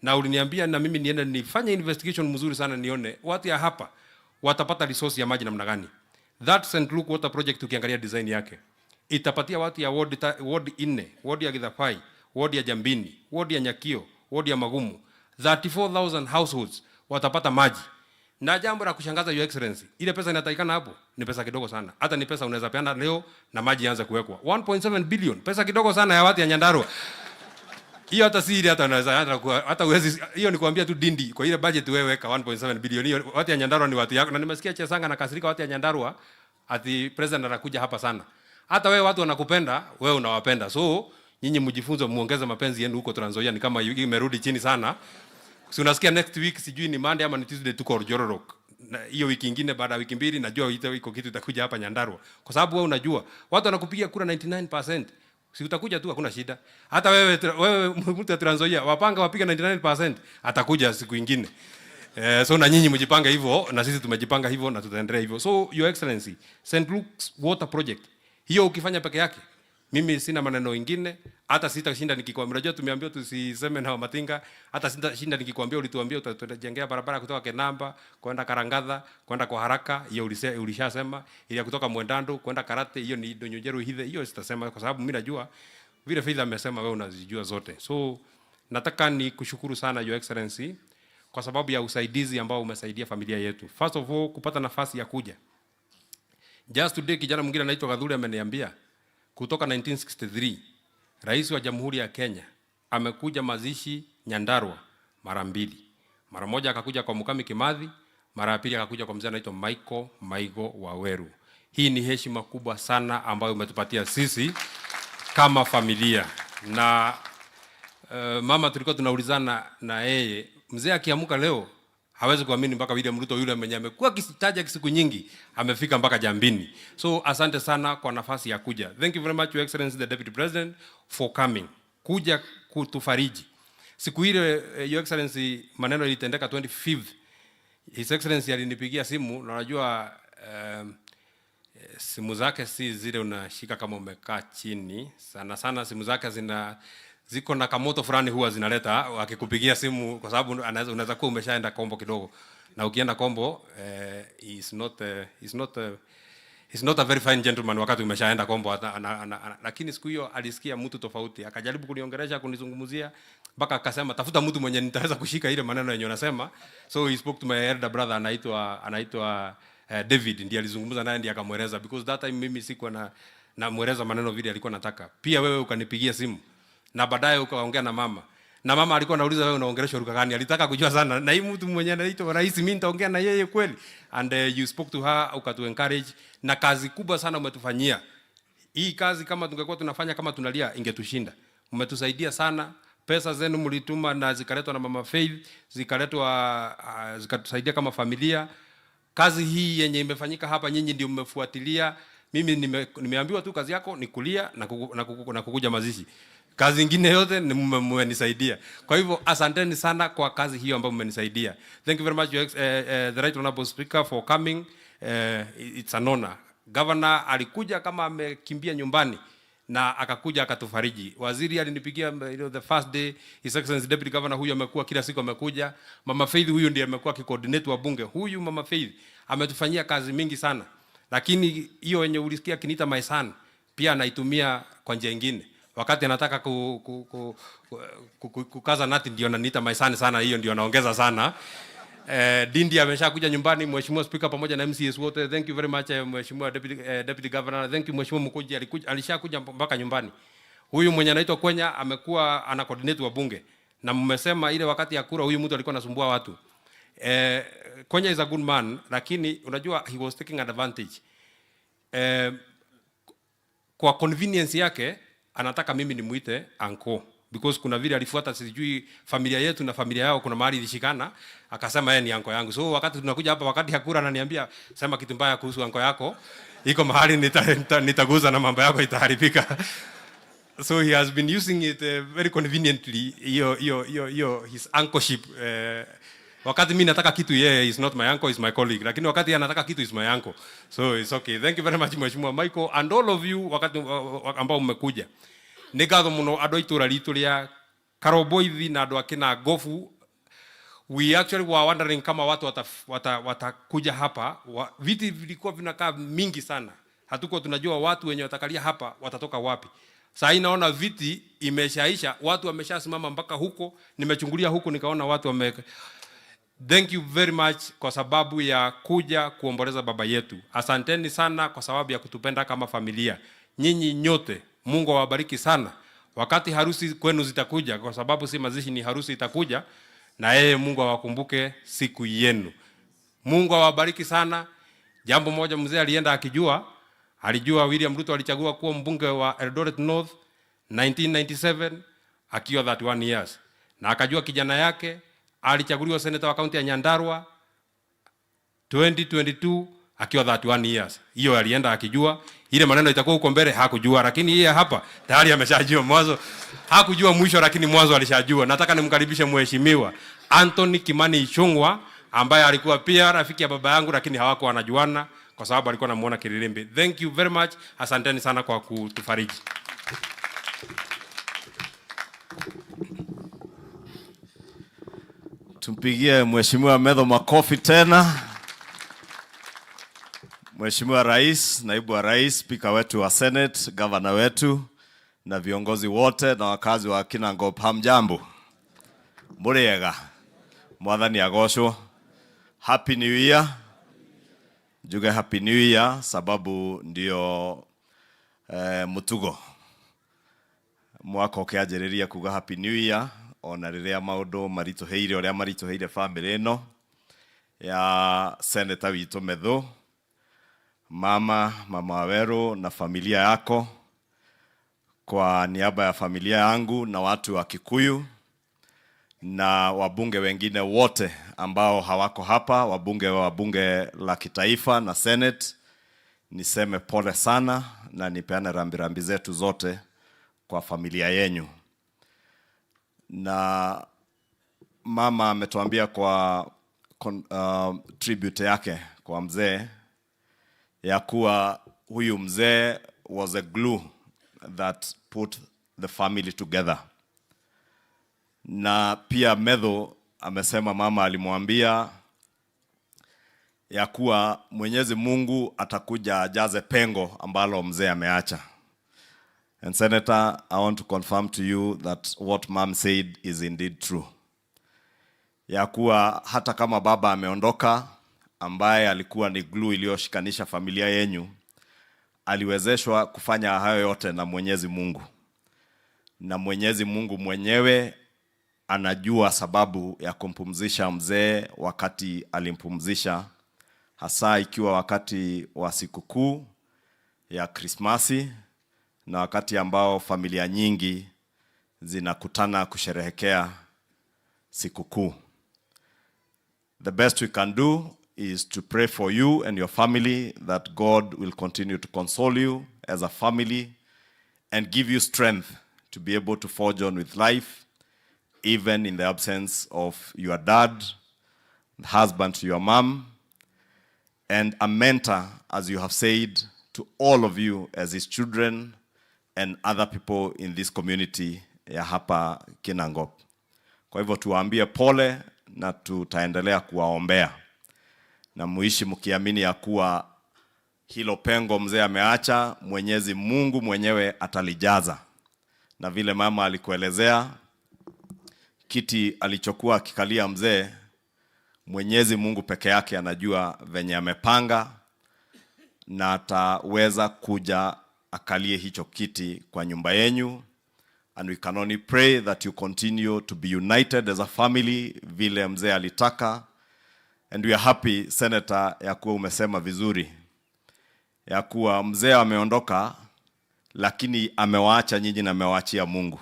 na uliniambia na mimi niende nifanye investigation mzuri sana, nione watu ya hapa watapata resource ya maji namna gani. That St. Luke Water Project ukiangalia design yake, itapatia watu ya ward 4, ward ya Githapai, ward ya Jambini, ward ya Nyakio, ward ya Magumu, 34,000 households watapata maji. Na jambo la kushangaza Your Excellency, ile pesa inatakikana hapo ni pesa kidogo sana. Hata ni pesa unaweza peana leo na maji yaanze kuwekwa. 1.7 billion, pesa kidogo sana ya watu ya Nyandarua. Hiyo hata si ile hata unaweza hata uwezi, hiyo ni kuambia tu Dindi kwa ile budget wewe weka 1.7 billion. Hiyo watu ya Nyandarua ni watu yako, na nimesikia Chesanga na kasirika watu ya Nyandarua ati president anakuja hapa sana. Hata wewe watu wanakupenda, wewe unawapenda. So nyinyi mjifunze muongeze mapenzi yenu huko Trans Nzoia, ni kama imerudi chini sana. Si unasikia next week sijui ni Monday ama ni Tuesday tuko Orjororok. Na hiyo wiki nyingine baada ya wiki mbili najua iko kitu itakuja hapa Nyandarua. Kwa sababu wewe unajua watu wanakupigia kura 99%. Si utakuja tu, hakuna shida. Hata wewe mtu wa Trans Nzoia wapanga wapiga 99%, atakuja siku nyingine. So na nyinyi mjipanga hivyo, na sisi tumejipanga hivyo na tutaendelea hivyo. So Your Excellency, St. Luke's Water Project, hiyo ukifanya peke yake, mimi sina maneno mengine. Hata sitashinda nikikwambia, unajua tumeambiwa tusiseme na Matinga. Hata sitashinda nikikwambia ulituambia utajengea barabara kutoka Kenamba kwenda Karangadha kwenda kwa haraka, hiyo ulishasema. Ile kutoka Mwendando kwenda Karate, hiyo ni Ndunyunjeru Ihithe, hiyo sitasema kwa sababu mimi najua vile Faith amesema, wewe unazijua zote. So nataka ni kushukuru sana Your Excellency kwa sababu ya usaidizi ambao umesaidia familia yetu. First of all, kupata nafasi ya kuja. Just today kijana mwingine anaitwa Gadhuri ameniambia kutoka 1963 Rais wa Jamhuri ya Kenya amekuja mazishi Nyandarua mara 2. Mara moja akakuja kwa Mukami Kimathi, mara ya pili akakuja kwa mzee anaitwa Maigo Waweru. Hii ni heshima kubwa sana ambayo umetupatia sisi kama familia. Na mama tulikuwa tunaulizana na yeye, mzee akiamuka leo hawezi kuamini mpaka William Ruto yule mwenye amekuwa kisitaja siku nyingi amefika mpaka Jambini. So asante sana kwa nafasi ya kuja. Thank you very much Your Excellency the Deputy President for coming. Kuja kutufariji. Siku ile Your Excellency maneno ilitendeka 25th. His Excellency alinipigia simu, na unajua simu zake si zile unashika kama umekaa chini. Sana sana simu zake ziko na kamoto fulani huwa zinaleta akikupigia simu, kwa sababu unaweza kuwa umeshaenda kombo kidogo, na ukienda kombo is not a very fine gentleman wakati umeshaenda kombo. Lakini siku hiyo alisikia mtu tofauti, akajaribu kuniongelesha, kunizungumzia, mpaka akasema tafuta mtu mwenye nitaweza kushika ile maneno yenye unasema. So he spoke to my elder brother anaitwa David, ndiye alizungumza naye, ndiye akamweleza, because that time mimi sikuwa na mweleza maneno vile alikuwa nataka. Pia wewe ukanipigia simu na baadaye ukaongea na mama, na mama alikuwa anauliza wewe unaongelesha lugha gani, alitaka kujua sana, na hii mtu mwenye anaitwa rais mimi nitaongea na yeye kweli? And you spoke to her, ukatu encourage, na kazi kubwa sana umetufanyia. Hii kazi kama tungekuwa tunafanya kama tunalia ingetushinda. Umetusaidia sana, pesa zenu mlituma na zikaletwa na Mama Faith, zikatusaidia kama familia. Kazi hii yenye imefanyika hapa nyinyi ndio mmefuatilia. Mimi nimeambiwa tu kazi yako ni kulia na kukuja mazishi. Kazi nyingine yote mmenisaidia. Kwa hivyo asanteni sana kwa kazi hiyo ambayo mmenisaidia. Thank you very much, the right honorable speaker, for coming. It's an honor. Governor alikuja kama amekimbia nyumbani na akakuja akatufariji. Waziri alinipigia the first day, His Excellency Deputy Governor huyu amekuwa kila siku amekuja. Mama Faith huyu ndiye amekuwa ki-coordinate wa bunge. Huyu Mama Faith ametufanyia kazi mingi sana. Lakini hiyo yenye ulisikia kiniita my son pia anaitumia kwa njia nyingine. Wakati anataka kukaza nati ndio ananiita my son sana, hiyo ndio anaongeza sana. Dindi ameshakuja nyumbani, Mheshimiwa Speaker pamoja na MCS wote. Thank you very much Mheshimiwa Deputy Governor. Thank you Mheshimiwa Mkuji, alishakuja mpaka nyumbani. Huyu mwenye anaitwa Kwenya amekuwa ana coordinate wa bunge. Na mmesema ile wakati ya kura huyu mtu alikuwa anasumbua watu. Kwenya is a good man, lakini unajua he was taking advantage. Kwa convenience yake anataka mimi nimuite uncle, because kuna vile alifuata sijui familia yetu na familia yao kuna mahali ilishikana, akasema yeye ni uncle yangu. So wakati tunakuja hapa wakati ya kura ananiambia sema kitu mbaya kuhusu uncle yako, iko mahali nitaguza na mambo yako itaharibika. So he has been using it very conveniently, his uncleship. Wakati mimi nataka kitu yeye is not my uncle, is my colleague, lakini wakati yeye anataka kitu is my uncle. So it's okay. Thank you very much Mheshimiwa Maigo and all of you wakati ambao mmekuja. Nigatho muno andu aitura ritu ria Karoboithi na andu akina Gofu. We actually were wondering kama watu watakuja hapa. Viti vilikuwa vinakaa mingi sana. Hatuko tunajua watu wenye watakalia hapa watatoka wapi. Sasa naona viti imeshaisha, watu wameshasimama mpaka huko. Nimechungulia huko nikaona watu Thank you very much kwa sababu ya kuja kuomboleza baba yetu. Asanteni sana kwa sababu ya kutupenda kama familia. Nyinyi nyote, Mungu awabariki sana. Wakati harusi kwenu zitakuja, kwa sababu si mazishi ni harusi itakuja, na yeye Mungu awakumbuke siku yenu. Mungu awabariki sana. Jambo moja mzee alienda alijua William Ruto alichagua kuwa mbunge wa Eldoret North 1997 akiwa 31 years. Na akajua kijana yake alichaguliwa senator wa kaunti ya Nyandarua 2022 akiwa 31 years. Hiyo alienda akijua. Ile maneno itakuwa huko mbele hakujua, lakini yeye hapa tayari ameshajua mwanzo. Hakujua mwisho, lakini mwanzo alishajua. Nataka nimkaribishe Mheshimiwa Anthony Kimani Ichung'wah ambaye alikuwa pia rafiki ya baba yangu, lakini hawakuwa wanajuana kwa sababu alikuwa anamuona Kililimbi. Thank you very much. Asanteni sana kwa kutufariji. Tumpigie Mheshimiwa Methu makofi tena. Mheshimiwa Rais, Naibu wa Rais, Spika wetu wa Senate, Governor wetu na viongozi wote na wakazi wa Kinangop, hamjambo. Muriega. Mwathani agocwo. Happy New Year. Juga Happy New Year sababu ndio mutugo. Mwaka ukianjĩrĩria kuga Happy New Year ona rĩrĩa maũndũ marituheire ũrĩa marituheire family ĩno ya Senator witũ Methu, Mama Waweru na familia yako. Kwa niaba ya familia yangu na watu wa Kikuyu na wabunge wengine wote ambao hawako hapa, wabunge wa bunge la kitaifa na Senate, niseme pole sana na nipeane rambirambi zetu zote kwa familia yenu. Na mama ametuambia kwa tribute yake kwa mzee ya kuwa huyu mzee was a glue that put the family together. Na pia Methu amesema mama alimwambia ya kuwa Mwenyezi Mungu atakuja ajaze pengo ambalo mzee ameacha. And Senator, I want to confirm to you that what mom said is indeed true. Ya kuwa hata kama baba ameondoka, ambaye alikuwa ni glue iliyoshikanisha familia yenyu, aliwezeshwa kufanya hayo yote na Mwenyezi Mungu. Na Mwenyezi Mungu mwenyewe anajua sababu ya kumpumzisha mzee wakati alimpumzisha, hasa ikiwa wakati wa sikukuu ya Krismasi na wakati ambao familia nyingi zinakutana kusherehekea sikukuu. The best we can do is to pray for you and your family that God will continue to console you as a family and give you strength to be able to forge on with life, even in the absence of your dad, the husband to your mom, and a mentor, as you have said, to all of you as his children and other people in this community ya hapa Kinangop. Kwa hivyo tuwaambie pole na tutaendelea kuwaombea. Na muishi mkiamini ya kuwa hilo pengo mzee ameacha, Mwenyezi Mungu mwenyewe atalijaza. Na vile mama alikuelezea, kiti alichokuwa akikalia mzee, Mwenyezi Mungu peke yake anajua venye amepanga, na ataweza kuja akalie hicho kiti kwa nyumba yenyu. And we can only pray that you continue to be united as a family vile mzee alitaka. And we are happy, Senator, ya kuwa umesema vizuri ya kuwa mzee ameondoka, lakini amewaacha nyinyi na amewaachia Mungu.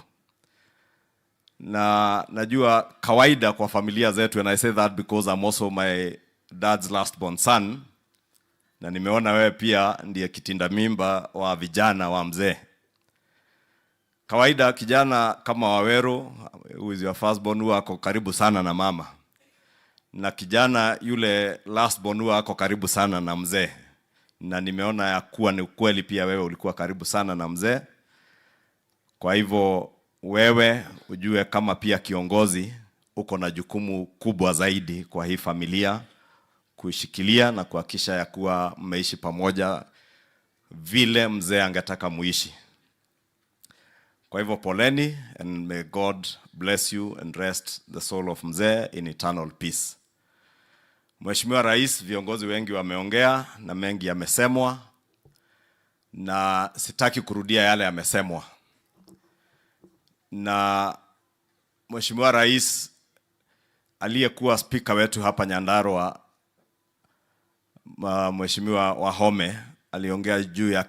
Na najua kawaida kwa familia zetu, and I say that because I'm also my dad's last born son, na nimeona wewe pia ndiye kitinda mimba wa vijana wa mzee. Kawaida kijana kama Waweru, who is your first born, huwa ako karibu sana na mama. Na kijana yule last born huwa ako karibu sana na mzee. Na nimeona ya kuwa ni ukweli pia wewe ulikuwa karibu sana na mzee. Kwa hivyo wewe ujue kama pia kiongozi uko na jukumu kubwa zaidi kwa hii familia, kuishikilia na kuhakikisha ya kuwa mmeishi pamoja vile mzee angetaka muishi. Kwa hivyo poleni, and may God bless you and rest the soul of mzee in eternal peace. Mheshimiwa Rais, viongozi wengi wameongea na mengi yamesemwa, na sitaki kurudia yale yamesemwa. Na Mheshimiwa Rais aliyekuwa speaker wetu hapa Nyandarua, Mheshimiwa Wahome, aliongea juu ya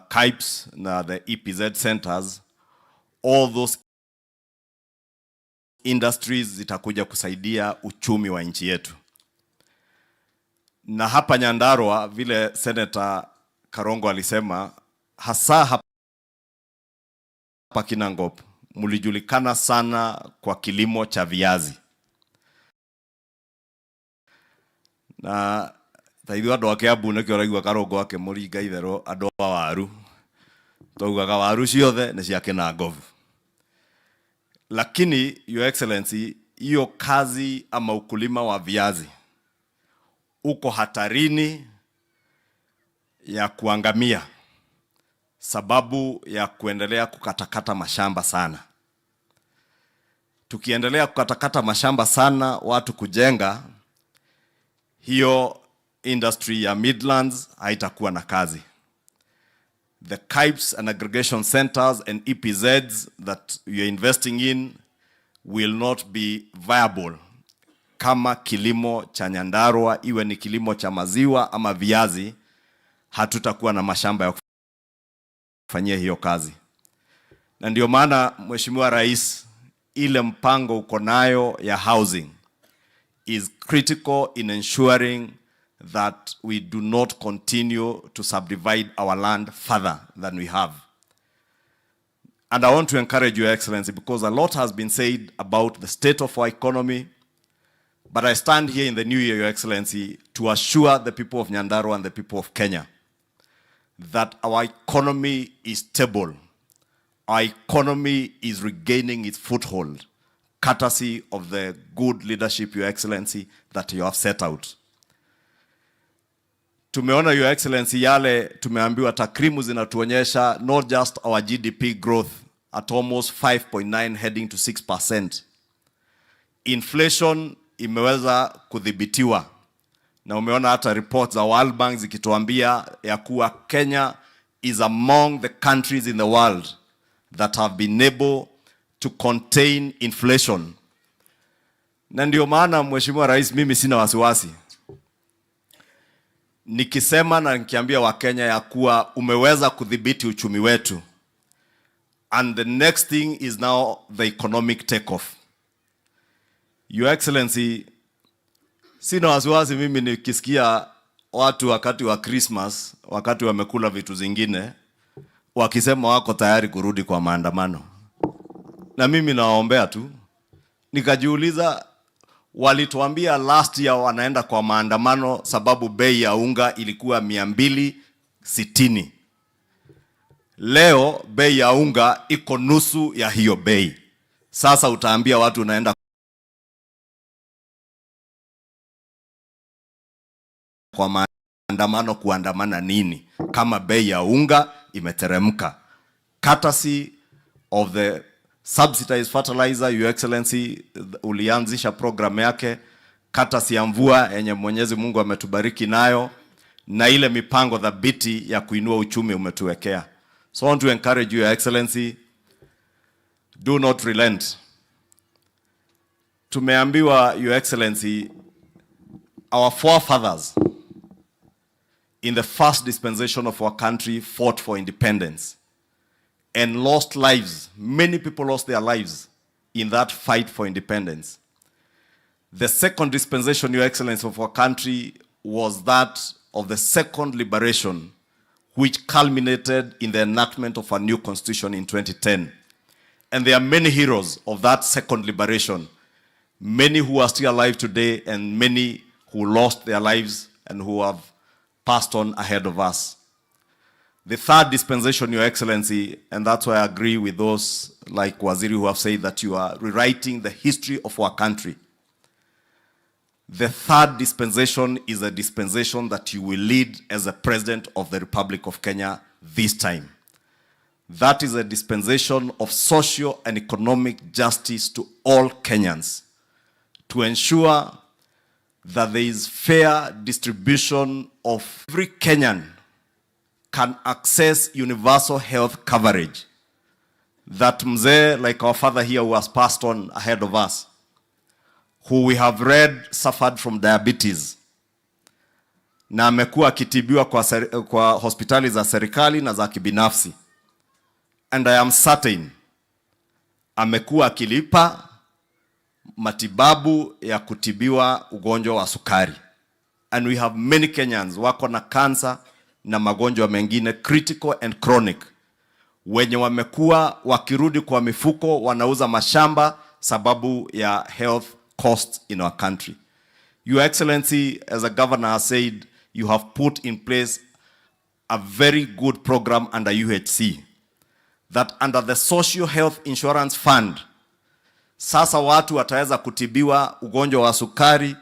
KIPES na the EPZ centers. All those industries zitakuja kusaidia uchumi wa nchi yetu. Na hapa Nyandarua, vile Senator Karongo alisema, hasa hapa Kinangop mulijulikana sana kwa kilimo cha viazi. Na taithwa ndo akiabu ne kioraigwa Karongo wake muringa ithero ando wa Waweru. Togugaga waru ciothe ni cia Kinangop. Lakini Your Excellency, hiyo kazi ama ukulima wa viazi uko hatarini ya kuangamia sababu ya kuendelea kukatakata mashamba sana. Tukiendelea kukatakata mashamba sana, watu kujenga, hiyo industry ya Midlands haitakuwa na kazi. The KIPES and aggregation centers and EPZs that we are investing in will not be viable kama kilimo cha Nyandarua, iwe ni kilimo cha maziwa ama viazi, hatutakuwa na mashamba ya kufanyia hiyo kazi. Na ndio maana Mheshimiwa Rais, ile mpango uko nayo ya housing is critical in ensuring that we do not continue to subdivide our land further than we have. And I want to encourage Your Excellency, because a lot has been said about the state of our economy, but I stand here in the new year, Your Excellency, to assure the people of Nyandarua and the people of Kenya that our economy is stable, our economy is regaining its foothold, courtesy of the good leadership, Your Excellency, that you have set out. Tumeona, Your Excellency, yale tumeambiwa takrimu zinatuonyesha not just our GDP growth at almost 5.9 heading to 6%. Inflation imeweza kudhibitiwa. Na umeona hata reports za World Bank zikituambia ya kuwa Kenya is among the countries in the world that have been able to contain inflation. Na ndio maana Mheshimiwa Rais, mimi sina wasiwasi nikisema na nikiambia Wakenya ya kuwa umeweza kudhibiti uchumi wetu, and the next thing is now the economic takeoff. Your Excellency, sina wasiwasi mimi nikisikia watu wakati wa Christmas, wakati wamekula vitu zingine, wakisema wako tayari kurudi kwa maandamano. Na mimi nawaombea tu. Nikajiuliza, walituambia last year wanaenda kwa maandamano sababu bei ya unga ilikuwa 260. Leo bei ya unga iko nusu ya hiyo bei. Sasa utaambia watu unaenda kwa maandamano kuandamana nini kama bei ya unga imeteremka? Courtesy of the subsidized fertilizer, Your Excellency, ulianzisha program yake, courtesy ya mvua yenye Mwenyezi Mungu ametubariki nayo, na ile mipango dhabiti ya kuinua uchumi umetuwekea. So I want to encourage you, Your Excellency, do not relent. Tumeambiwa, Your Excellency, our forefathers in the first dispensation of our country fought for independence and lost lives. Many people lost their lives in that fight for independence. The second dispensation, Your Excellency, of our country was that of the second liberation, which culminated in the enactment of a new constitution in 2010. And there are many heroes of that second liberation, many who are still alive today and many who lost their lives and who have passed on ahead of us. The third dispensation, Your Excellency, and that's why I agree with those like Waziri who have said that you are rewriting the history of our country. The third dispensation is a dispensation that you will lead as a President of the Republic of Kenya this time. That is a dispensation of social and economic justice to all Kenyans, to ensure that there is fair distribution of every Kenyan can access universal health coverage. That mzee, like our father here who has passed on ahead of us, who we have read suffered from diabetes, na amekuwa akitibiwa kwa hospitali za serikali na za kibinafsi. And I am certain amekuwa akilipa matibabu ya kutibiwa ugonjwa wa sukari. And we have many Kenyans wako na cancer na magonjwa mengine critical and chronic, wenye wamekuwa wakirudi kwa mifuko wanauza mashamba sababu ya health costs in our country. Your Excellency, as a governor has said, you have put in place a very good program under UHC, that under the Social Health Insurance Fund, sasa watu wataweza kutibiwa ugonjwa wa sukari,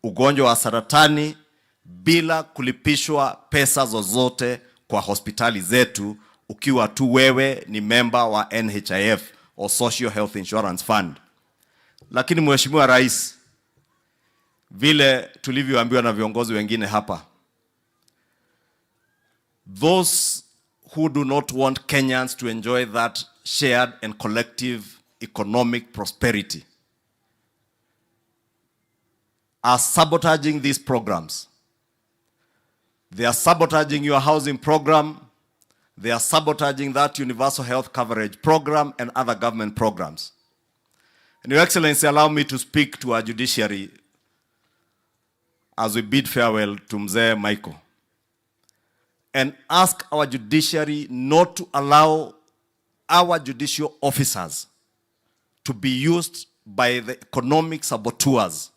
ugonjwa wa saratani, bila kulipishwa pesa zozote kwa hospitali zetu, ukiwa tu wewe ni member wa NHIF or Social Health Insurance Fund. Lakini Mheshimiwa Rais, vile tulivyoambiwa na viongozi wengine hapa, those who do not want Kenyans to enjoy that shared and collective economic prosperity are sabotaging these programs. They are sabotaging your housing program. They are sabotaging that universal health coverage program and other government programs. And Your Excellency, allow me to speak to our judiciary as we bid farewell to Mzee Maigo, and ask our judiciary not to allow our judicial officers to be used by the economic saboteurs,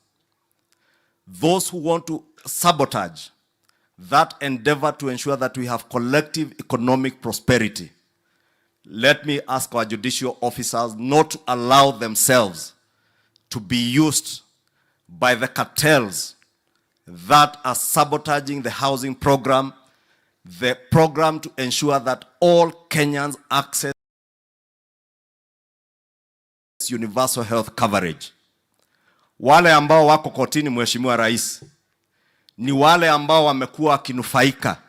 those who want to sabotage that endeavor to ensure that we have collective economic prosperity. let me ask our judicial officers not to allow themselves to be used by the cartels that are sabotaging the housing program, the program to ensure that all Kenyans access universal health coverage. Wale ambao wako kotini, Mheshimiwa Rais, ni wale ambao wamekuwa wakinufaika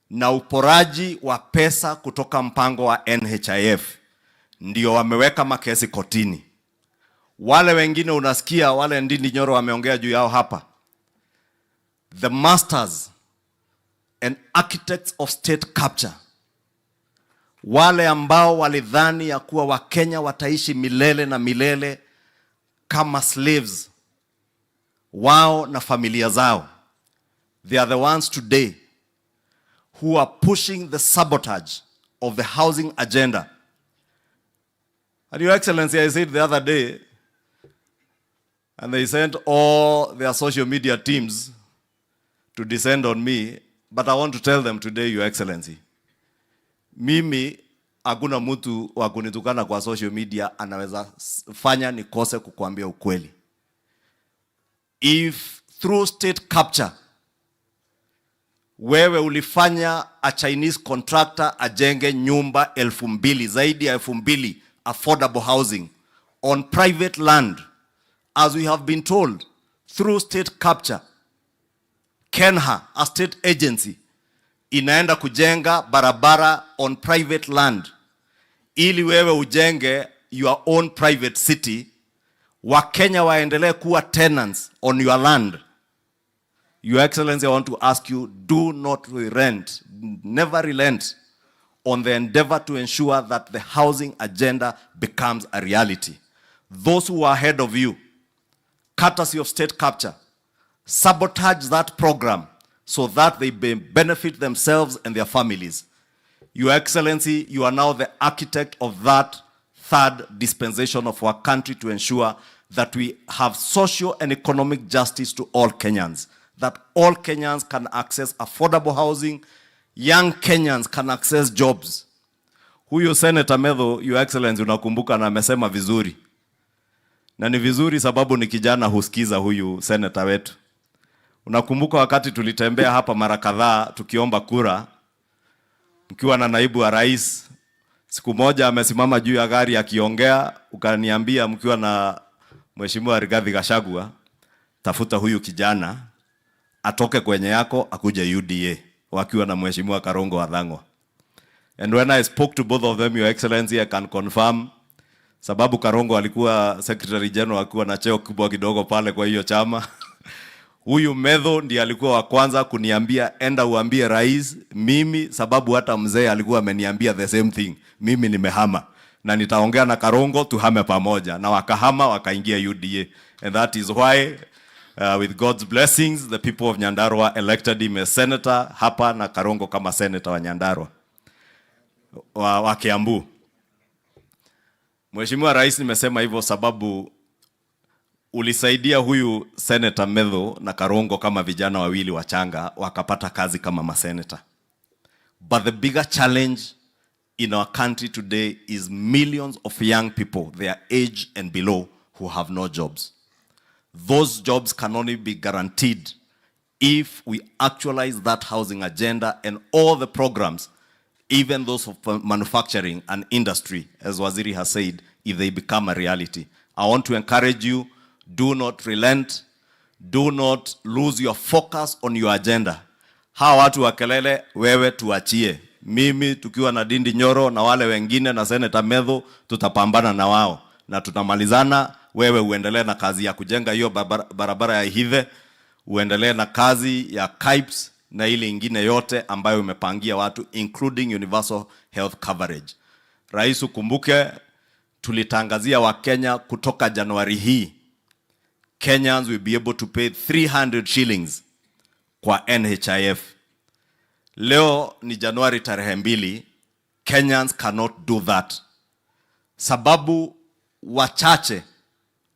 na uporaji wa pesa kutoka mpango wa NHIF. Ndio wameweka makesi kotini. Wale wengine unasikia, wale Ndindi Nyoro wameongea juu yao hapa. The masters and architects of state capture. Wale ambao walidhani ya kuwa Wakenya wataishi milele na milele kama slaves, wao na familia zao. They are the ones today who are pushing the sabotage of the housing agenda. And Your Excellency, I said the other day, and they sent all their social media teams to descend on me, but I want to tell them today, Your Excellency, mimi hakuna mtu wa kunitukana kwa social media anaweza fanya nikose kukuambia ukweli. If through state capture wewe ulifanya a Chinese contractor ajenge nyumba 2,000, zaidi ya 2,000 affordable housing on private land, as we have been told, through state capture, Kenha, a state agency, inaenda kujenga barabara on private land, ili wewe ujenge your own private city, Wakenya waendelee kuwa tenants on your land. Your Excellency, I want to ask you, do not relent, never relent on the endeavor to ensure that the housing agenda becomes a reality. Those who are ahead of you, courtesy of state capture, sabotage that program so that they benefit themselves and their families. Your Excellency, you are now the architect of that third dispensation of our country to ensure that we have social and economic justice to all Kenyans, that all Kenyans can access affordable housing, young Kenyans can access jobs. Huyu Senator Methu, Your Excellency, unakumbuka na amesema vizuri. Na ni vizuri sababu ni kijana husikiza huyu senator wetu. Unakumbuka wakati tulitembea hapa mara kadhaa tukiomba kura, mkiwa na naibu wa rais, siku moja amesimama juu ya gari akiongea, ukaniambia mkiwa na Mheshimiwa Rigathi Gachagua, tafuta huyu kijana atoke kwenye yako akuje UDA, wakiwa na Mheshimiwa Karongo Wathang'wa. And when I spoke to both of them, Your Excellency, I can confirm, sababu Karongo alikuwa Secretary General, alikuwa na cheo kubwa kidogo pale kwa hiyo chama. Huyu Methu ndiye alikuwa wa kwanza kuniambia enda uambie rais mimi, sababu hata mzee alikuwa ameniambia the same thing. Mimi nimehama na nitaongea na Karongo tuhame pamoja, na wakahama wakaingia UDA. And that is why with God's blessings the people of Nyandarua elected him as senator hapa, na Karongo kama senator wa Nyandarua wa Kiambu. Mheshimiwa Rais, nimesema hivyo sababu ulisaidia huyu Senator Methu na Karongo kama vijana wawili wachanga wakapata kazi kama masenator. But the bigger challenge in our country today is millions of young people, their age and below, who have no jobs. Those jobs can only be guaranteed if we actualize that housing agenda and all the programs, even those of manufacturing and industry, as Waziri has said, if they become a reality. I want to encourage you, do not relent, do not lose your focus on your agenda. Hawa watu wa kelele wewe tuachie. Mimi tukiwa na Ndindi Nyoro na wale wengine na Senator Methu tutapambana na wao na tutamalizana. Wewe uendelee na kazi ya kujenga hiyo barabara ya Hithe, uendelee na kazi ya KIPES na ile ingine yote ambayo umepangia watu, including universal health coverage. Rais, ukumbuke tulitangazia Wakenya kutoka Januari hii, Kenyans will be able to pay 300 shillings kwa NHIF. Leo ni Januari tarehe 2, Kenyans cannot do that. Sababu wachache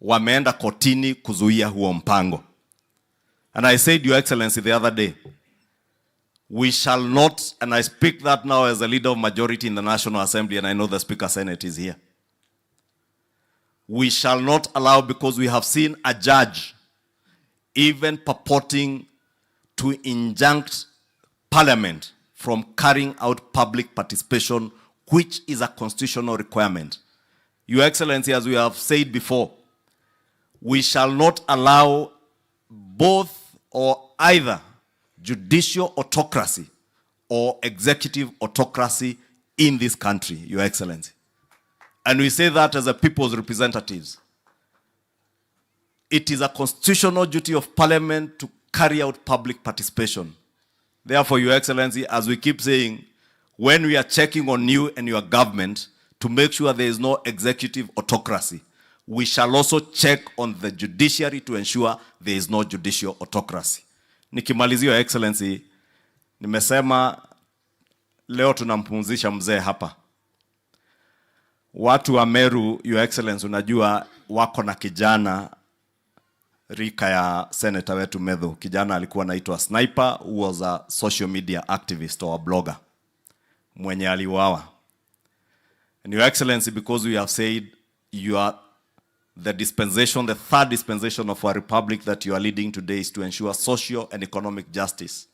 wameenda kotini kuzuia huo mpango. And I said, Your Excellency, the other day, We shall not, and I speak that now as a leader of majority in the National Assembly, and I know the Speaker Senate is here. We shall not allow, because we have seen a judge even purporting to injunct Parliament from carrying out public participation, which is a constitutional requirement. Your Excellency, as we have said before, we shall not allow both or either judicial autocracy or executive autocracy in this country, Your Excellency. And we say that as a people's representatives. It is a constitutional duty of Parliament to carry out public participation. Therefore, Your Excellency, as we keep saying, when we are checking on you and your government to make sure there is no executive autocracy, we shall also check on the judiciary to ensure there is no judicial autocracy. Nikimalizia, Your Excellency, nimesema leo tunampumzisha mzee hapa. Watu wa Meru, Your Excellency, unajua wako na kijana rika ya Senator wetu Methu. Kijana alikuwa anaitwa Sniper, who was a social media activist or a blogger, mwenye aliuawa. And Your Excellency, because we have said you are the dispensation, the third dispensation of our republic that you are leading today is to ensure social and economic justice.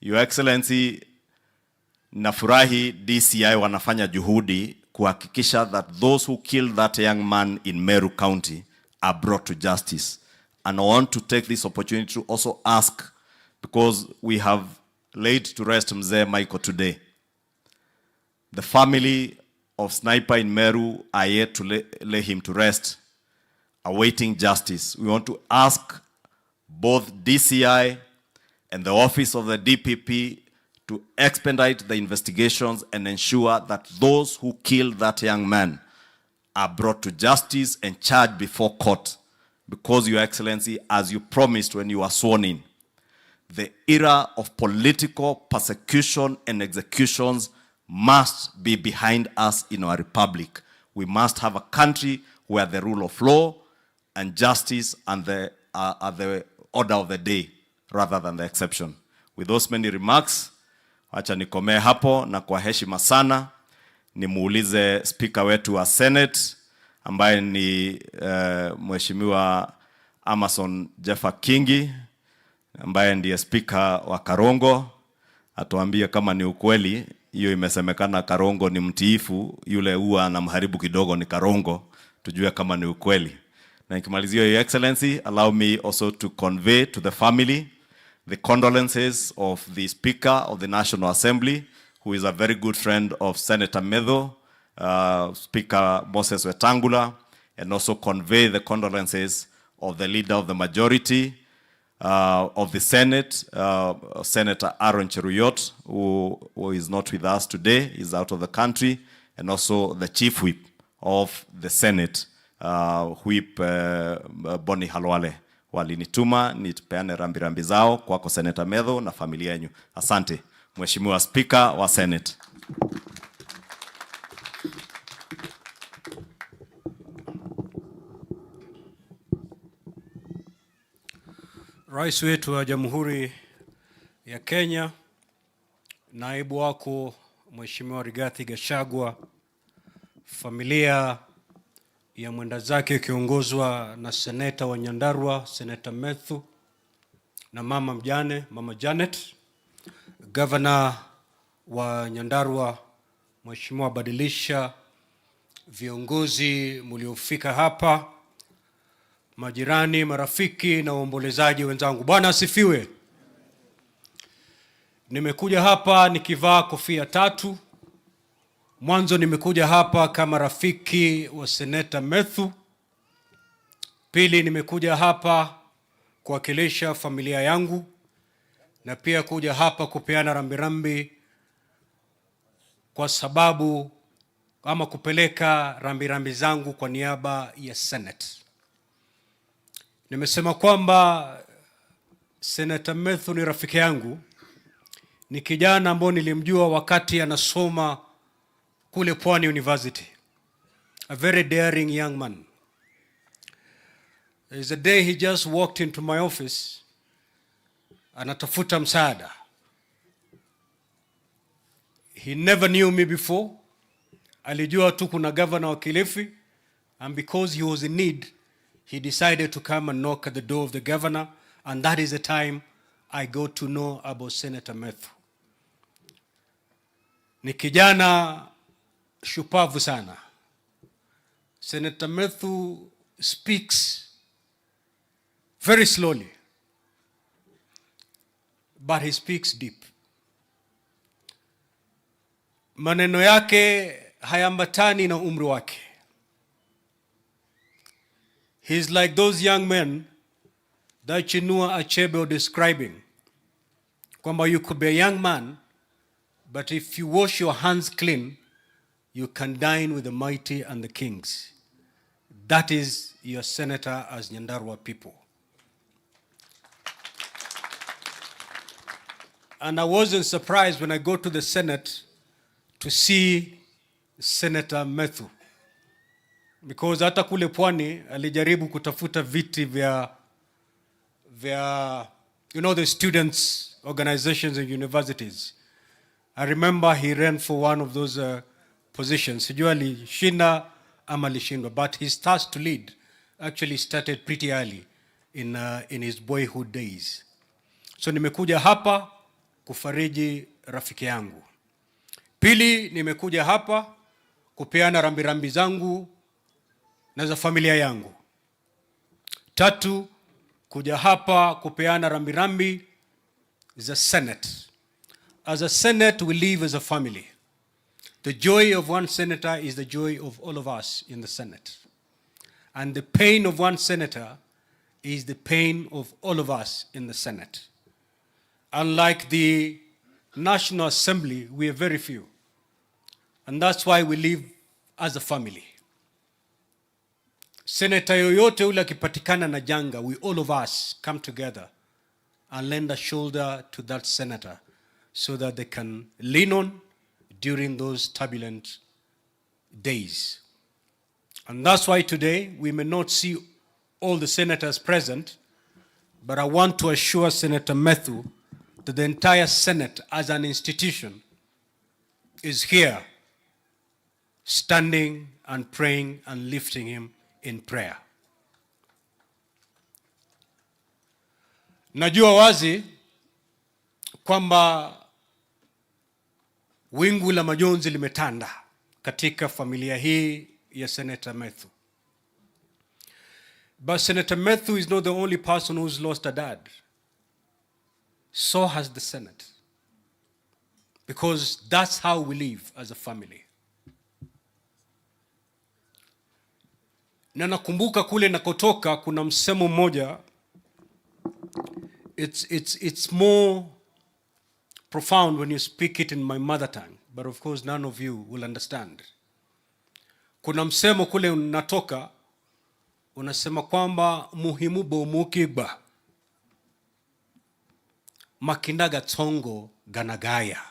Your Excellency, nafurahi DCI wanafanya juhudi kuhakikisha that those who killed that young man in Meru County are brought to justice. And I want to take this opportunity to also ask, because we have laid to rest Mzee Maigo today. The family of Sniper in Meru are yet to lay him to rest, awaiting justice. We want to ask both DCI and the office of the DPP to expedite the investigations and ensure that those who killed that young man are brought to justice and charged before court. Because, Your Excellency, as you promised when you were sworn in, the era of political persecution and executions must be behind us in our republic. We must have a country where the rule of law and justice and are the order of the day rather than the exception. With those many remarks, acha nikomee hapo, na kwa heshima sana nimuulize Speaker wetu wa Senate ambaye ni Mheshimiwa Amason Jeffa Kingi, ambaye ndiye Speaker wa Karongo, atuambie kama ni ukweli hiyo imesemekana Karongo ni mtiifu, yule huwa anamharibu kidogo ni Karongo, tujue kama ni ukweli. Na nikimalizia, Your Excellency, allow me also to convey to the family the condolences of the Speaker of the National Assembly, who is a very good friend of Senator Methu, Speaker Moses Wetangula, and also convey the condolences of the leader of the majority of the Senate, Senator Aaron Cheruyot, who is not with us today, is out of the country, and also the Chief Whip of the Senate, Whip Boni Halwale. Walinituma nipeane rambirambi zao kwako Senator Methu na familia yenu. Asante, Mheshimiwa Speaker wa Senate. Rais wetu wa Jamhuri ya Kenya, naibu wako Mheshimiwa Rigathi Gachagua, familia ya mwenda zake kiongozwa na Seneta wa Nyandarua, Senator Methu, na mama mjane, Mama Janet, Governor wa Nyandarua, Mheshimiwa Badilisha, viongozi mliofika hapa, majirani, marafiki na waombolezaji wenzangu. Bwana asifiwe. Nimekuja hapa nikivaa kofia tatu. Mwanzo nimekuja hapa kama rafiki wa Senator Methu. Pili, nimekuja hapa kuwakilisha familia yangu, na pia kuja hapa kupeana rambirambi kwa sababu ama kupeleka rambirambi zangu kwa niaba ya Senate. Nimesema kwamba Senator Methu ni rafiki yangu. Ni kijana ambaye nilimjua wakati anasoma kule Pwani University. A very daring young man. There's a day he just walked into my office, anatafuta msaada. He never knew me before. Alijua tu kuna governor wa Kilifi, and because he was in need, he decided to come and knock at the door of the governor, and that is the time I got to know about Senator Methu. Ni kijana shupavu sana. Senator Methu speaks very slowly, but he speaks deep. Maneno yake hayambatani na umri wake. He's like those young men that Chinua Achebe was describing. Kwamba you could be a young man, but if you wash your hands clean, you can dine with the mighty and the kings. That is your senator as Nyandarua people. And I wasn't surprised when I go to the Senate to see Senator Methu. Because hata kule pwani alijaribu kutafuta viti vya the students organizations and universities. I remember he ran for one of those positions. Sijui alishinda ama alishindwa, but his task to lead actually started pretty early in his boyhood days. So nimekuja hapa kufariji rafiki yangu. Pili, nimekuja hapa kupeana rambirambi zangu na za familia yangu. Tatu, kuja hapa kupeana rambirambi za Senate. As a Senate, we live as a family. The joy of one senator is the joy of all of us in the Senate. And the pain of one senator is the pain of all of us in the Senate. Unlike the National Assembly, we are very few. And that's why we live as a family. Senator yoyote ule akipatikana na janga, we all of us come together and lend a shoulder to that senator so that they can lean on during those turbulent days. And that's why today we may not see all the senators present, but I want to assure Senator Methu that the entire Senate as an institution is here standing and praying and lifting him in prayer. Najua wazi kwamba wingu la majonzi limetanda katika familia hii ya Senator Methu. But Senator Methu is not the only person who's lost a dad. So has the Senate. Because that's how we live as a family. Na nakumbuka kule nakotoka kuna msemo mmoja, it's more profound when you speak it in my mother tongue, but of course none of you will understand. Kuna msemo kule natoka unasema kwamba muhimu bomukigba makindaga tongo ganagaya.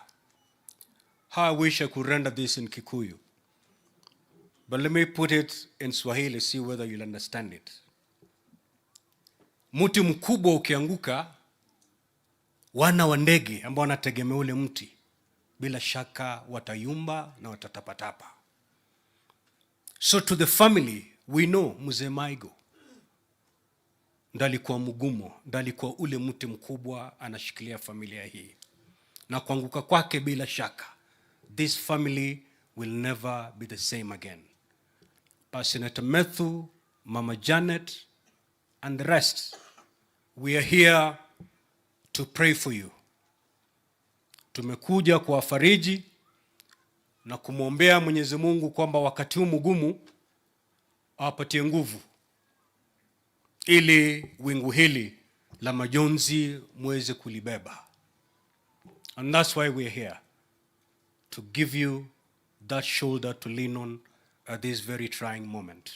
How I wish I could render this in Kikuyu. But let me put it in Swahili, see whether you'll understand it. Mti mkubwa ukianguka, wana wa ndege ambao wanategemea ule mti bila shaka watayumba na watatapatapa. So to the family, we know Mzee Maigo ndalikuwa mgumo, ndalikuwa ule mti mkubwa anashikilia familia hii. Na kuanguka kwake bila shaka, this family will never be the same again. But Senator Methu, Mama Janet, and the rest, we are here to pray for you. Tumekuja kuwafariji na kumwombea Mwenyezi Mungu kwamba wakati huu mgumu awapatie nguvu ili wingu hili la majonzi muweze kulibeba. And that's why we are here, to give you that shoulder to lean on at this very trying moment.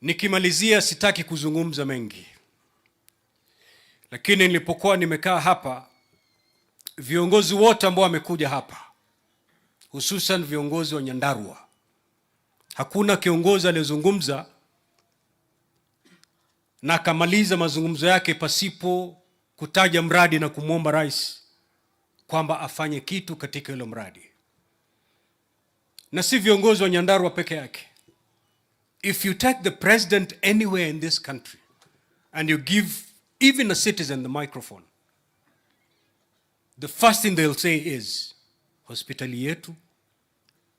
Nikimalizia sitaki kuzungumza mengi. Lakini nilipokuwa nimekaa hapa, viongozi wote ambao wamekuja hapa, hususan viongozi wa Nyandarua, hakuna kiongozi aliyezungumza na akamaliza mazungumzo yake pasipo kutaja mradi na kumwomba rais kwamba afanye kitu katika hilo mradi, na si viongozi wa Nyandarua peke yake. If you take the president anywhere in this country and you give even a citizen the microphone, the first thing they'll say is hospitali yetu,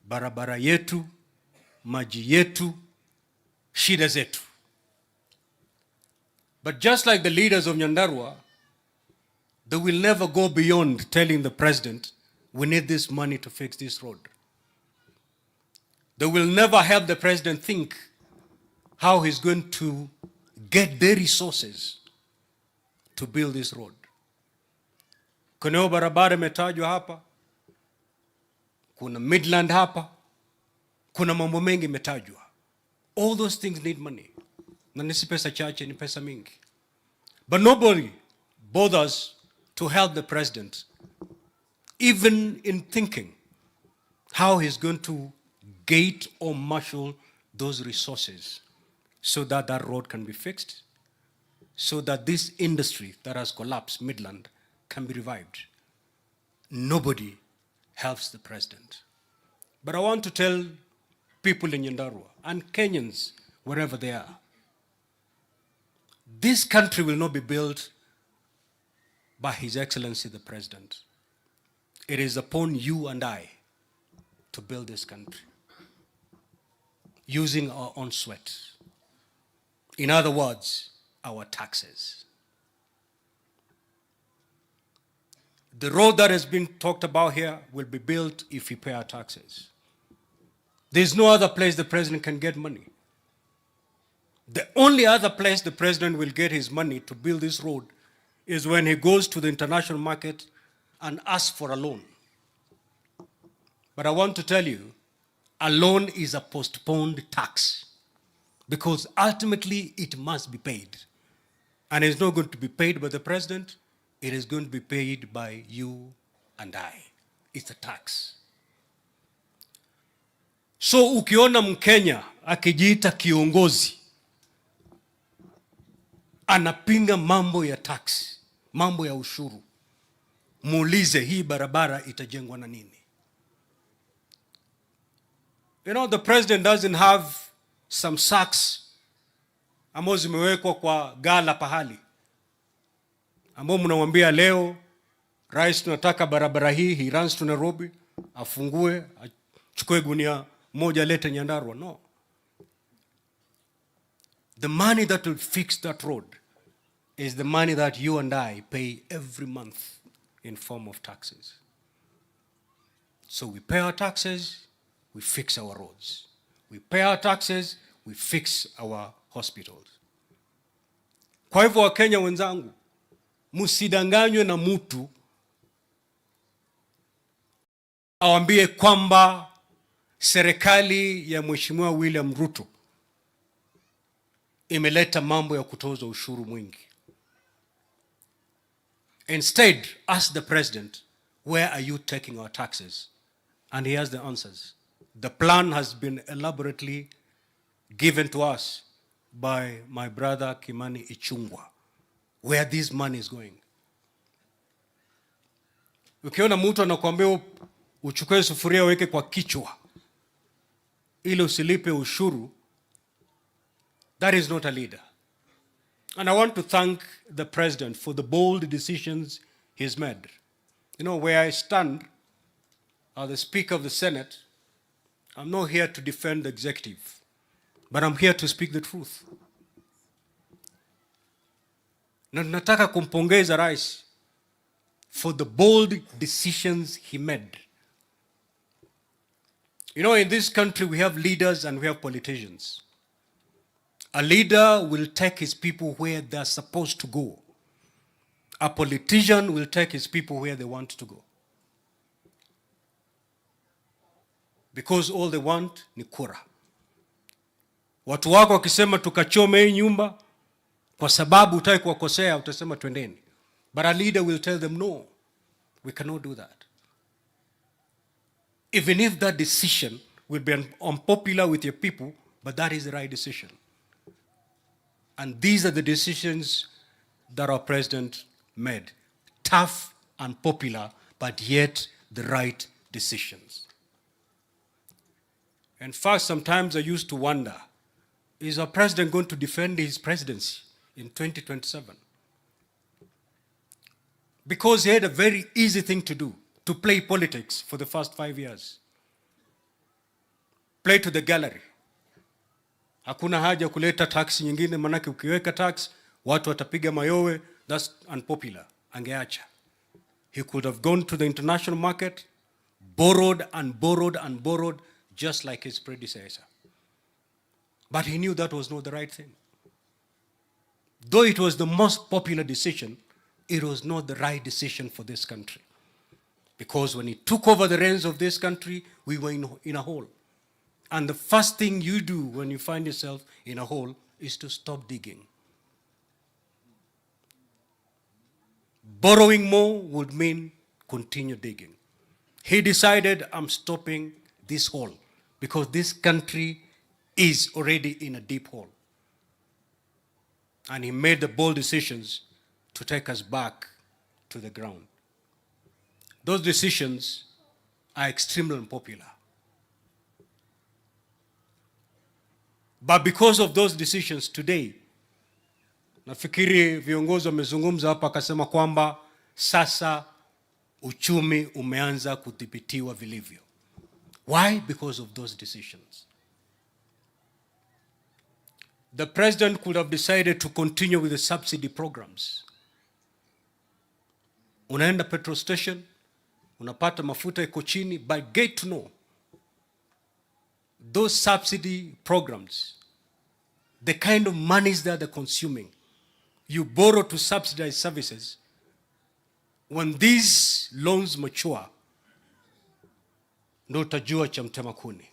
barabara yetu, maji yetu, shida zetu. But just like the leaders of Nyandarua, they will never go beyond telling the president, we need this money to fix this road. They will never help the president think how he's going to get the resources to build this road. Kuna barabara imetajwa hapa, kuna Midland hapa, kuna mambo mengi imetajwa. All those things need money. Na nisi pesa chache, ni pesa mingi. But nobody bothers to help the president, even in thinking how he's going to gate or marshal those resources so that that road can be fixed, so that this industry that has collapsed, Midland, can be revived. Nobody helps the president. But I want to tell people in Nyandarua and Kenyans, wherever they are, this country will not be built by His Excellency the President. It is upon you and I to build this country using our own sweat. In other words, our taxes. The road that has been talked about here will be built if we pay our taxes. There's no other place the president can get money. The only other place the president will get his money to build this road is when he goes to the international market and asks for a loan. But I want to tell you, a loan is a postponed tax because ultimately it must be paid. And it's not going to be paid by the president, it is going to be paid by you and I. It's a tax. So ukiona Mkenya akijiita kiongozi anapinga mambo ya tax, mambo ya ushuru, muulize hii barabara itajengwa na nini? You know, the president doesn't have some sacks ambazo zimewekwa kwa gala pahali, ambao mnamwambia leo rais tunataka barabara hii, he runs to Nairobi, afungue, achukue gunia moja lete Nyandarua. No. The money that will fix that road is the money that you and I pay every month in form of taxes. So we pay our taxes, we fix our roads. We pay our taxes, we fix our hospitals. Kwa hivyo Wakenya wenzangu, msidanganywe na mtu awambie kwamba serikali ya Mheshimiwa William Ruto imeleta mambo ya kutoza ushuru mwingi. Instead, ask the president, where are you taking our taxes? And he has the answers. The plan has been elaborately given to us by my brother Kimani Ichung'wah, where this money is going. Ukiona mtu anakuambia uchukue sufuria weke kwa kichwa ili usilipe ushuru, that is not a leader. And I want to thank the president for the bold decisions he's made. You know, where I stand as the Speaker of the Senate, I'm not here to defend the executive, but I'm here to speak the truth. Na nataka kumpongeza rais for the bold decisions he made. You know, in this country we have leaders and we have politicians. A leader will take his people where they're supposed to go. A politician will take his people where they want to go. Because all they want ni kura. Watu wako wakisema tukachome hii nyumba kwa sababu hutaki kuwakosea, utasema twendeni. But a leader will tell them no, we cannot do that. Even if that decision will be unpopular with your people, but that is the right decision. And these are the decisions that our president made. Tough and popular, but yet the right decisions. In fact, sometimes I used to wonder, is our president going to defend his presidency in 2027? Because he had a very easy thing to do, to play politics for the first 5 years. Play to the gallery. Hakuna haja kuleta tax nyingine, manake ukiweka tax, watu watapiga mayowe, that's unpopular. Angeacha. He could have gone to the international market, borrowed and borrowed and borrowed, just like his predecessor. But he knew that was not the right thing. Though it was the most popular decision, it was not the right decision for this country. Because when he took over the reins of this country, we were in a hole. And the first thing you do when you find yourself in a hole is to stop digging. Borrowing more would mean continue digging. He decided, I'm stopping this hole because this country is already in a deep hole. And he made the bold decisions to take us back to the ground. Those decisions are extremely unpopular. But because of those decisions today, nafikiri viongozi wamezungumza hapa akasema kwamba sasa uchumi umeanza kudhibitiwa vilivyo. Why? Because of those decisions. The president could have decided to continue with the subsidy programs. Unaenda petrol station, unapata mafuta iko chini, but get to know those subsidy programs, the kind of monies that they're consuming, you borrow to subsidize services. When these loans mature, ndo utajua cha mtema kuni.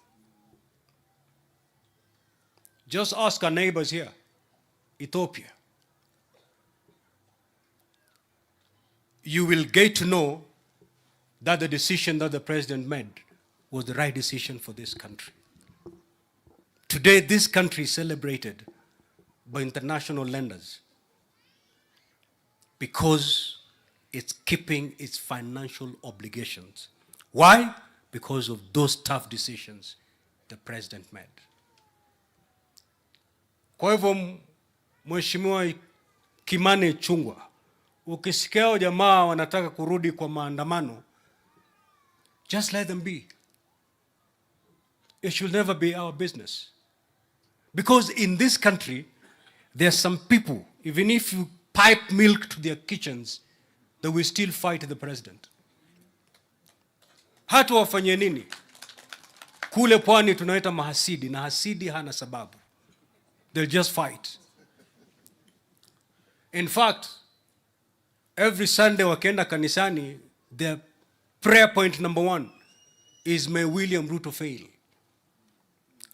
Just ask our neighbors here, Ethiopia. You will get to know that the decision that the president made was the right decision for this country. Today, this country is celebrated by international lenders because it's keeping its financial obligations. Why? Because of those tough decisions the president made. Kwa hivyo, Mheshimiwa Kimani Ichung'wah, ukisikia jamaa wanataka kurudi kwa maandamano, just let them be. It should never be our business. Because in this country, there are some people, even if you pipe milk to their kitchens, they will still fight the president. Hata wafanye nini? Kule pwani tunaita mahasidi, na hasidi hana sababu. They'll just fight. In fact, every Sunday wakienda kanisani, their prayer point number 1 is, may William Ruto fail.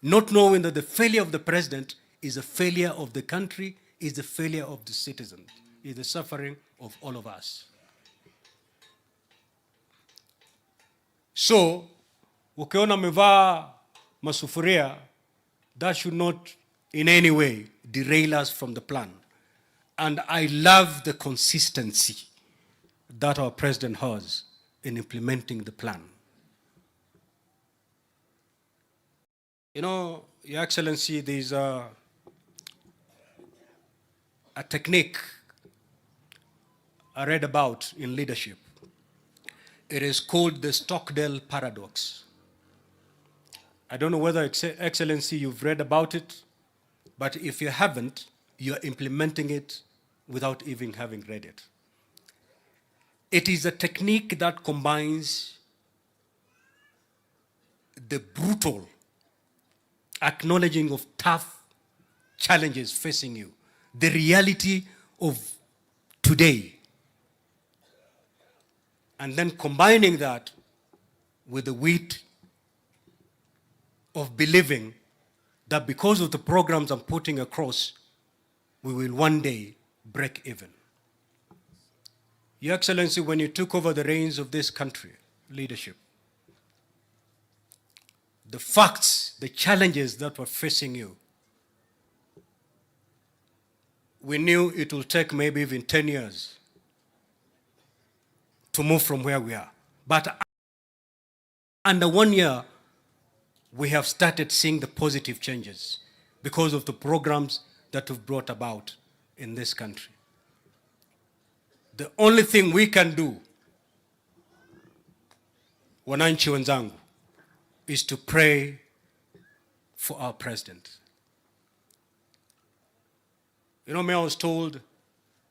Not knowing that the failure of the president is a failure of the country, is the failure of the citizens, is the suffering of all of us. So, ukiona mevaa masufuria, that should not in any way derail us from the plan. And I love the consistency that our president has in implementing the plan. You know, Your Excellency, there's a technique I read about in leadership. It is called the Stockdale paradox. I don't know whether, Excellency, you've read about it, but if you haven't, you're implementing it without even having read it. It is a technique that combines the brutal acknowledging of tough challenges facing you, the reality of today, and then combining that with the wit of believing that because of the programs I'm putting across, we will one day break even. Your Excellency, when you took over the reins of this country, leadership, the facts, the challenges that were facing you, we knew it will take maybe even 10 years to move from where we are. But under 1 year, we have started seeing the positive changes because of the programs that we've brought about in this country. The only thing we can do, wananchi wenzangu, is to pray for our president. You know, I was told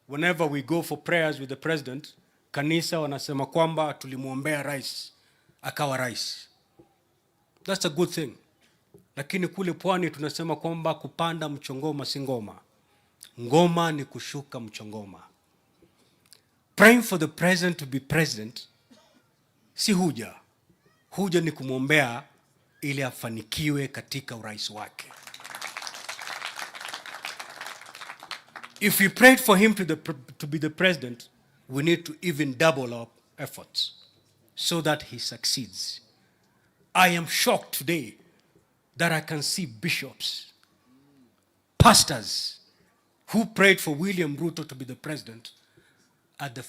whenever we go for prayers with the president, kanisa wanasema kwamba tulimuombea rais, akawa rais. That's a good thing. Lakini kule pwani tunasema kwamba kupanda mchongoma si ngoma. Ngoma ni kushuka mchongoma. Praying for the president to be president si huja. Huja ni kumwombea ili afanikiwe katika urais wake. If we prayed for him to be the president, we need to even double our efforts so that he succeeds. I am shocked today that I can see bishops, pastors who prayed for William Ruto to be the president at the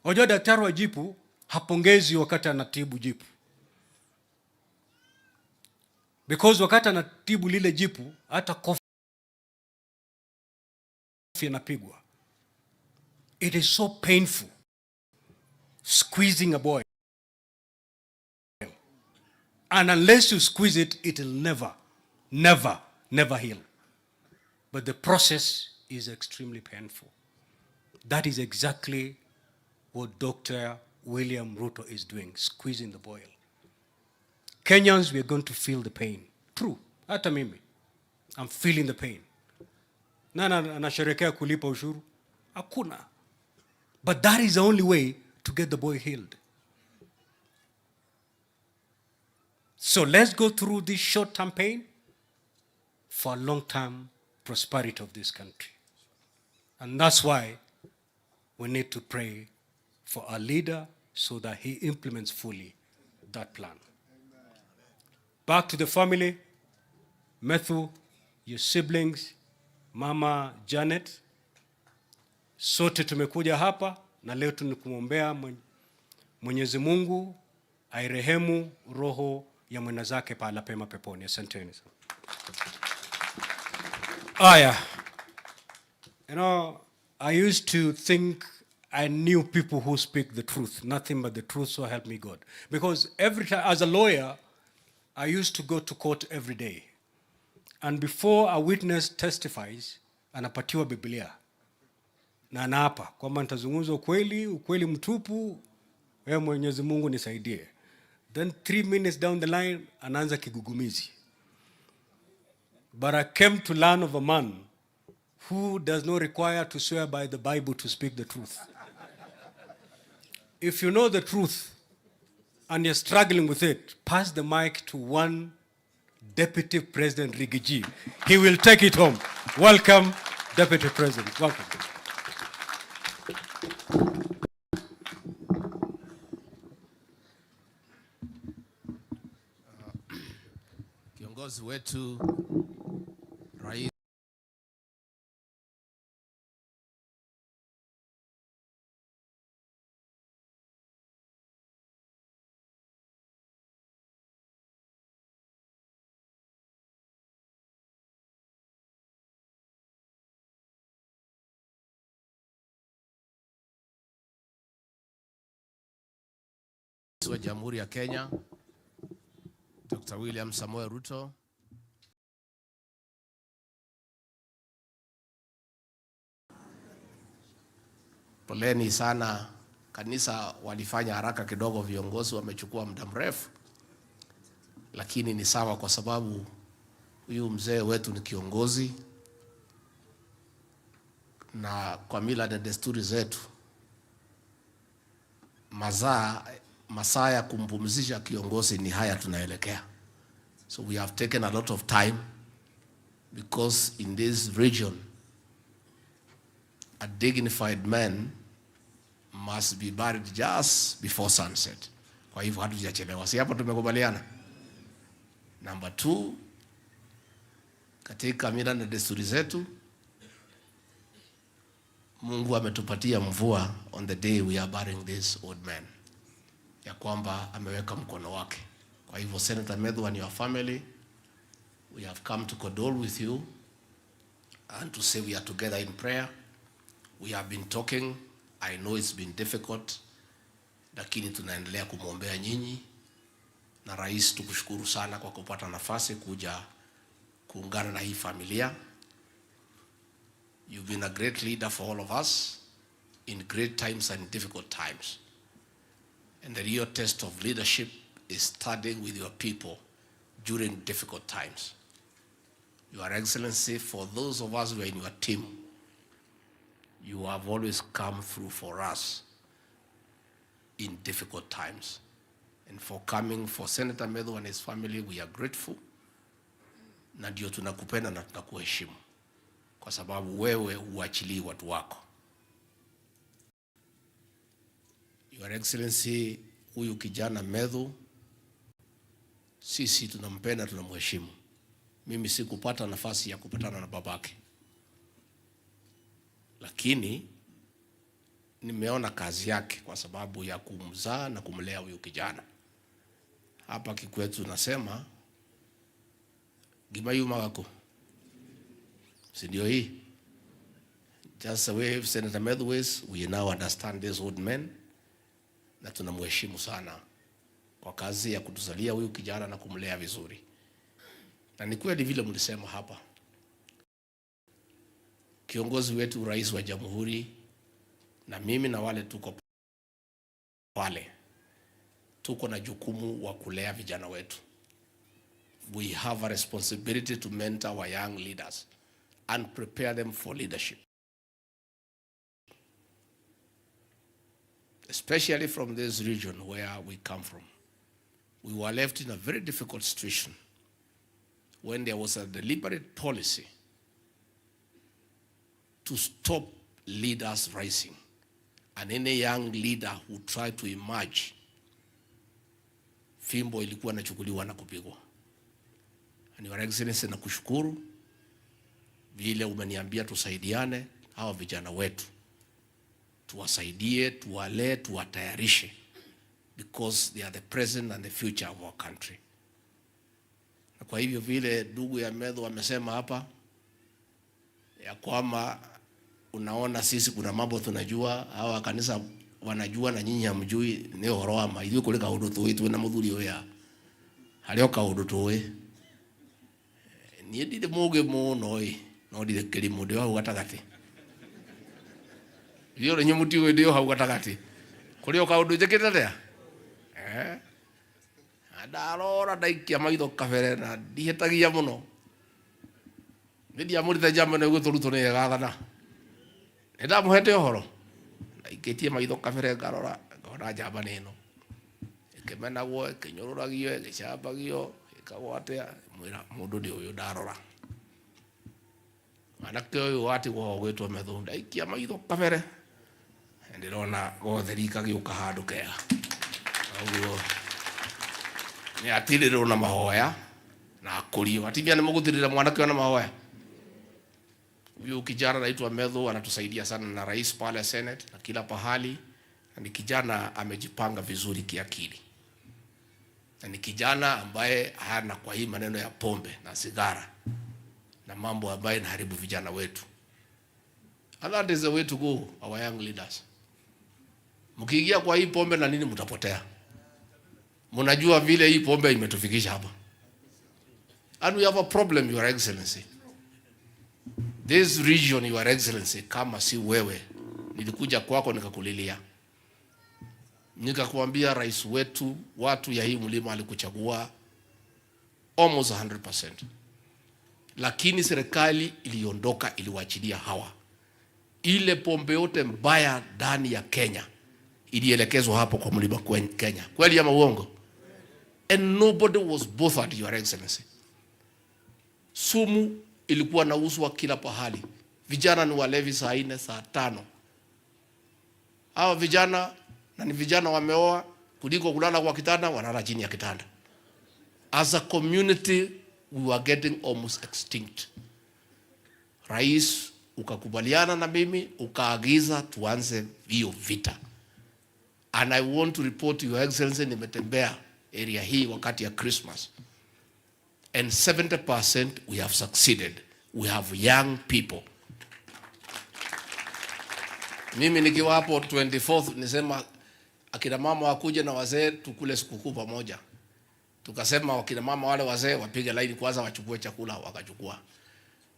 Wajua daktari wa jipu hapongezi wakati anatibu jipu. Because wakati anatibu lile jipu, hata kofi inapigwa. It is so painful squeezing a boil. And unless you squeeze it, it will never heal. But the process is extremely painful. That is exactly what Dr. William Ruto is doing, squeezing the boil. Kenyans, we are going to feel the pain. True, hata mimi, I'm feeling the pain. Nana anasherekea kulipa ushuru? Hakuna. But that is the only way to get the boy healed. So let's go through this short-term pain for long-term prosperity of this country. And that's why we need to pray for our leader so that he implements fully that plan. Back to the family, Methu, your siblings, Mama Janet, sote tumekuja hapa na leo tunakumwombea Mwenyezi Mungu airehemu roho ya mwenda zake pahala pema peponi. Asanteni. You know, I used to think I knew people who speak the truth, nothing but the truth, so help me God. Because every time, as a lawyer, I used to go to court every day. And before a witness testifies, anapatiwa Biblia. Na anaapa, kwamba nitazungumza ukweli mtupu, wewe Mwenyezi Mungu nisaidie. Then 3 minutes down the line, anaanza kigugumizi. But I came to learn of a man who does not require to swear by the Bible to speak the truth. If you know the truth and you're struggling with it, pass the mic to one Deputy President Rigiji. He will take it home. Welcome, Deputy President. Welcome. Kiongozi wetu Rais wa Jamhuri ya Kenya, Dr. William Samoei Ruto, poleni sana. Kanisa walifanya haraka kidogo, viongozi wamechukua muda mrefu, lakini ni sawa kwa sababu huyu mzee wetu ni kiongozi, na kwa mila na desturi zetu masaa ya kumpumzisha kiongozi ni haya tunaelekea. So we have taken a lot of time because in this region a dignified man must be buried just before sunset. Kwa hivyo hatujachelewa. Si hapo tumekubaliana? Number 2, katika mila na desturi zetu, Mungu ametupatia mvua on the day we are burying this old man, ya kwamba ameweka mkono wake. Kwa hivyo Senator Methu and your family, we have come to condole with you and to say we are together in prayer. We have been talking. I know it's been difficult, lakini tunaendelea kumwombea nyinyi. Na rais, tukushukuru sana kwa kupata nafasi kuja kuungana na hii familia. You've been a great leader for all of us in great times and difficult times. And the real test of leadership is standing with your people during difficult times. Your Excellency, for those of us who are in your team, you have always come through for us in difficult times. And for coming for Senator Methu and his family, we are grateful. Na ndio tunakupenda na tunakuheshimu, kwa sababu wewe huachilii watu wako. Your Excellency, huyu kijana Methu, sisi tunampenda, tunamheshimu. Mimi sikupata nafasi ya kupatana na babake, lakini nimeona kazi yake kwa sababu ya kumzaa na kumlea huyu kijana. Hapa kikwetu nasema gimayu magako, si ndio hii? Just the way Senator Methu is, we now understand this old man, na tunamheshimu sana kwa kazi ya kutuzalia huyu kijana na kumlea vizuri. Na ni kweli vile mlisema hapa, kiongozi wetu rais wa jamhuri na mimi na wale tuko pale, tuko na jukumu wa kulea vijana wetu. We have a responsibility to mentor our young leaders and prepare them for leadership. Especially from this region where we come from. We were left in a very difficult situation when there was a deliberate policy to stop leaders rising. And any young leader who tried to emerge, fimbo ilikuwa inachukuliwa na kupigwa. And Your Excellency, nakushukuru vile umeniambia tusaidiane hawa vijana wetu. Tuwasaidie, tuwalee, tuwatayarishe, because they are the present and the future of our country. Na kwa hivyo vile ndugu ya Methu wamesema hapa, ya kwamba unaona sisi kuna mambo tunajua, hawa kanisa wanajua na nyinyi hamjui, ni horoama ili kuleka udoto wetu na muthuri oya halioka udoto we ni ndide moge muno no ndide kelimo ndio hau gatagati iyo nyemuti we ndio hau gatagati kuri oka undu njekete ria adarora ndaikia maitho kabere na ndihetagia muno ndia murithe jambo ne guturuto ne gathana nda muhete ohoro ndaikitie maitho kabere ngarora ngona jamba neno ikimenagwo ikinyururagio igicambagio ikagwatia mwira mundu ndi uyu ndarora anake uyu wati gwo gwitwo Methu ndaikia maitho kabere ndirona gotheri kagiuka handu kega uguo ni atirirwo na mahoya na akurio atibia ni muguthirira mwanake na mahoya. Huyu kijana anaitwa Methu anatusaidia sana na rais pale Senate na kila pahali, na ni kijana amejipanga vizuri kiakili, na ni kijana ambaye hana kwa hii maneno ya pombe na sigara na mambo ambayo inaharibu vijana wetu. And that is the way to go, our young leaders. Mkiingia kwa hii pombe na nini mtapotea. Mnajua vile hii pombe imetufikisha hapa. And we have a problem, Your Excellency. This region, Your Excellency, kama si wewe, nilikuja kwako nikakulilia. Nikakuambia rais wetu, watu ya hii mlima alikuchagua almost 100%. Lakini serikali iliondoka, iliwaachilia hawa. Ile pombe yote mbaya ndani ya Kenya ilielekezwa hapo kwa Mlima Kenya. Kweli ama uongo? And nobody was bothered, Your Excellency. Sumu ilikuwa nauzwa kila pahali. Vijana ni walevi saa 4 saa 5. Hawa vijana na ni vijana wameoa, kuliko kulala kwa kitanda wanalala chini ya kitanda. As a community we were getting almost extinct. Rais ukakubaliana na mimi ukaagiza tuanze hiyo vita. And I want to report to Your Excellency, nimetembea area hii wakati ya Christmas. And 70% we have succeeded. We have young people. Mimi nikiwa hapo 24th nisema akina mama wakuje na wazee tukule sikukuu pamoja. Tukasema wakina mama wale wazee wapige line kwanza wachukue chakula, wakachukua.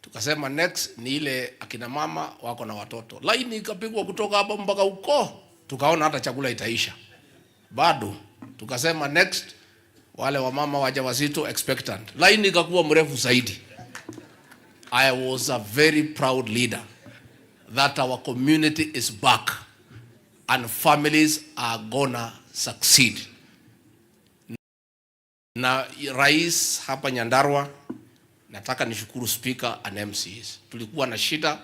Tukasema next ni ile akina mama wako na watoto. Line ikapigwa kutoka hapa mpaka huko. Tukaona hata chakula itaisha. Bado tukasema next wale wamama wajawazito expectant. Line ikakuwa mrefu zaidi. I was a very proud leader that our community is back and families are gonna succeed. Na rais hapa Nyandarua, nataka nishukuru speaker and MCs. Tulikuwa na shida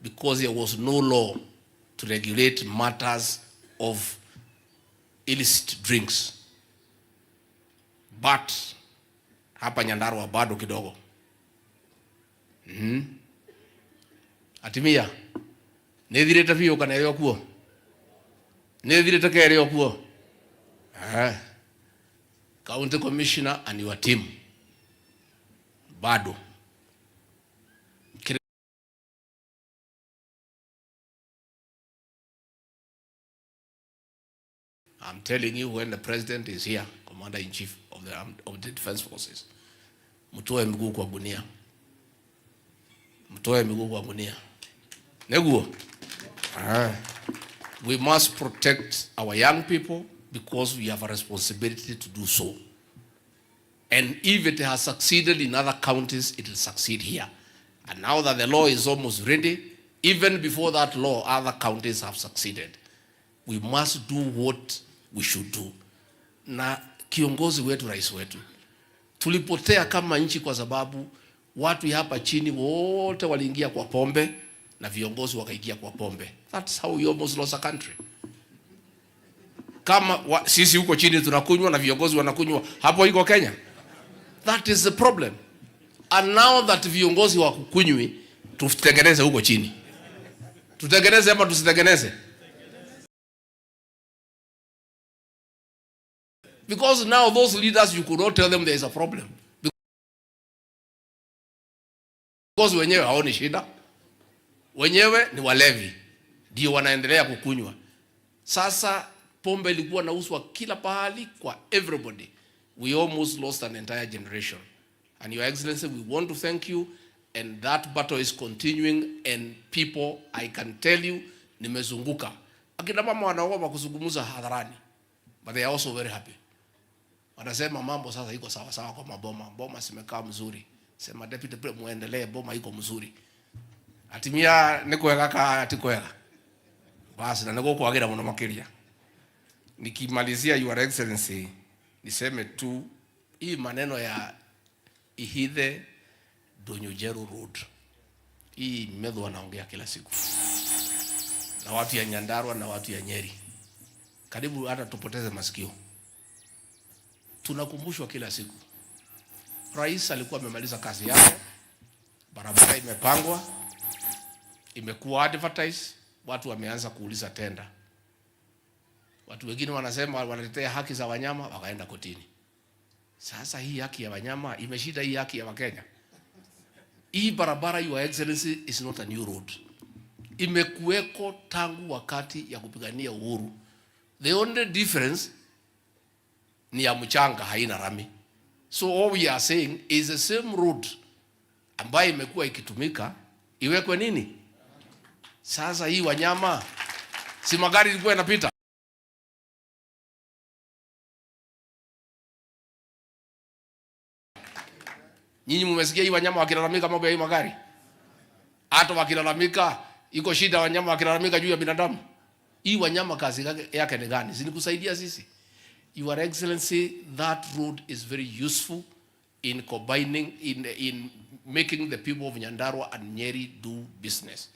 because there was no law to regulate matters of illicit drinks. But hapa Nyandarua bado kidogo. Atimia nethirete biyo kana ryo kuo nethirete keryo kuo. County Commissioner and your team bado I'm telling you, when the president is here, Commander-in-Chief of the Defense Forces, mtoe miguu kwa gunia. Mtoe miguu kwa gunia. Neguo. We must protect our young people because we have a responsibility to do so. And if it has succeeded in other counties, it will succeed here. And now that the law is almost ready, even before that law, other counties have succeeded. We must do what we should do. Na kiongozi wetu, rais wetu, tulipotea kama nchi kwa sababu watu hapa chini wote waliingia kwa pombe na viongozi wakaingia kwa pombe. That's how we almost lost a country. Kama sisi huko chini tunakunywa na viongozi wanakunywa, hapo iko Kenya. That is the problem. And now that viongozi wakukunywi, tutengeneze huko chini. Tutengeneze ama tusitengeneze? Because now those leaders, you could not tell them there is a problem. Because wenyewe haoni shida. Wenyewe ni walevi. Ndio wanaendelea kukunywa. Sasa pombe ilikuwa nauzwa kila pahali kwa everybody. We almost lost an entire generation. And Your Excellency, we want to thank you, and that battle is continuing, and people, I can tell you, nimezunguka. Akina mama wanaogopa kuzungumza hadharani, but they are also very happy. Wanasema mambo sasa iko sawa sawa kwa maboma. Boma simekaa mzuri. Sema deputy pre muendelee, boma iko mzuri. Atimia nikuweka ka atikuweka. Basi na niko kuagira mwana makiria. Nikimalizia, Your Excellency, niseme tu hii maneno ya Ihithe Donyujeru Road. Hii Methu wanaongea kila siku. Na watu ya Nyandarua na watu ya Nyeri. Karibu hata tupoteze masikio. Tunakumbushwa kila siku. Rais alikuwa amemaliza kazi yake. Barabara imepangwa. Imekuwa advertise, watu wameanza kuuliza tenda. Watu wengine wanasema wanatetea haki za wanyama, wakaenda kotini. Sasa hii haki ya wanyama imeshida hii haki ya Wakenya. Hii barabara, Your Excellency, is not a new road. Imekuweko tangu wakati ya kupigania uhuru. The only difference ni ya mchanga, haina rami. So all we are saying is the same road ambayo imekuwa ikitumika iwekwe nini? Sasa hii wanyama, si magari ilikuwa yanapita. Nyinyi mmesikia hii wanyama wakilalamika mambo ya hii magari? Hata wakilalamika iko shida, wanyama wakilalamika juu ya binadamu. Hii wanyama kazi yake ni gani? Zinikusaidia sisi. Your Excellency, that road is very useful in combining, in making the people of Nyandarua and Nyeri do business.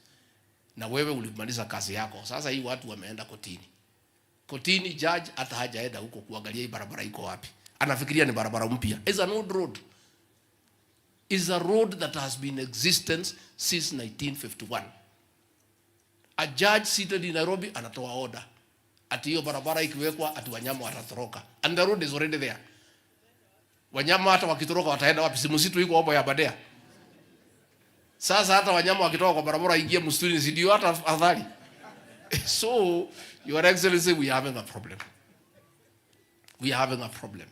Na wewe ulimaliza kazi yako. Sasa hii watu wameenda kotini. Kotini judge hata hajaenda huko kuangalia hii barabara iko wapi. Anafikiria ni barabara mpya. It's an old road. It's a road that has been in existence since 1951. A judge seated in Nairobi anatoa order. Ati hiyo barabara ikiwekwa ati wanyama watatoroka. And the road is already there. Wanyama hata wakitoroka wataenda wapi? Si msitu iko hapo ya Badea. Sasa hata wanyama wakitoka kwa barabara ingie msituni si ndio hata afadhali. So, Your Excellency, we are having a problem. We are having a problem.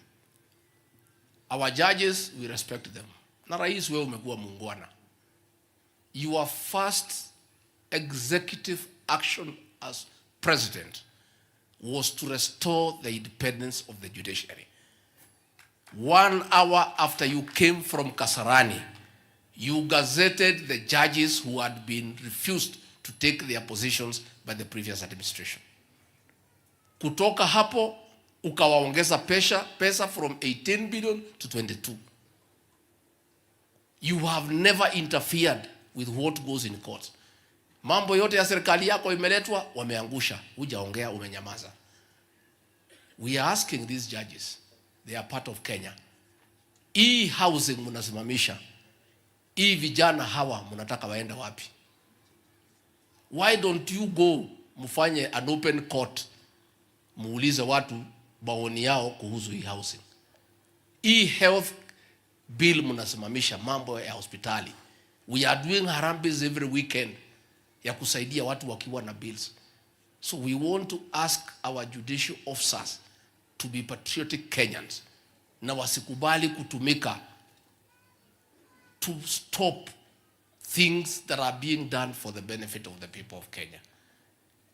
Our judges, we respect them. Na rais wewe umekuwa muungwana. Your first executive action as president was to restore the independence of the judiciary. 1 hour after you came from Kasarani, you gazetted the judges who had been refused to take their positions by the previous administration. Kutoka hapo, ukawaongeza pesa from 18 billion to 22. You have never interfered with what goes in court. Mambo yote ya serikali yako imeletwa, wameangusha. Hujaongea, umenyamaza. We are asking these judges, they are part of Kenya. Hii housing mnasimamisha. Hii vijana hawa mnataka waende wapi? Why don't you go mfanye an open court, muulize watu maoni yao kuhusu hii housing. Hii health bill mnasimamisha, mambo ya hospitali. We are doing harambes every weekend ya kusaidia watu wakiwa na bills. So we want to ask our judicial officers to be patriotic Kenyans na wasikubali kutumika to stop things that are being done for the benefit of the people of Kenya.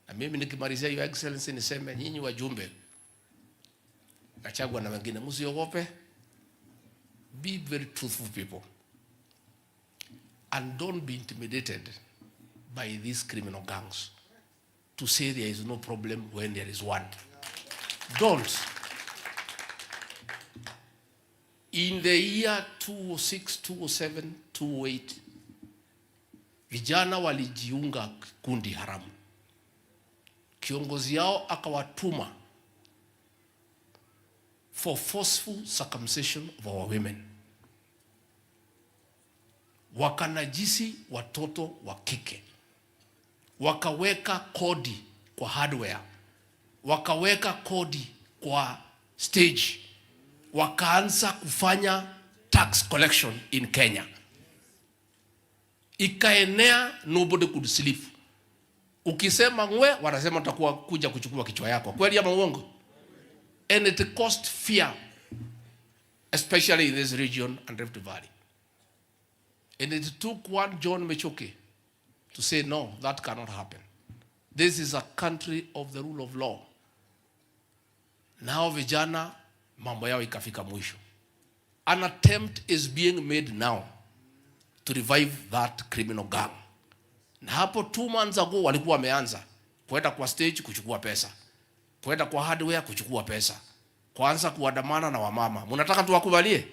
Na mimi nikimalizia, Your Excellency, niseme nyinyi wajumbe Gachagua na wengine, msiogope. Be very truthful people. And don't be intimidated by these criminal gangs to say there is no problem when there is one. Don't. In the year 2006, 2007, 2008, vijana walijiunga kundi haramu. Kiongozi yao akawatuma for forceful circumcision of our women. Wakanajisi watoto wa kike. Wakaweka kodi kwa hardware. Wakaweka kodi kwa stage. Wakaanza kufanya tax collection in Kenya. Ikaenea, nobody could sleep. Ukisema ngwe, wanasema utakuwa kuja kuchukua kichwa yako. Kweli ama uongo? And it caused fear, especially in this region and Rift Valley. And it took one John Mechoke to say, no, that cannot happen. This is a country of the rule of law. Now vijana, mambo yao ikafika mwisho. An attempt is being made now to revive that criminal gang. Na hapo 2 months ago walikuwa wameanza kwenda kwa stage kuchukua pesa, kwenda kwa hardware kuchukua pesa, kwanza kuandamana na wamama. Mnataka tuwakubalie?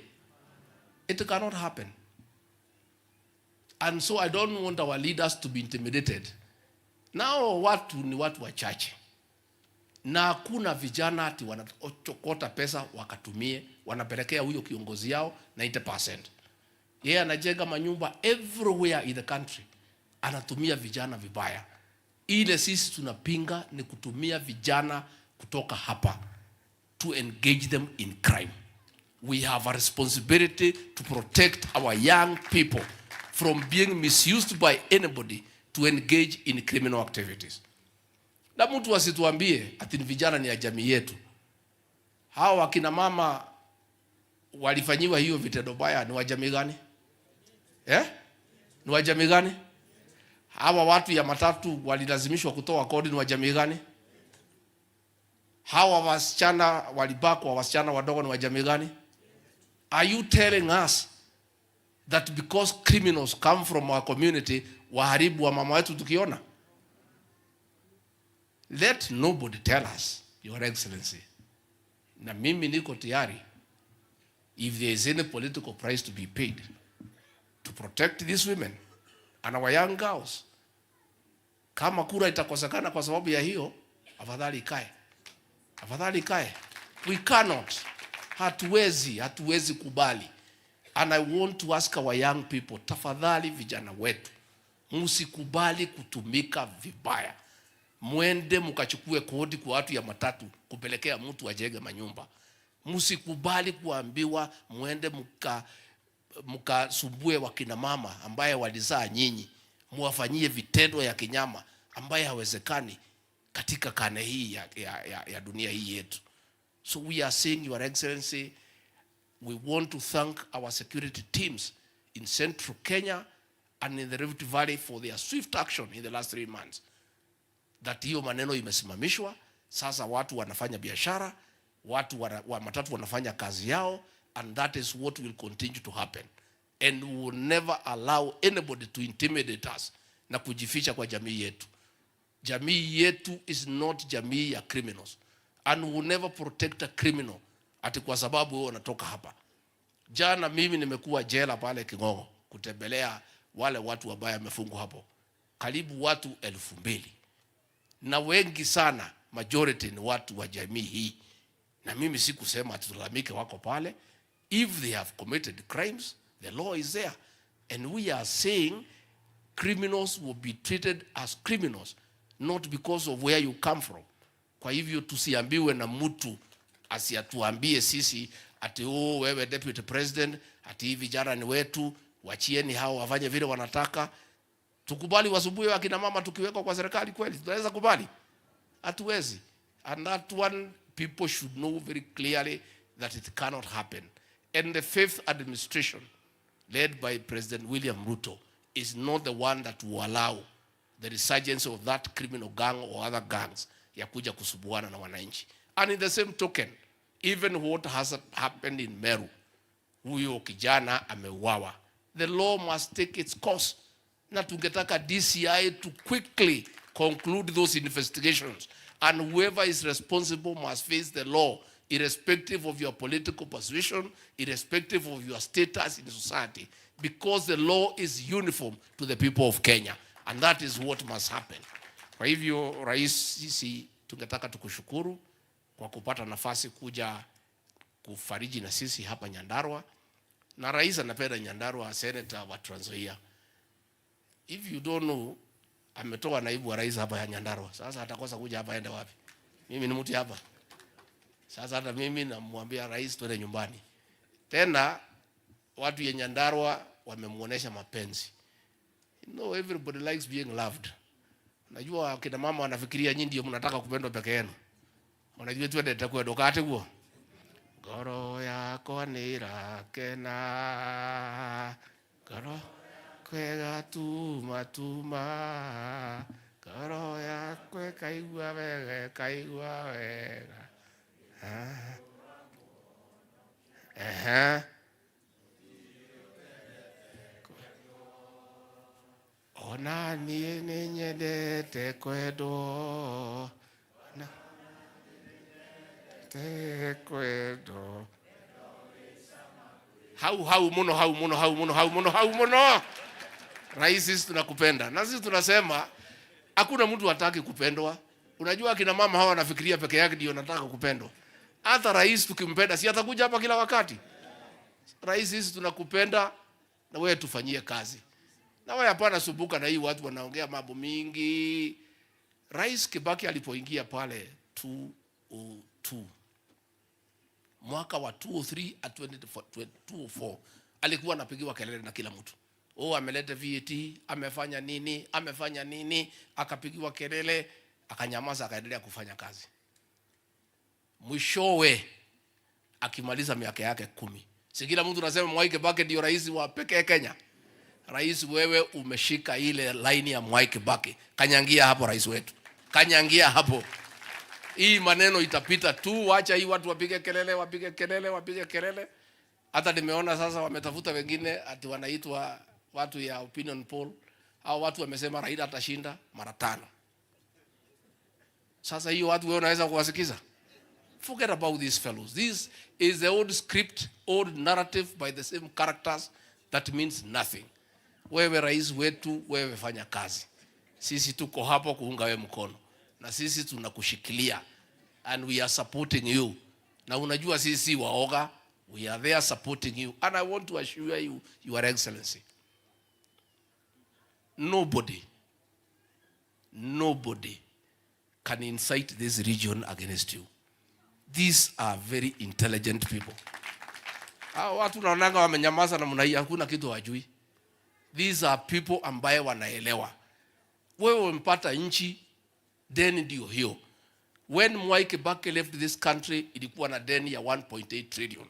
It cannot happen. And so I don't want our leaders to be intimidated. Now watu ni watu wachache. Na hakuna vijana ati wanachokota pesa wakatumie, wanapelekea huyo kiongozi yao 90%. Yeye anajenga manyumba everywhere in the country. Anatumia vijana vibaya. Ile sisi tunapinga ni kutumia vijana kutoka hapa to engage them in crime. We have a responsibility to protect our young people from being misused by anybody to engage in criminal activities. Na mtu asituambie ati vijana ni ya jamii yetu. Hao wakina mama walifanyiwa hiyo vitendo baya ni wa jamii gani? Ni wa jamii gani? Hawa watu ya matatu walilazimishwa kutoa kodi ni wa jamii gani? Hawa wasichana walibakwa, wasichana wadogo ni wa jamii gani? Are you telling us that because criminals come from our community waharibu wa mama wetu tukiona? Let nobody tell us, Your Excellency, na mimi niko tayari, if there is any political price to be paid to protect these women and our young girls, kama kura itakosekana kwa sababu ya hiyo, afadhali ikae. Afadhali ikae. We cannot. Hatuwezi kubali. And I want to ask our young people, tafadhali vijana wetu, msikubali kutumika vibaya. Mwende mkachukue kodi kwa watu ya matatu kupelekea mtu ajenge manyumba. Msikubali kuambiwa mwende mkasumbue wakina mama ambaye walizaa nyinyi, muwafanyie vitendo ya kinyama ambaye hawezekani katika kane hii ya dunia hii yetu. So we are saying, Your Excellency, we want to thank our security teams in Central Kenya and in the Rift Valley for their swift action in the last 3 months. That hiyo maneno imesimamishwa, sasa watu wanafanya biashara, watu wa matatu wanafanya kazi yao, and that is what will continue to happen. And we will never allow anybody to intimidate us na kujificha kwa jamii yetu. Jamii yetu is not jamii ya criminals, and we will never protect a criminal ati kwa sababu wewe unatoka hapa. Jana mimi nimekuwa jela pale Kingongo kutembelea wale watu ambao wamefungwa hapo, karibu watu 2,000, na wengi sana majority ni watu wa jamii hii. Na mimi sikusema tulalamike wako pale. If they have committed crimes, the law is there, and we are saying criminals will be treated as criminals, not because of where you come from. Kwa hivyo tusiambiwe na mtu asiatuambie sisi ati wewe deputy president, ati hivi vijana ni wetu, wachieni hao wafanye vile wanataka. Tukubali wasubuhi wakina mama tukiwekwa kwa serikali kweli? Tunaweza kubali? Hatuwezi. And that one, people should know very clearly that it cannot happen. And the 5th administration, led by President William Ruto, is not the one that will allow the resurgence of that criminal gang or other gangs ya kuja kusubuana na wananchi. And in the same token, even what has happened in Meru, huyo kijana ameuawa, the law must take its course. Na tungetaka DCI to quickly conclude those investigations, and whoever is responsible must face the law, irrespective of your political persuasion, irrespective of your status in society, because the law is uniform to the people of Kenya, and that is what must happen. Kwa hivyo Rais, sisi tungetaka tukushukuru kwa kupata nafasi kuja kufariji na sisi hapa Nyandarua, na Rais anapenda Nyandarua, Senator wa Trans Nzoia. If you don't know, ametoa naibu wa rais hapa ya Nyandarua. Sasa atakosa kuja hapa aende wapi? Mimi ni mtu hapa. Sasa hata mimi namwambia rais twende nyumbani. Tena watu ya Nyandarua wamemuonesha mapenzi. You know, everybody likes being loved. Najua kina mama wanafikiria nyinyi ndio mnataka kupendwa peke yenu. Unajua twende takuwa dokate huo. Goro yako ni rakena. Goro kwega tuma karo ya kwe kaigua wega ona nie nyendete kwedo na te kwedo hau muno. Rais, sisi tunakupenda. Na sisi tunasema hakuna mtu hataki kupendwa. Unajua kina mama hawa wanafikiria peke yake ndio nataka kupendwa. Hata rais tukimpenda si atakuja hapa kila wakati. Rais, sisi tunakupenda na wewe tufanyie kazi. Na wewe hapana subuka na hii watu wanaongea mambo mingi. Rais Kibaki alipoingia pale 2002, mwaka wa 2003 at 2004 alikuwa anapigiwa kelele na kila mtu. Ameleta VAT, amefanya nini, akapigiwa kelele, akanyamaza, akaendelea kufanya kazi. Mwishowe akimaliza miaka yake 10. Si kila mtu anasema Mwai Kibaki ndio rais wa pekee Kenya. Rais, wewe umeshika ile line ya Mwai Kibaki. Kanyangia hapo rais wetu. Kanyangia hapo. Hii maneno itapita tu, acha hii watu wapige kelele. Hata nimeona sasa wametafuta wengine ati wanaitwa watu ya opinion poll, au watu wamesema Raila atashinda mara 5. Sasa hiyo watu wewe unaweza kuwasikiza? Forget about these fellows. This is the old script, old narrative by the same characters that means nothing. Wewe rais wetu, wewe fanya kazi. Sisi tuko hapo kuunga wewe mkono. Na sisi tunakushikilia. And we are supporting you. Na unajua sisi waoga, we are there supporting you. And I want to assure you, Your Excellency, nobody can incite this region against you. These are very intelligent people. Watu naonanga wamenyamaza na mnai hakuna kitu hawajui. These are people ambaye wanaelewa. Wewe umepata nchi, deni ndio hiyo. When Mwai Kibaki left this country, ilikuwa na deni ya 1.8 trillion.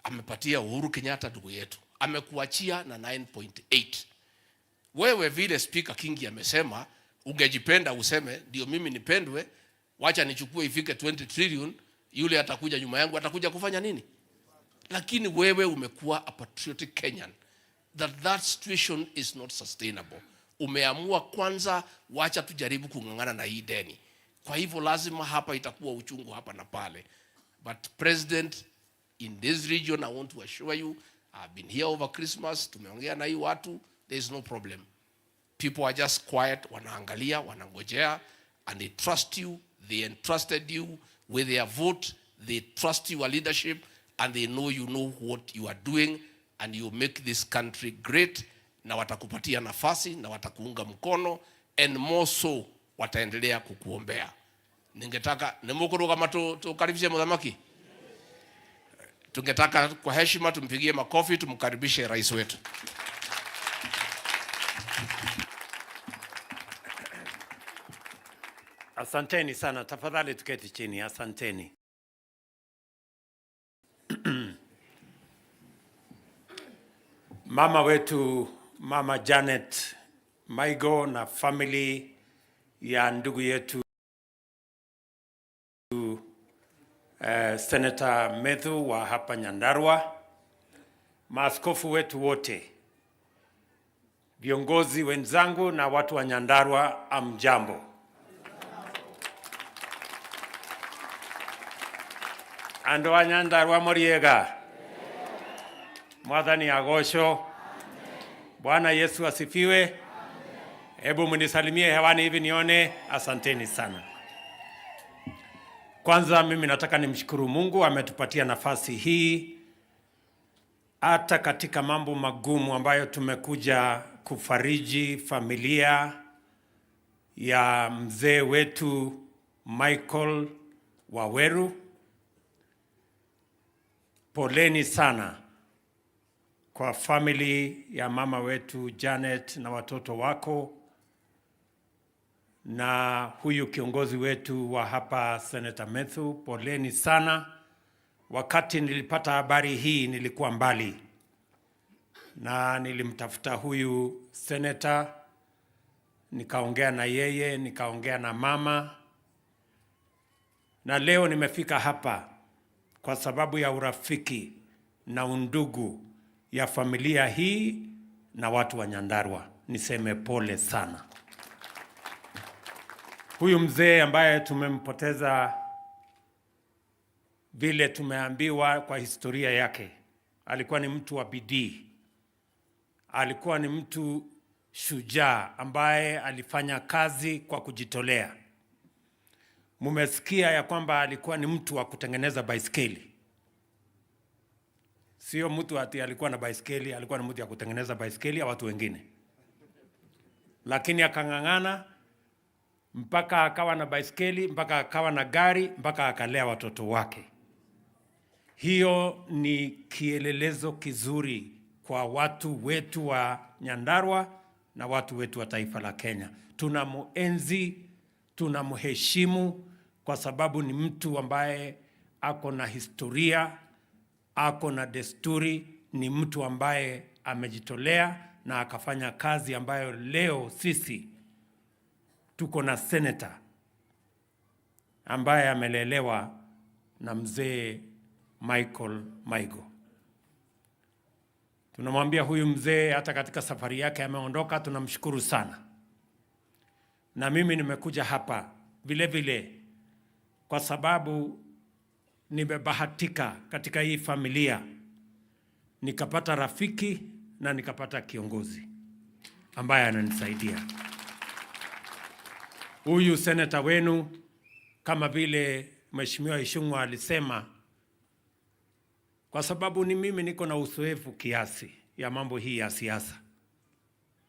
Amepatia Uhuru Kenyatta ndugu yetu. Amekuachia na 9.8. Wewe vile Speaker Kingi amesema, ungejipenda useme, ndio mimi nipendwe, wacha nichukue ifike 20 trillion, yule atakuja nyuma yangu, atakuja kufanya nini? Lakini wewe umekuwa a patriotic Kenyan. That situation is not sustainable. Umeamua kwanza, wacha tujaribu kungangana na hii deni. Kwa hivyo lazima hapa itakuwa uchungu hapa na pale. But President, in this region, I want to assure you, I've been here over Christmas, tumeongea na hii watu, there is no problem. People are just quiet, wanaangalia, wanangojea, and they trust you, they entrusted you with their vote, they trust your leadership, and they know you know what you are doing, and you make this country great, na watakupatia nafasi, na watakuunga mkono, and more so, wataendelea kukuombea. Ningetaka, nemukuru kama tukaribishe mudhamaki? Tungetaka kwa heshima tumpigie makofi, tumkaribishe rais wetu. Asanteni sana, tafadhali tuketi chini, asanteni. Mama wetu, Mama Janet Maigo na family ya ndugu yetu Senator Methu wa hapa Nyandarua, maaskofu wetu wote, viongozi wenzangu na watu wa Nyandarua, amjambo. Ando wa Nyandarua moriega. Mwathani agosho. Bwana Yesu asifiwe. Hebu mnisalimie hewani hivi nione. Asanteni sana. Kwanza mimi nataka nimshukuru Mungu ametupatia nafasi hii hata katika mambo magumu ambayo tumekuja kufariji familia ya mzee wetu Michael Waweru. Poleni sana kwa family ya mama wetu Janet na watoto wako, na huyu kiongozi wetu wa hapa Senator Methu, poleni sana. Wakati nilipata habari hii nilikuwa mbali, na nilimtafuta huyu senator, nikaongea na yeye, nikaongea na mama, na leo nimefika hapa kwa sababu ya urafiki na undugu ya familia hii na watu wa Nyandarua. Niseme pole sana. Huyu mzee ambaye tumempoteza, vile tumeambiwa kwa historia yake, alikuwa ni mtu wa bidii. Alikuwa ni mtu shujaa ambaye alifanya kazi kwa kujitolea. Mumesikia ya kwamba alikuwa ni mtu wa kutengeneza baiskeli. Sio mtu ati alikuwa na baiskeli, alikuwa ni mtu wa kutengeneza baiskeli ya watu wengine. Lakini akang'ang'ana mpaka akawa na baiskeli, mpaka akawa na gari, mpaka akalea watoto wake. Hiyo ni kielelezo kizuri kwa watu wetu wa Nyandarua na watu wetu wa taifa la Kenya. Tunamuenzi, tunamheshimu kwa sababu ni mtu ambaye ako na historia, ako na desturi, ni mtu ambaye amejitolea na akafanya kazi ambayo leo sisi tuko na senator ambaye amelelewa na mzee Michael Maigo. Tunamwambia huyu mzee hata katika safari yake ameondoka, tunamshukuru sana. Na mimi nimekuja hapa vile vile kwa sababu nimebahatika katika hii familia, nikapata rafiki na nikapata kiongozi ambaye ananisaidia. Huyu seneta wenu, kama vile Mheshimiwa Ishungwa alisema, kwa sababu ni mimi niko na uzoefu kiasi ya mambo hii ya siasa.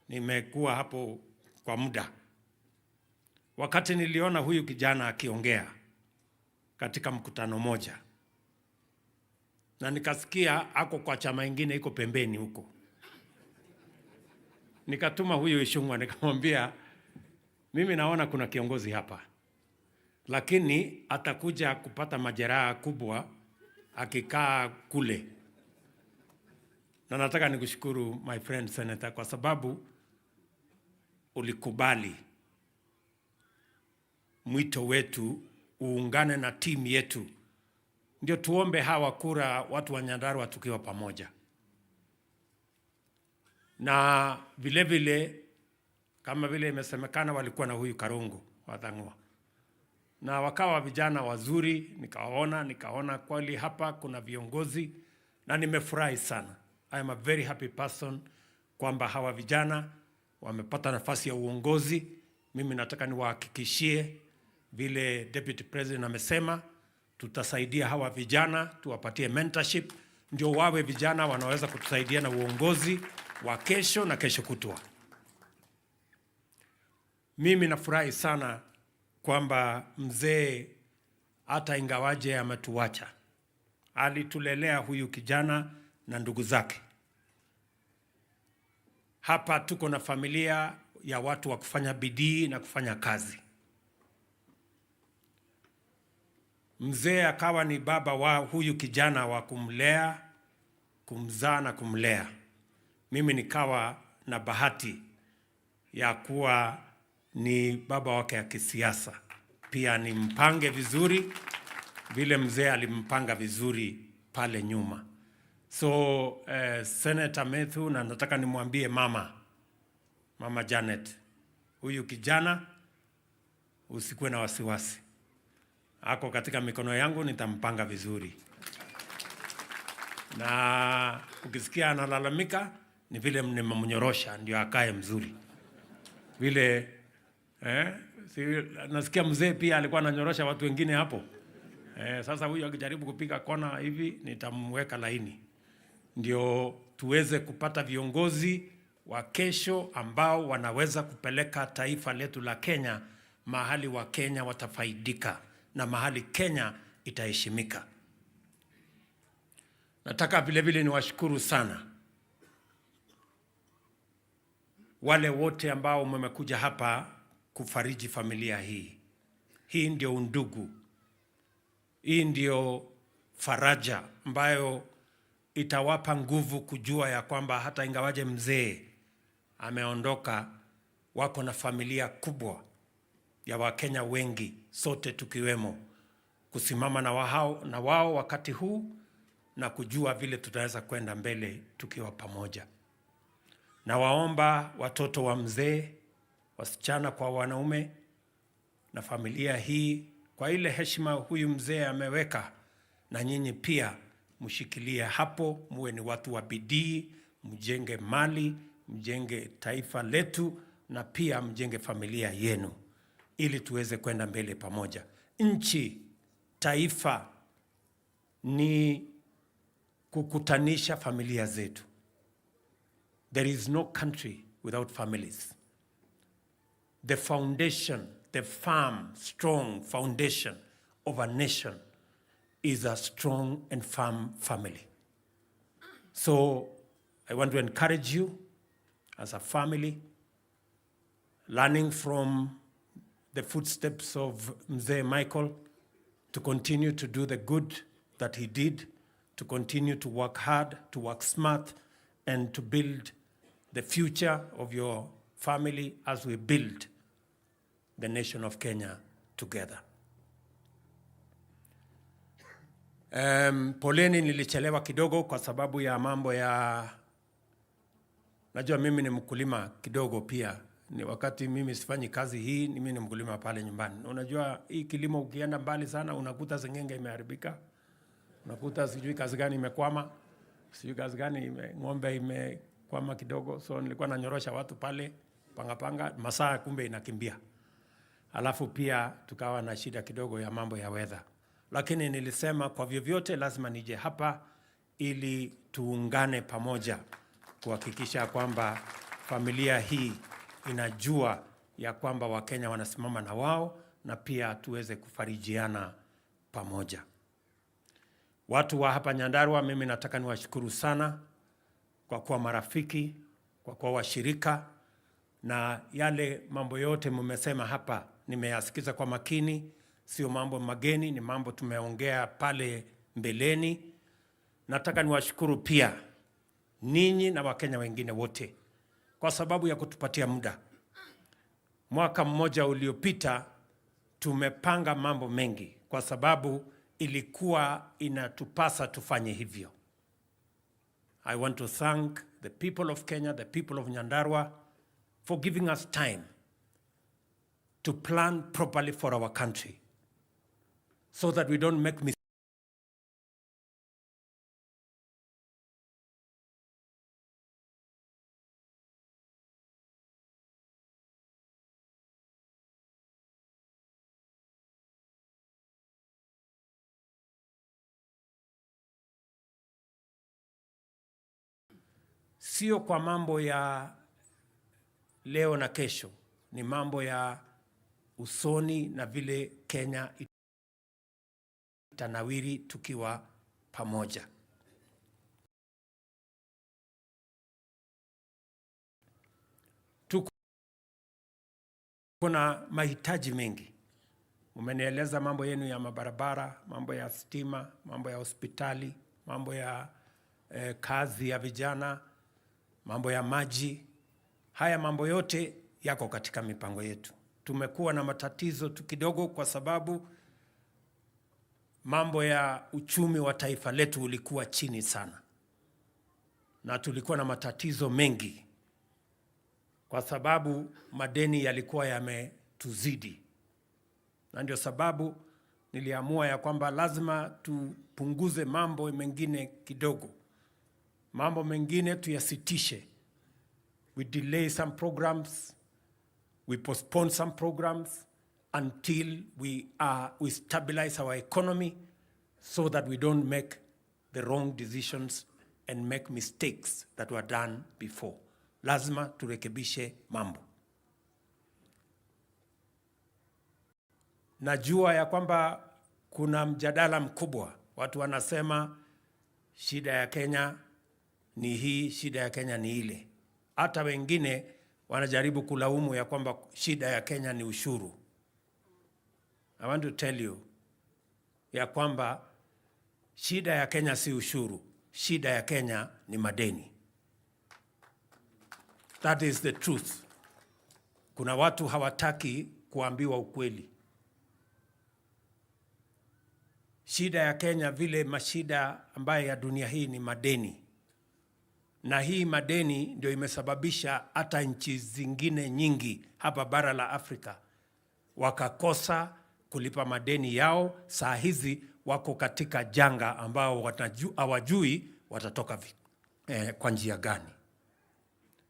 Nimekuwa hapo kwa muda. Wakati niliona huyu kijana akiongea katika mkutano moja, na nikasikia ako kwa chama ingine iko pembeni huko, nikatuma huyu Ishungwa nikamwambia, mimi naona kuna kiongozi hapa, lakini atakuja kupata majeraha kubwa akikaa kule. Na nataka nikushukuru my friend Senator, kwa sababu ulikubali mwito wetu uungane na timu yetu, ndio tuombe hawa kura watu wa Nyandarua tukiwa pamoja. Na vile vile kama vile imesemekana, walikuwa na huyu Karungu wa Thang'wa, na wakawa vijana wazuri, nikaona kweli hapa kuna viongozi, na nimefurahi sana. I am a very happy person kwamba hawa vijana wamepata nafasi ya uongozi. Mimi nataka niwahakikishie vile Deputy President amesema, tutasaidia hawa vijana, tuwapatie mentorship, ndio wawe vijana wanaweza kutusaidia na uongozi wa kesho na kesho kutwa. Mimi nafurahi sana kwamba mzee hata ingawaje ametuacha, alitulelea huyu kijana na ndugu zake. Hapa tuko na familia ya watu wa kufanya bidii na kufanya kazi. Mzee akawa ni baba wa huyu kijana wa kumlea, kumzaa na kumlea. Mimi nikawa na bahati ya kuwa ni baba wake ya kisiasa. Pia ni mpange vizuri vile mzee alimpanga vizuri pale nyuma. So Senator Methu, na nataka nimwambie mama Janet, huyu kijana usikuwe na wasiwasi. Ako katika mikono yangu, nitampanga vizuri. Na ukisikia analalamika, ni vile nimemnyorosha ndio akae mzuri. Vile nasikia mzee pia alikuwa ananyorosha watu wengine hapo. Sasa huyu akijaribu kupiga kona hivi, nitamweka laini. Ndio tuweze kupata viongozi wa kesho ambao wanaweza kupeleka taifa letu la Kenya mahali wa Kenya watafaidika na mahali Kenya itaheshimika. Nataka vile vile niwashukuru sana wale wote ambao mmekuja hapa kufariji familia hii. Hii ndio undugu. Hii ndio faraja ambayo itawapa nguvu kujua ya kwamba hata ingawaje mzee ameondoka, wako na familia kubwa ya Wakenya wengi, sote tukiwemo, kusimama na wao wakati huu na kujua vile tutaweza kwenda mbele tukiwa pamoja. Na waomba watoto wa mzee, wasichana kwa wanaume, na familia hii, kwa ile heshima huyu mzee ameweka, na nyinyi pia mshikilie hapo, muwe ni watu wa bidii, mjenge mali, mjenge taifa letu, na pia mjenge familia yenu, ili tuweze kwenda mbele pamoja. Nchi, taifa ni kukutanisha familia zetu. There is no country without families. The foundation, the firm, strong foundation of a nation is a strong and firm family. So I want to encourage you as a family, learning from the footsteps of Mzee Michael, to continue to do the good that he did, to continue to work hard, to work smart, and to build the future of your family as we build the nation of Kenya together. Poleni nilichelewa kidogo kwa sababu ya mambo ya, najua mimi ni mkulima kidogo pia, Ni wakati mimi sifanyi kazi hii, mimi ni mkulima pale nyumbani. Unajua hii kilimo ukienda mbali sana unakuta sengenge imeharibika. Unakuta sijui kazi gani imekwama. Sijui kazi gani ng'ombe imekwama kidogo. So nilikuwa nanyorosha watu pale panga masaa kumbe inakimbia. Alafu pia tukawa na shida kidogo ya mambo ya weather. Lakini nilisema kwa vyovyote lazima nije hapa ili tuungane pamoja kuhakikisha kwamba familia hii inajua ya kwamba Wakenya wanasimama na wao na pia tuweze kufarijiana pamoja. Watu wa hapa Nyandarua, mimi nataka niwashukuru sana kwa kuwa marafiki, kwa kuwa washirika, na yale mambo yote mmesema hapa nimeyasikiza kwa makini. Sio mambo mageni, ni mambo tumeongea pale mbeleni. Nataka niwashukuru pia ninyi na Wakenya wengine wote kwa sababu ya kutupatia muda. Mwaka mmoja uliopita tumepanga mambo mengi kwa sababu ilikuwa inatupasa tufanye hivyo. I want to thank the people of Kenya, the people of Nyandarua for giving us time to plan properly for our country so that we don't make mistakes. Sio kwa mambo ya leo na kesho, ni mambo ya usoni na vile Kenya itanawiri tukiwa pamoja. Kuna mahitaji mengi. Umenieleza mambo yenu ya mabarabara, mambo ya stima, mambo ya hospitali, mambo ya kazi ya vijana, mambo ya maji. Haya mambo yote yako katika mipango yetu. Tumekuwa na matatizo tu kidogo kwa sababu mambo ya uchumi wa taifa letu ulikuwa chini sana. Na tulikuwa na matatizo mengi kwa sababu madeni yalikuwa yametuzidi. Na ndio sababu niliamua ya kwamba lazima tupunguze mambo mengine kidogo. Mambo mengine tuyasitishe. We delay some programs, we postpone some programs until we stabilize our economy so that we don't make the wrong decisions and make mistakes that were done before. Lazima turekebishe mambo. Najua ya kwamba kuna mjadala mkubwa. Watu wanasema shida ya Kenya ni hii, shida ya Kenya ni ile. Hata wengine wanajaribu kulaumu ya kwamba shida ya Kenya ni ushuru. I want to tell you ya kwamba shida ya Kenya si ushuru. Shida ya Kenya ni madeni. That is the truth. Kuna watu hawataki kuambiwa ukweli. Shida ya Kenya vile mashida ambayo ya dunia hii ni madeni. Na hii madeni ndio imesababisha hata nchi zingine nyingi hapa bara la Afrika wakakosa kulipa madeni yao. Saa hizi wako katika janga ambao hawajui watatoka kwa njia gani.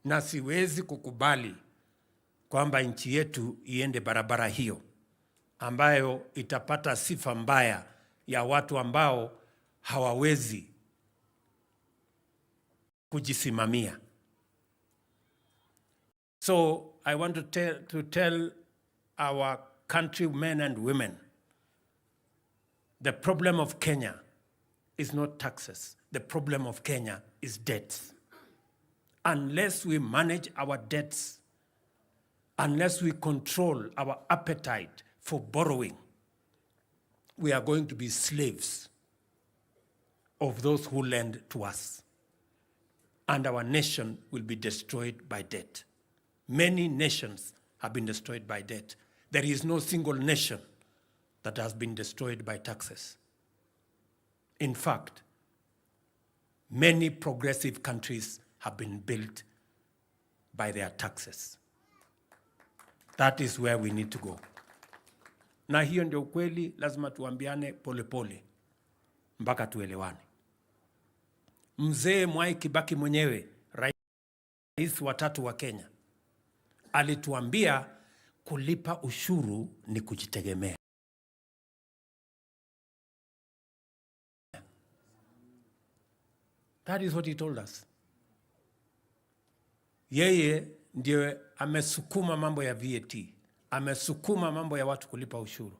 Na siwezi kukubali kwamba nchi yetu iende barabara hiyo ambayo itapata sifa mbaya ya watu ambao hawawezi kujisimamia. So I want to tell our countrymen and women, the problem of Kenya is not taxes. The problem of Kenya is debts. Unless we manage our debts, unless we control our appetite for borrowing, we are going to be slaves of those who lend to us. And our nation will be destroyed by debt. Many nations have been destroyed by debt. There is no single nation that has been destroyed by taxes. In fact, many progressive countries have been built by their taxes. That is where we need to go. Na hiyo ndio ukweli, lazima tuambiane polepole mpaka tuelewane. Mzee Mwai Kibaki mwenyewe, rais wa 3 wa Kenya, alituambia kulipa ushuru ni kujitegemea. That is what he told us. Yeye ndiye amesukuma mambo ya VAT, amesukuma mambo ya watu kulipa ushuru.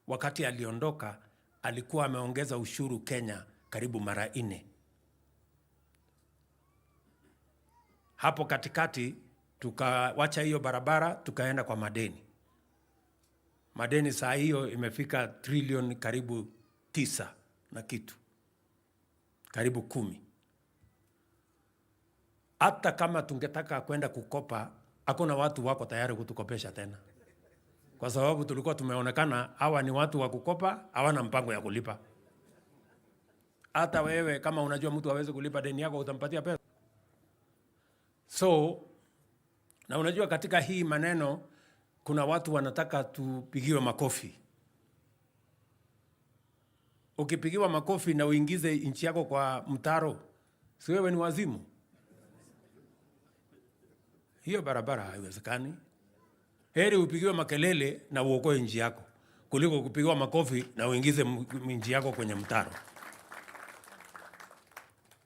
Wakati aliondoka, alikuwa ameongeza ushuru Kenya karibu mara 4. Hapo katikati tukawacha hiyo barabara, tukaenda kwa madeni. Madeni saa hiyo imefika trilioni karibu 9 na kitu, karibu 10. Hata kama tungetaka kwenda kukopa, hakuna watu wako tayari kutukopesha tena, kwa sababu tulikuwa tumeonekana hawa ni watu wa kukopa, hawana mpango ya kulipa. Hata wewe kama unajua mtu hawezi kulipa deni yako, utampatia pesa? So, na unajua katika hii maneno kuna watu wanataka tupigiwe makofi. Ukipigiwa makofi na uingize nchi yako kwa mtaro, si wewe ni wazimu? Hiyo barabara haiwezekani. Heri upigiwe makelele na uokoe nchi yako kuliko kupigiwa makofi na uingize nchi yako kwenye mtaro.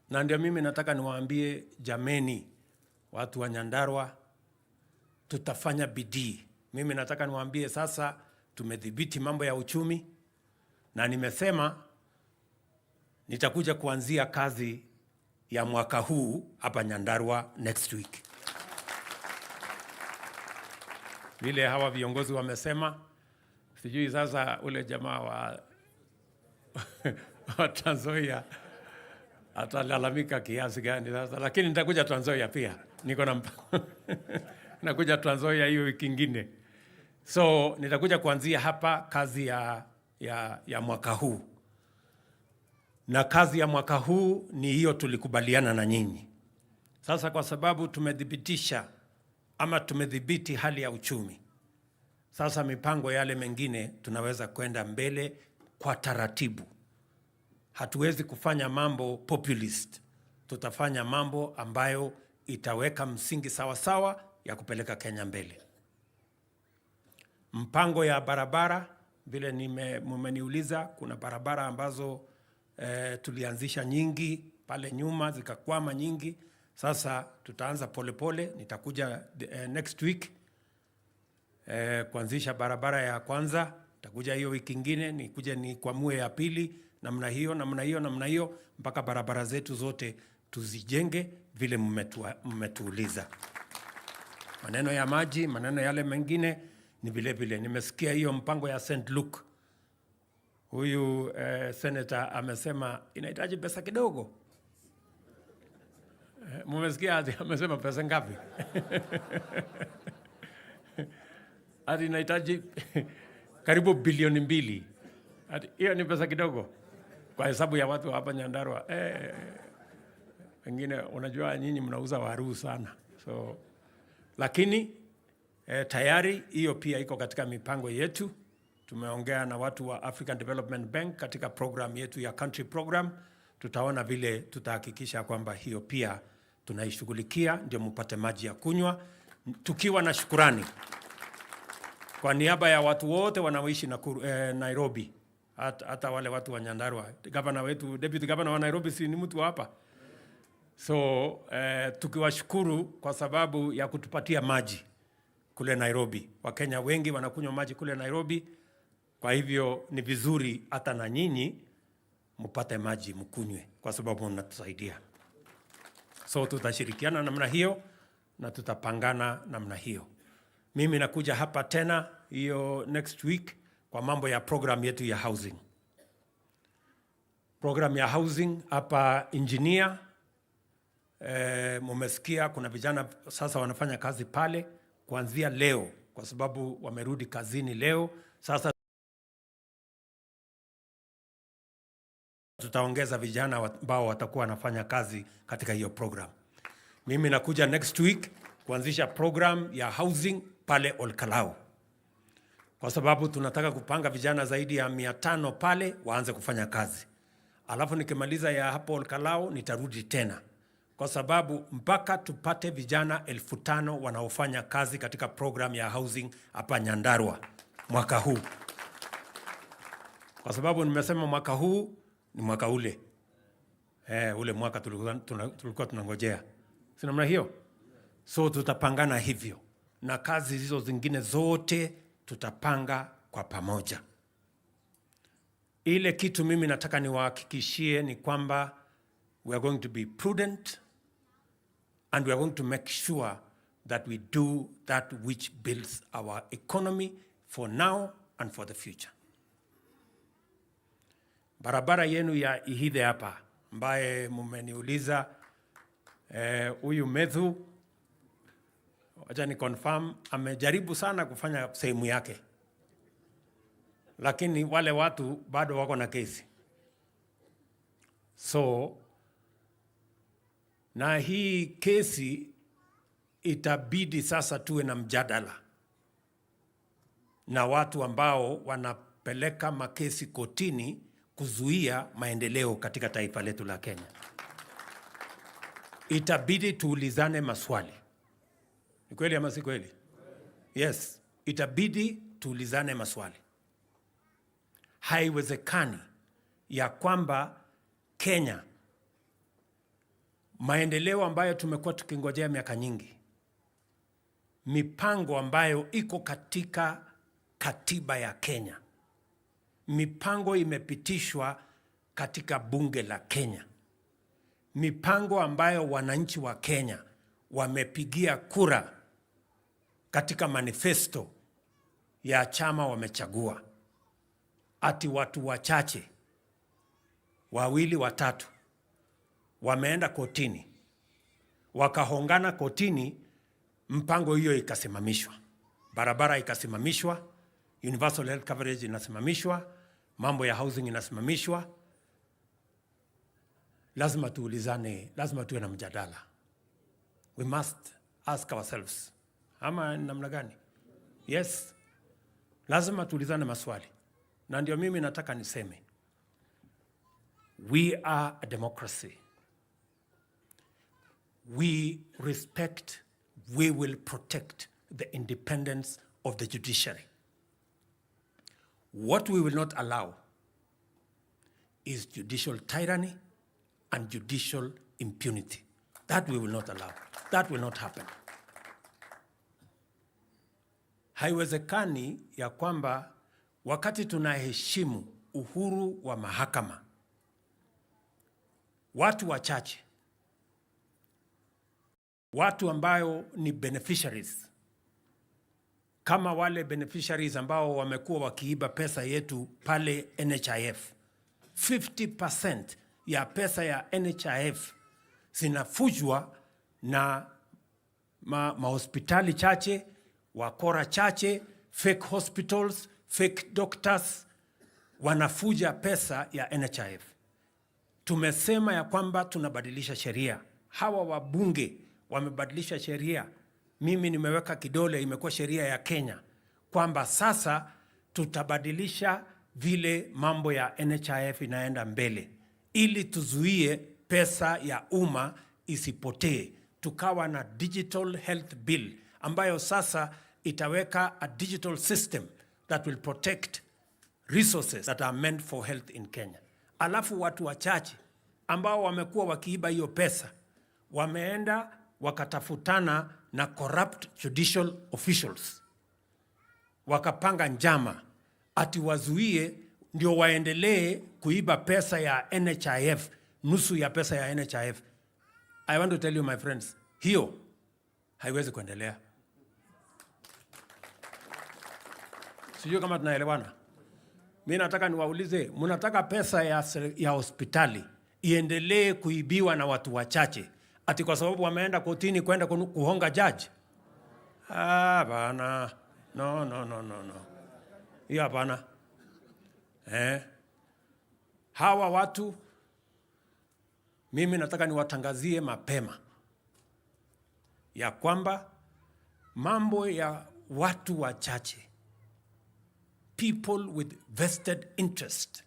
Na ndio mimi nataka niwaambie, jameni, watu wa Nyandarua, tutafanya bidii. Mimi nataka niwaambie sasa tumedhibiti mambo ya uchumi, na nimesema nitakuja kuanzia kazi ya mwaka huu hapa Nyandarua next week. Vile hawa viongozi wamesema, sijui sasa ule jamaa wa Trans Nzoia atalalamika kiasi gani sasa, lakini nitakuja Trans Nzoia pia. Niko na nakuja Trans Nzoia hiyo wiki nyingine. So nitakuja kuanzia hapa kazi ya mwaka huu. Na kazi ya mwaka huu ni hiyo tulikubaliana na nyinyi. Sasa kwa sababu tumedhibitisha ama tumedhibiti hali ya uchumi, sasa mipango yale mengine tunaweza kwenda mbele kwa taratibu. Hatuwezi kufanya mambo populist. Tutafanya mambo ambayo itaweka msingi sawa sawa ya kupeleka Kenya mbele. Mpango ya barabara, vile mmeniuliza, kuna barabara ambazo tulianzisha nyingi pale nyuma zikakwama nyingi. Sasa tutaanza polepole, nitakuja next week kuanzisha barabara ya kwanza, nitakuja hiyo wiki nyingine nikuje nikwamue ya pili, namna hiyo mpaka barabara zetu zote tuzijenge vile mmetuuliza. Maneno ya maji, maneno yale mengine ni vile vile. Nimesikia hiyo mpango ya St. Luke. Huyu senator amesema inahitaji pesa kidogo. Mmesikia amesema pesa ngapi? Hadi inahitaji karibu bilioni 2. Hiyo ni pesa kidogo kwa hesabu ya watu hapa Nyandarua. Wengine unajua nyinyi mnauza waru sana. So lakini tayari hiyo pia iko katika mipango yetu. Tumeongea na watu wa African Development Bank katika program yetu ya country program. Tutaona vile tutahakikisha kwamba hiyo pia tunaishughulikia ndio mpate maji ya kunywa, tukiwa na shukrani kwa niaba ya watu wote wanaoishi Nairobi, hata wale watu wa Nyandarua. Gavana wetu, deputy governor wa Nairobi si ni mtu hapa. So tukiwashukuru kwa sababu ya kutupatia maji kule Nairobi. Wakenya wengi wanakunywa maji kule Nairobi, kwa hivyo ni vizuri hata na nyinyi mpate maji mkunywe kwa sababu mnatusaidia. So tutashirikiana namna hiyo na tutapangana namna hiyo. Mimi nakuja hapa tena hiyo next week kwa mambo ya program yetu ya housing. Program ya housing hapa engineer, mumesikia kuna vijana sasa wanafanya kazi pale kuanzia leo kwa sababu wamerudi kazini leo. Sasa tutaongeza vijana ambao watakuwa wanafanya kazi katika hiyo program. Mimi nakuja next week kuanzisha program ya housing pale Olkalau, kwa sababu tunataka kupanga vijana zaidi ya 500 pale waanze kufanya kazi. Alafu nikimaliza ya hapo Olkalau nitarudi tena, kwa sababu mpaka tupate vijana 5,000 wanaofanya kazi katika program ya housing hapa Nyandarua mwaka huu. Kwa sababu nimesema mwaka huu ni mwaka ule. Ule mwaka tulikuwa tunangojea. Si namna hiyo? So tutapangana hivyo. Na kazi hizo zingine zote tutapanga kwa pamoja. Ile kitu mimi nataka niwahakikishie ni kwamba we are going to be prudent and we are going to make sure that we do that which builds our economy for now and for the future. Barabara yenu ya Ihithe hapa ambaye mumeniuliza, huyu Methu, wacha ni confirm, amejaribu sana kufanya sehemu yake, lakini wale watu bado wako na kesi. So na hii kesi itabidi sasa tuwe na mjadala na watu ambao wanapeleka makesi kotini kuzuia maendeleo katika taifa letu la Kenya. Itabidi tuulizane maswali. Ni kweli ama si kweli? Yes, itabidi tuulizane maswali. Haiwezekani ya kwamba Kenya, maendeleo ambayo tumekuwa tukingojea miaka nyingi, mipango ambayo iko katika katiba ya Kenya, mipango imepitishwa katika bunge la Kenya, mipango ambayo wananchi wa Kenya wamepigia kura katika manifesto ya chama wamechagua, ati watu wachache 2 watatu wameenda kotini, wakahongana kotini, mpango hiyo ikasimamishwa, barabara ikasimamishwa, universal health coverage inasimamishwa, mambo ya housing inasimamishwa. Lazima tuulizane, lazima tuwe na mjadala. We must ask ourselves, ama namna gani? Yes, lazima tuulizane maswali. Na ndio mimi nataka niseme, we are a democracy. We respect, we will protect the independence of the judiciary. What we will not allow is judicial tyranny and judicial impunity. That we will not allow. That will not happen. Haiwezekani ya kwamba wakati tunaheshimu uhuru wa mahakama, watu wachache, watu ambayo ni beneficiaries, kama wale beneficiaries ambao wamekuwa wakiiba pesa yetu pale NHIF, 50% ya pesa ya NHIF zinafujwa na mahospitali chache, wakora chache, fake hospitals, fake doctors, wanafuja pesa ya NHIF. Tumesema ya kwamba tunabadilisha sheria. Hawa wabunge wamebadilisha sheria. Mimi nimeweka kidole, imekuwa sheria ya Kenya, kwamba sasa tutabadilisha vile mambo ya NHIF inaenda mbele, ili tuzuie pesa ya umma isipotee. Tukawa na digital health bill ambayo sasa itaweka a digital system that will protect resources that are meant for health in Kenya. Alafu watu wachache ambao wamekuwa wakiiba hiyo pesa wameenda wakatafutana na corrupt judicial officials, wakapanga njama ati wazuie ndio waendelee kuiba pesa ya NHIF, nusu ya pesa ya NHIF. I want to tell you my friends, hiyo haiwezi kuendelea. Sijui kama tunaelewana. Mimi nataka niwaulize, mnataka pesa ya hospitali iendelee kuibiwa na watu wachache ati kwa sababu wameenda kotini kwenda kuhonga judge? Bana. No. Hiyo hapana. Hawa watu mimi nataka niwatangazie mapema ya kwamba mambo ya watu wachache, people with vested interest,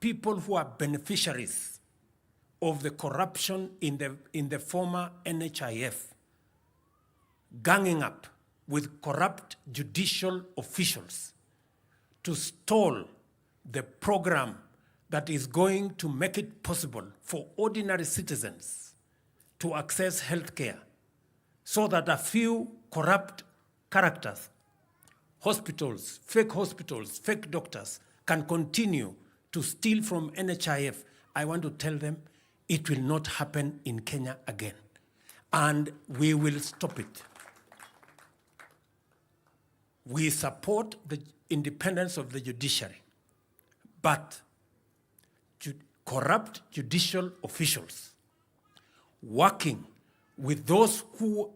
people who are beneficiaries of the corruption in the former NHIF, ganging up with corrupt judicial officials to stall the program that is going to make it possible for ordinary citizens to access health care, so that a few corrupt characters, hospitals, fake doctors, can continue to steal from NHIF. I want to tell them it will not happen in Kenya again. And we will stop it. We support the independence of the judiciary, but corrupt judicial officials working with those who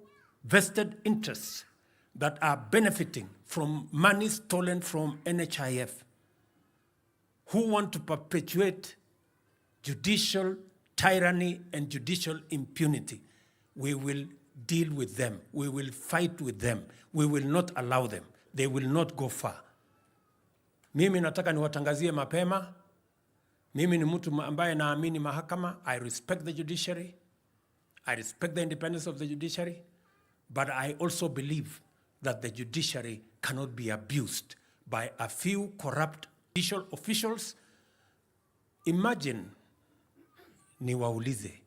vested interests that are benefiting from money stolen from NHIF, who want to perpetuate judicial tyranny and judicial impunity, we will deal with them. We will fight with them. We will not allow them. They will not go far. Mimi nataka niwatangazie mapema. Mimi ni mtu ambaye naamini mahakama. I respect the judiciary. I respect the independence of the judiciary. But I also believe that the judiciary cannot be abused by a few corrupt judicial officials. Imagine, niwaulize,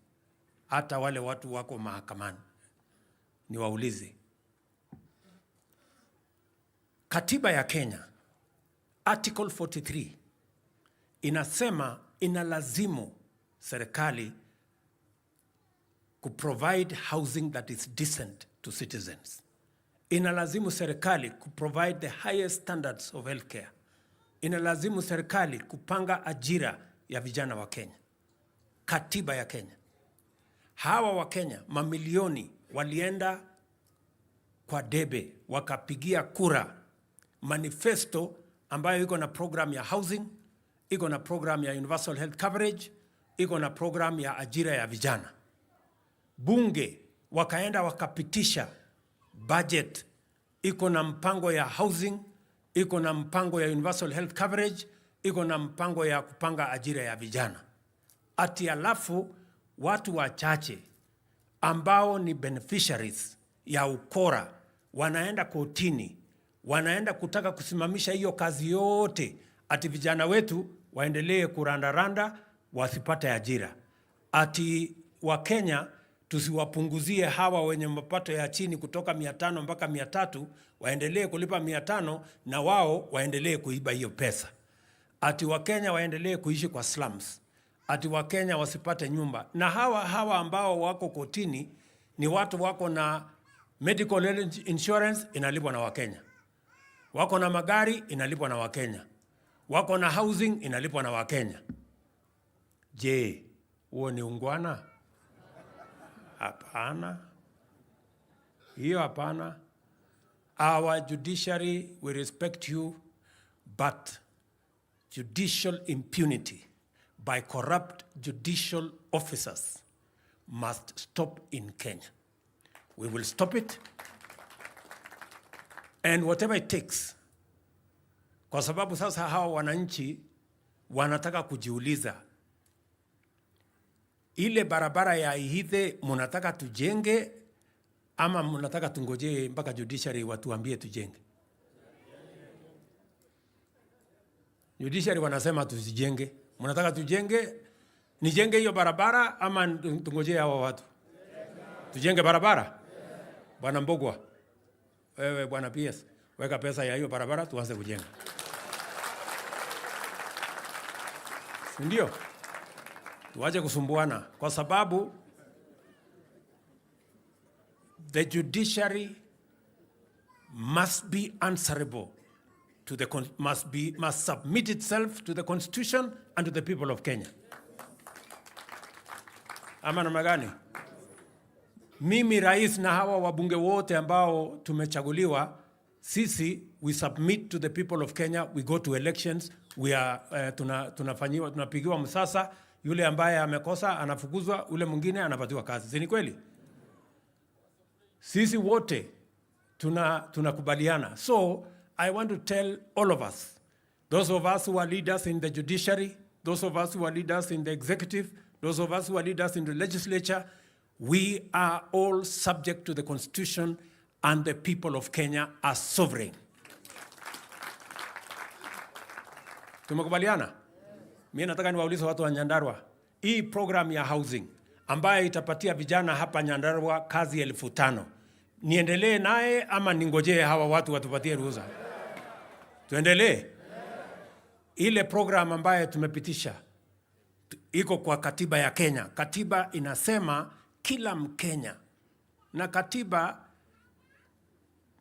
hata wale watu wako mahakamani, niwaulize, katiba ya Kenya, Article 43, inasema inalazimu serikali kuprovide housing that is decent to citizens. Inalazimu serikali kuprovide the highest standards of healthcare. Inalazimu serikali kupanga ajira ya vijana wa Kenya. Katiba ya Kenya. Hawa wa Kenya, mamilioni, walienda kwa debe, wakapigia kura manifesto ambayo iko na program ya housing, iko na program ya universal health coverage, iko na program ya ajira ya vijana. Bunge wakaenda wakapitisha budget, iko na mpango ya housing, iko na mpango ya universal health coverage, iko na mpango ya kupanga ajira ya vijana. Ati alafu watu wachache ambao ni beneficiaries ya ukora wanaenda kotini, wanaenda kutaka kusimamisha hiyo kazi yote, ati vijana wetu waendelee kurandaranda wasipate ajira. Ati wa Kenya tusiwapunguzie hawa wenye mapato ya chini kutoka 500 mpaka 300, waendelee kulipa 500 na wao waendelee kuiba hiyo pesa. Ati wa Kenya waendelee kuishi kwa slums. Ati wa Kenya wasipate nyumba. Na hawa ambao wako kotini ni watu wako na medical insurance inalipwa na Wakenya. Wako na magari inalipwa na Wakenya. Wako na housing inalipwa na Wakenya. Je, huo ni ungwana? Hapana. Hiyo hapana. Our judiciary, we respect you, but judicial impunity by corrupt judicial officers must stop in Kenya. We will stop it, and whatever it takes. Kwa sababu sasa hawa wananchi wanataka kujiuliza, ile barabara ya Ihithe mnataka tujenge ama mnataka tungoje mpaka judiciary watuambie tujenge? Judiciary wanasema tusijenge. Mnataka tujenge, nijenge hiyo barabara ama tungoje hawa watu? Tujenge barabara? Bwana Mbogwa, wewe bwana PS, weka pesa ya hiyo barabara tuanze kujenga. Ndio. Tuache kusumbuana kwa sababu the judiciary must be answerable to the must submit itself to the constitution and to the people of Kenya. Ama namna gani? Mimi rais na hawa wabunge wote ambao tumechaguliwa, sisi we submit to the people of Kenya, we go to elections, we are tunapigiwa msasa, yule ambaye amekosa anafukuzwa, yule mwingine anapatiwa kazi. Si ni kweli? Sisi wote tunakubaliana. So I want to tell all of us, those of us who are leaders in the judiciary, those of us who are leaders in the executive, those of us who are leaders in the legislature, we are all subject to the Constitution and the people of Kenya are sovereign. Tumekubaliana? Mimi nataka niwaulize watu wa Nyandarua, hii program ya housing ambayo itapatia vijana hapa Nyandarua kazi 5,000. Niendelee naye ama ningojee hawa watu watupatie ruhusa? Tuendelee. Ile program ambayo tumepitisha iko kwa katiba ya Kenya. Katiba inasema kila Mkenya, na katiba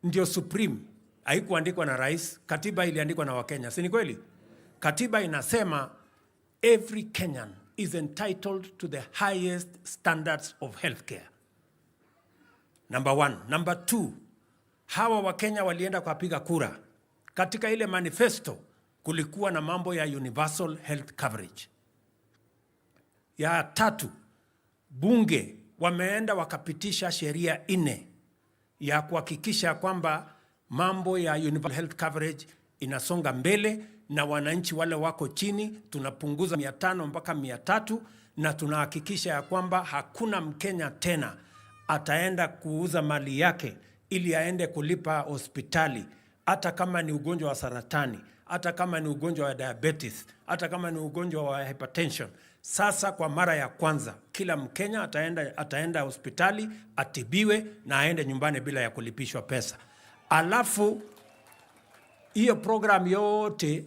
ndio supreme, haikuandikwa na rais, katiba iliandikwa na Wakenya, si ni kweli? Katiba inasema every Kenyan is entitled to the highest standards of healthcare. Number 1. Number 2, hawa Wakenya walienda kwa piga kura. Katika ile manifesto kulikuwa na mambo ya universal health coverage. Ya 3, bunge wameenda wakapitisha sheria 4 ya kuhakikisha kwamba mambo ya universal health coverage inasonga mbele, na wananchi wale wako chini tunapunguza 500 mpaka 300, na tunahakikisha ya kwamba hakuna Mkenya tena ataenda kuuza mali yake ili aende kulipa hospitali, hata kama ni ugonjwa wa saratani, hata kama ni ugonjwa wa diabetes, hata kama ni ugonjwa wa hypertension. Sasa kwa mara ya kwanza kila Mkenya ataenda hospitali atibiwe na aende nyumbani bila ya kulipishwa pesa. Alafu hiyo program yote,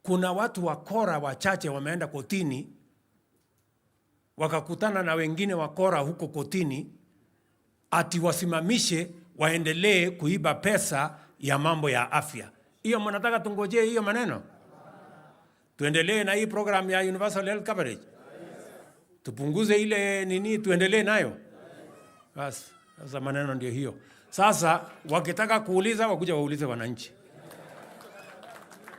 kuna watu wakora wachache wameenda kotini wakakutana na wengine wakora huko kotini ati wasimamishe waendelee kuiba pesa ya mambo ya afya. Hiyo mnataka tungojee hiyo maneno? Tuendelee na hii program ya universal health coverage? Tupunguze ile nini, tuendelee nayo? Bas, sasa maneno ndio hiyo. Sasa wakitaka kuuliza wakuja waulize wananchi.